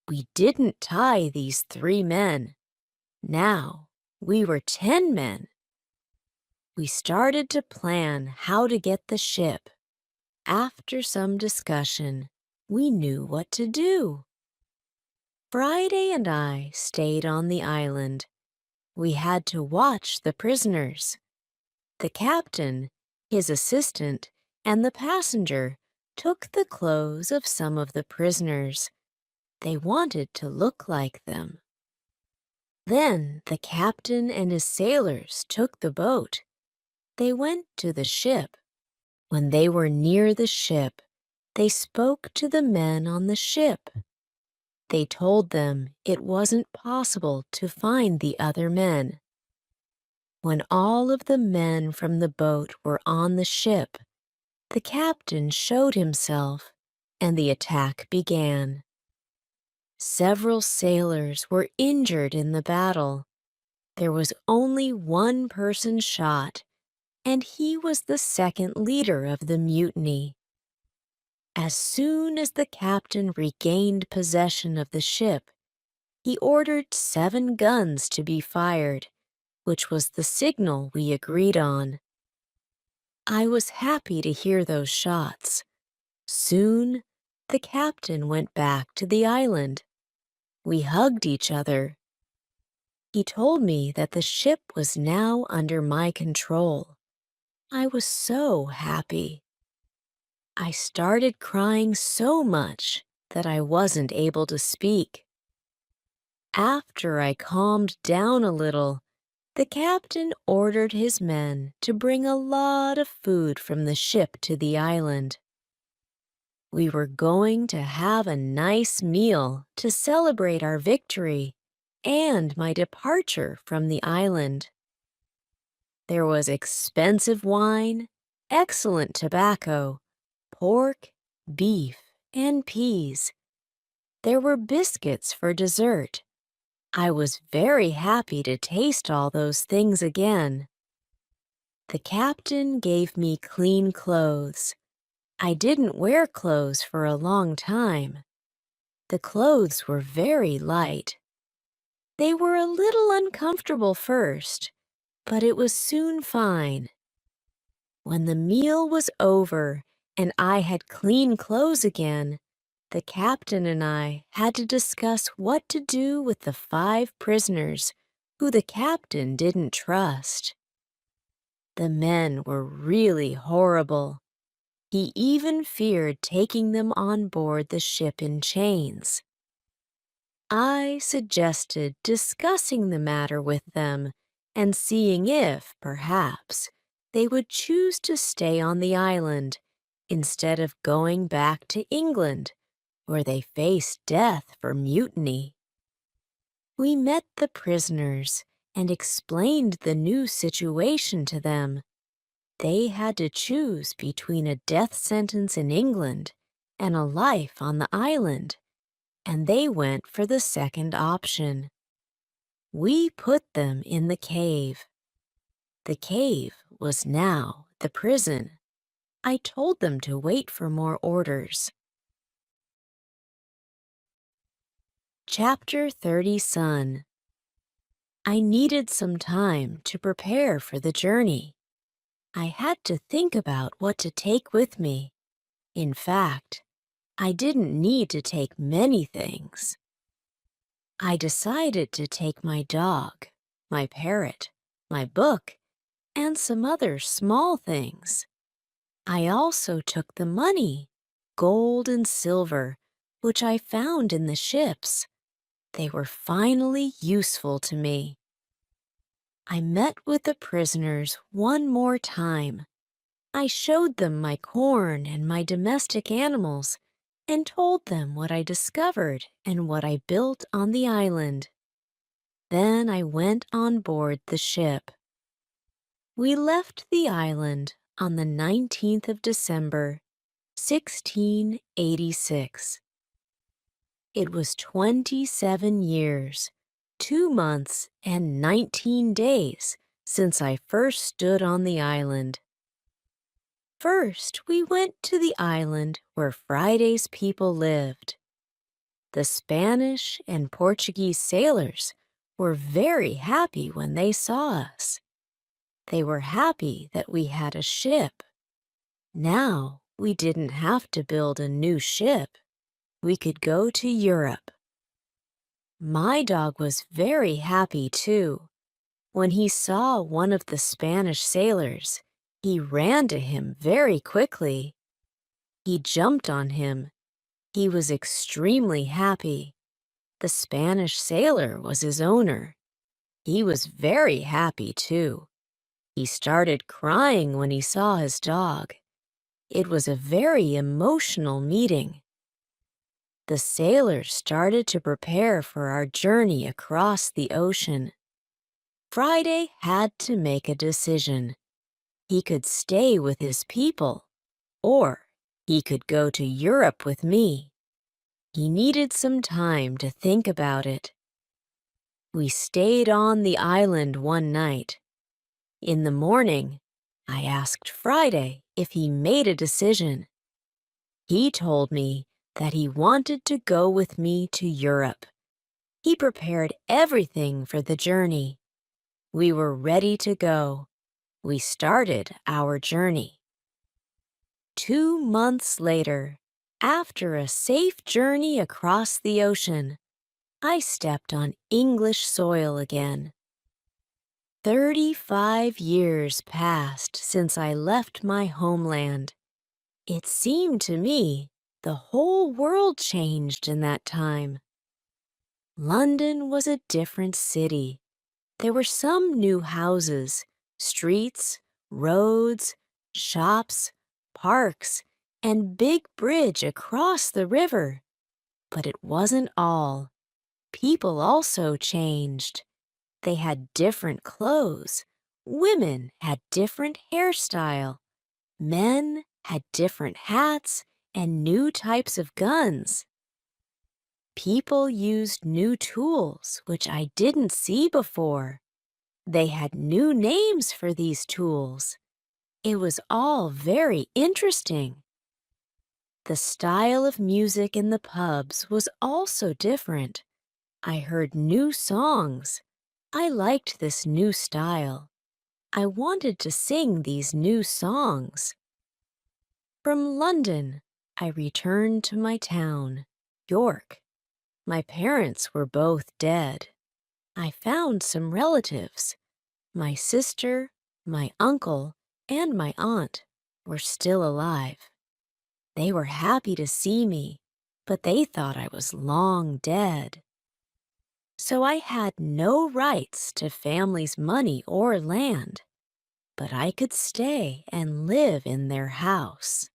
We didn't tie these 3 men. Now we were 10 men. We started to plan how to get the ship. After some discussion, we knew what to do. Friday and I stayed on the island. We had to watch the prisoners. The captain, his assistant, and the passenger took the clothes of some of the prisoners. They wanted to look like them. Then the captain and his sailors took the boat. They went to the ship. When they were near the ship, they spoke to the men on the ship. They told them it wasn't possible to find the other men. When all of the men from the boat were on the ship, the captain showed himself, and the attack began. Several sailors were injured in the battle. There was only 1 person shot, and he was the second leader of the mutiny. As soon as the captain regained possession of the ship, he ordered 7 guns to be fired, which was the signal we agreed on. I was happy to hear those shots. Soon, the captain went back to the island. We hugged each other. He told me that the ship was now under my control. I was so happy. I started crying so much that I wasn't able to speak. After I calmed down a little, the captain ordered his men to bring a lot of food from the ship to the island. We were going to have a nice meal to celebrate our victory and my departure from the island. There was expensive wine, excellent tobacco, pork, beef, and peas. There were biscuits for dessert. I was very happy to taste all those things again. The captain gave me clean clothes. I didn't wear clothes for a long time. The clothes were very light. They were a little uncomfortable first, but it was soon fine. When the meal was over and I had clean clothes again, the captain and I had to discuss what to do with the 5 prisoners who the captain didn't trust. The men were really horrible. He even feared taking them on board the ship in chains. I suggested discussing the matter with them and seeing if, perhaps, they would choose to stay on the island instead of going back to England, where they faced death for mutiny. We met the prisoners and explained the new situation to them. They had to choose between a death sentence in England and a life on the island, and they went for the second option. We put them in the cave. The cave was now the prison. I told them to wait for more orders. Chapter 30 Son. I needed some time to prepare for the journey. I had to think about what to take with me. In fact, I didn't need to take many things. I decided to take my dog, my parrot, my book, and some other small things. I also took the money, gold and silver, which I found in the ships. They were finally useful to me. I met with the prisoners one more time. I showed them my corn and my domestic animals and told them what I discovered and what I built on the island. Then I went on board the ship. We left the island on the 19th of December, 1686. It was 27 years, 2 months, and 19 days since I first stood on the island. First, we went to the island where Friday's people lived. The Spanish and Portuguese sailors were very happy when they saw us. They were happy that we had a ship. Now we didn't have to build a new ship. We could go to Europe. My dog was very happy too. When he saw one of the Spanish sailors, he ran to him very quickly. He jumped on him. He was extremely happy. The Spanish sailor was his owner. He was very happy too. He started crying when he saw his dog. It was a very emotional meeting. The sailors started to prepare for our journey across the ocean. Friday had to make a decision. He could stay with his people, or he could go to Europe with me. He needed some time to think about it. We stayed on the island one night. In the morning, I asked Friday if he made a decision. He told me that he wanted to go with me to Europe. He prepared everything for the journey. We were ready to go. We started our journey. 2 months later, after a safe journey across the ocean, I stepped on English soil again. 35 years passed since I left my homeland. It seemed to me the whole world changed in that time. London was a different city. There were some new houses, streets, roads, shops, parks, and big bridge across the river. But it wasn't all. People also changed. They had different clothes. Women had different hairstyle. Men had different hats and new types of guns. People used new tools, which I didn't see before. They had new names for these tools. It was all very interesting. The style of music in the pubs was also different. I heard new songs. I liked this new style. I wanted to sing these new songs. From London, I returned to my town, York. My parents were both dead. I found some relatives. My sister, my uncle, and my aunt were still alive. They were happy to see me, but they thought I was long dead. So I had no rights to family's money or land, but I could stay and live in their house.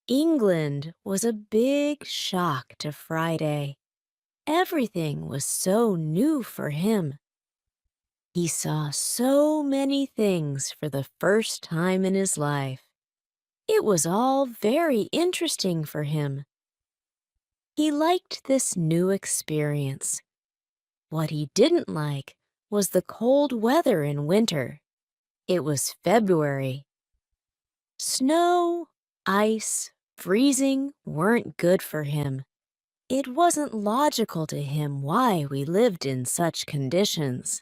England was a big shock to Friday. Everything was so new for him. He saw so many things for the first time in his life. It was all very interesting for him. He liked this new experience. What he didn't like was the cold weather in winter. It was February. Snow, ice, freezing weren't good for him. It wasn't logical to him why we lived in such conditions.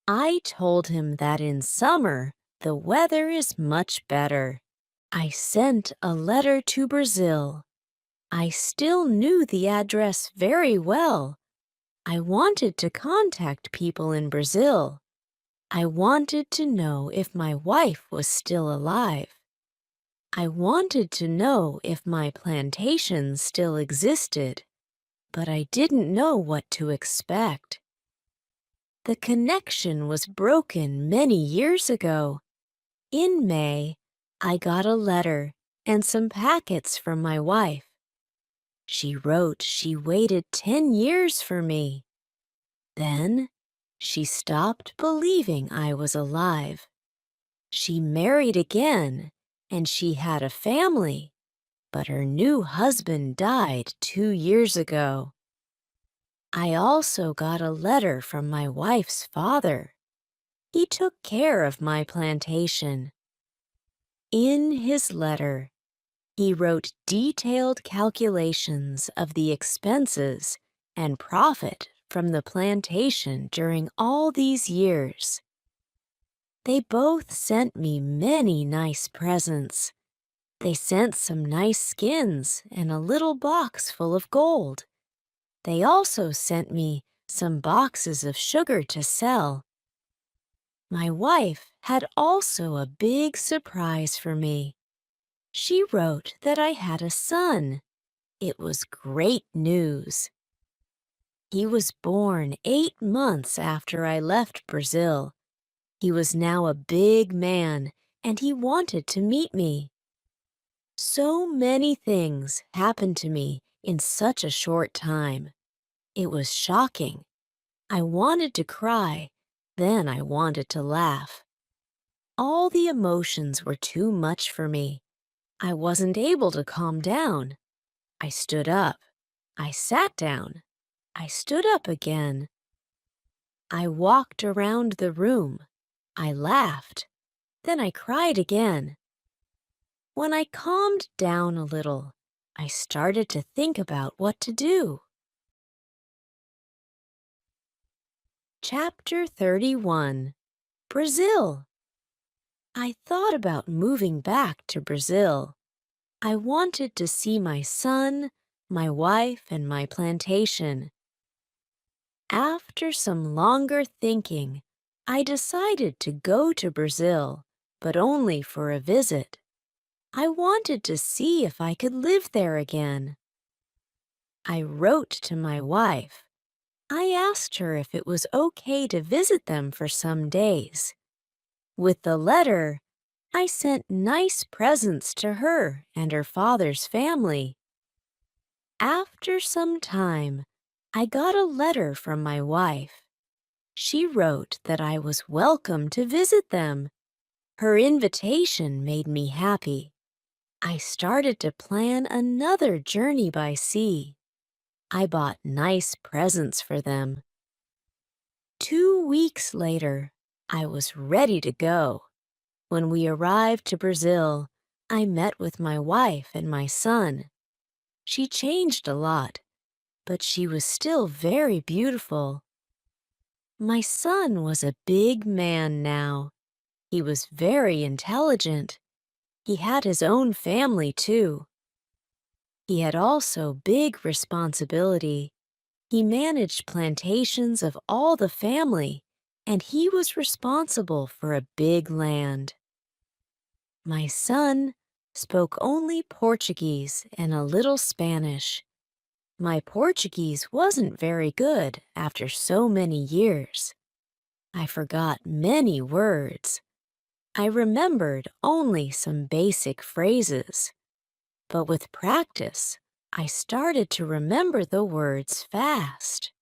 I told him that in summer, the weather is much better. I sent a letter to Brazil. I still knew the address very well. I wanted to contact people in Brazil. I wanted to know if my wife was still alive. I wanted to know if my plantation still existed, but I didn't know what to expect. The connection was broken many years ago. In May, I got a letter and some packets from my wife. She wrote she waited 10 years for me. Then, she stopped believing I was alive. She married again, and she had a family, but her new husband died 2 years ago. I also got a letter from my wife's father. He took care of my plantation. In his letter, he wrote detailed calculations of the expenses and profit from the plantation during all these years. They both sent me many nice presents. They sent some nice skins and a little box full of gold. They also sent me some boxes of sugar to sell. My wife had also a big surprise for me. She wrote that I had a son. It was great news. He was born 8 months after I left Brazil. He was now a big man, and he wanted to meet me. So many things happened to me in such a short time. It was shocking. I wanted to cry, then I wanted to laugh. All the emotions were too much for me. I wasn't able to calm down. I stood up. I sat down. I stood up again. I walked around the room. I laughed. Then I cried again. When I calmed down a little, I started to think about what to do. Chapter 31. Brazil. I thought about moving back to Brazil. I wanted to see my son, my wife, and my plantation. After some longer thinking, I decided to go to Brazil, but only for a visit. I wanted to see if I could live there again. I wrote to my wife. I asked her if it was okay to visit them for some days. With the letter, I sent nice presents to her and her father's family. After some time, I got a letter from my wife. She wrote that I was welcome to visit them. Her invitation made me happy. I started to plan another journey by sea. I bought nice presents for them. 2 weeks later, I was ready to go. When we arrived to Brazil, I met with my wife and my son. She changed a lot, but she was still very beautiful. My son was a big man now. He was very intelligent. He had his own family, too. He had also big responsibility. He managed plantations of all the family, and he was responsible for a big land. My son spoke only Portuguese and a little Spanish. My Portuguese wasn't very good after so many years. I forgot many words. I remembered only some basic phrases. But with practice, I started to remember the words fast.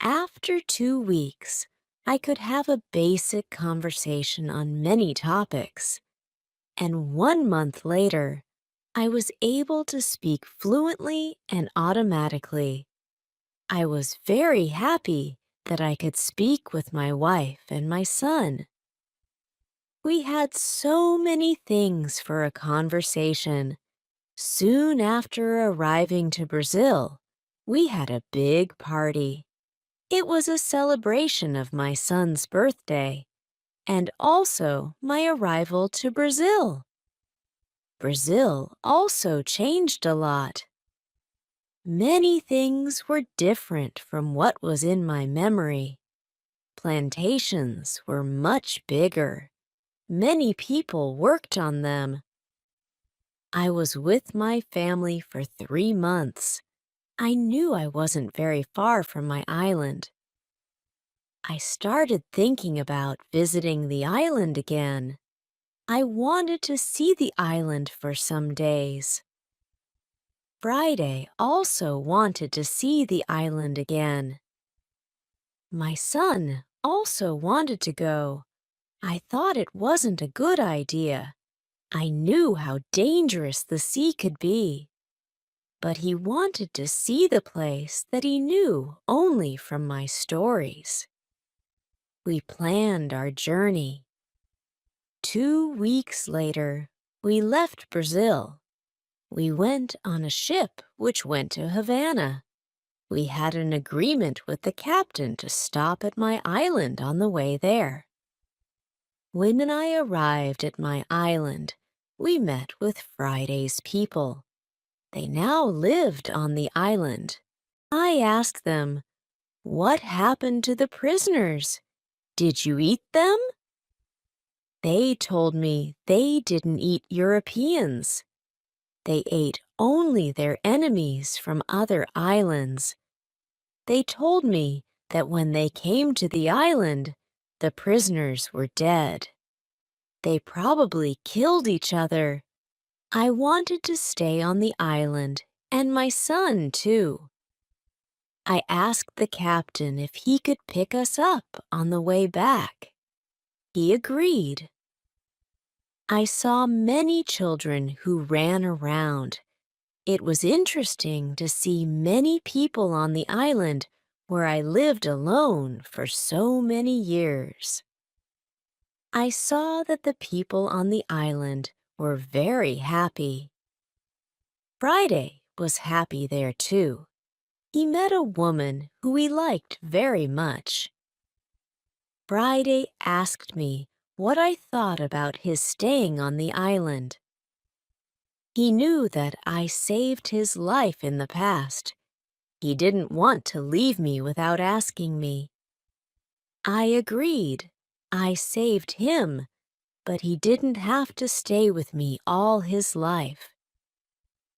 After 2 weeks, I could have a basic conversation on many topics. And 1 month later, I was able to speak fluently and automatically. I was very happy that I could speak with my wife and my son. We had so many things for a conversation. Soon after arriving to Brazil, we had a big party. It was a celebration of my son's birthday and also my arrival to Brazil. Brazil also changed a lot. Many things were different from what was in my memory. Plantations were much bigger. Many people worked on them. I was with my family for 3 months. I knew I wasn't very far from my island. I started thinking about visiting the island again. I wanted to see the island for some days. Friday also wanted to see the island again. My son also wanted to go. I thought it wasn't a good idea. I knew how dangerous the sea could be. But he wanted to see the place that he knew only from my stories. We planned our journey. 2 weeks later, we left Brazil. We went on a ship which went to Havana. We had an agreement with the captain to stop at my island on the way there. When I arrived at my island, we met with Friday's people. They now lived on the island. I asked them, "What happened to the prisoners? Did you eat them?" They told me they didn't eat Europeans. They ate only their enemies from other islands. They told me that when they came to the island, the prisoners were dead. They probably killed each other. I wanted to stay on the island, and my son, too. I asked the captain if he could pick us up on the way back. He agreed. I saw many children who ran around. It was interesting to see many people on the island where I lived alone for so many years. I saw that the people on the island were very happy. Friday was happy there too. He met a woman who he liked very much. Friday asked me what I thought about his staying on the island. He knew that I saved his life in the past. He didn't want to leave me without asking me. I agreed. I saved him, but he didn't have to stay with me all his life.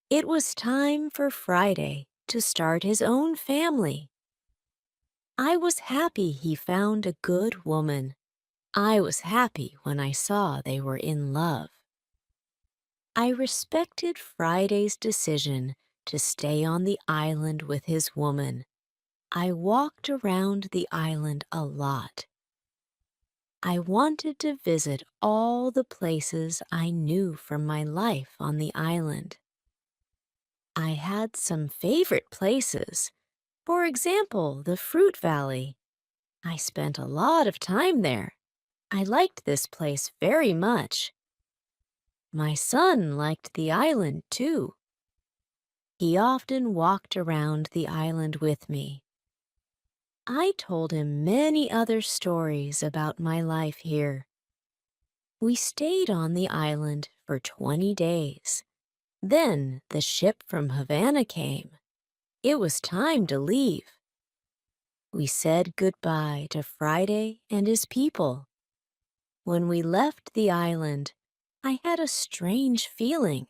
It was time for Friday to start his own family. I was happy he found a good woman. I was happy when I saw they were in love. I respected Friday's decision to stay on the island with his woman. I walked around the island a lot. I wanted to visit all the places I knew from my life on the island. I had some favorite places. For example, the Fruit Valley. I spent a lot of time there. I liked this place very much. My son liked the island too. He often walked around the island with me. I told him many other stories about my life here. We stayed on the island for 20 days. Then the ship from Havana came. It was time to leave. We said goodbye to Friday and his people. When we left the island, I had a strange feeling.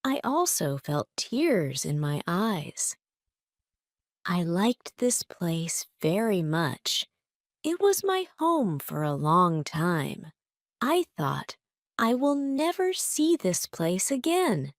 I also felt tears in my eyes. I liked this place very much. It was my home for a long time. I thought, I will never see this place again.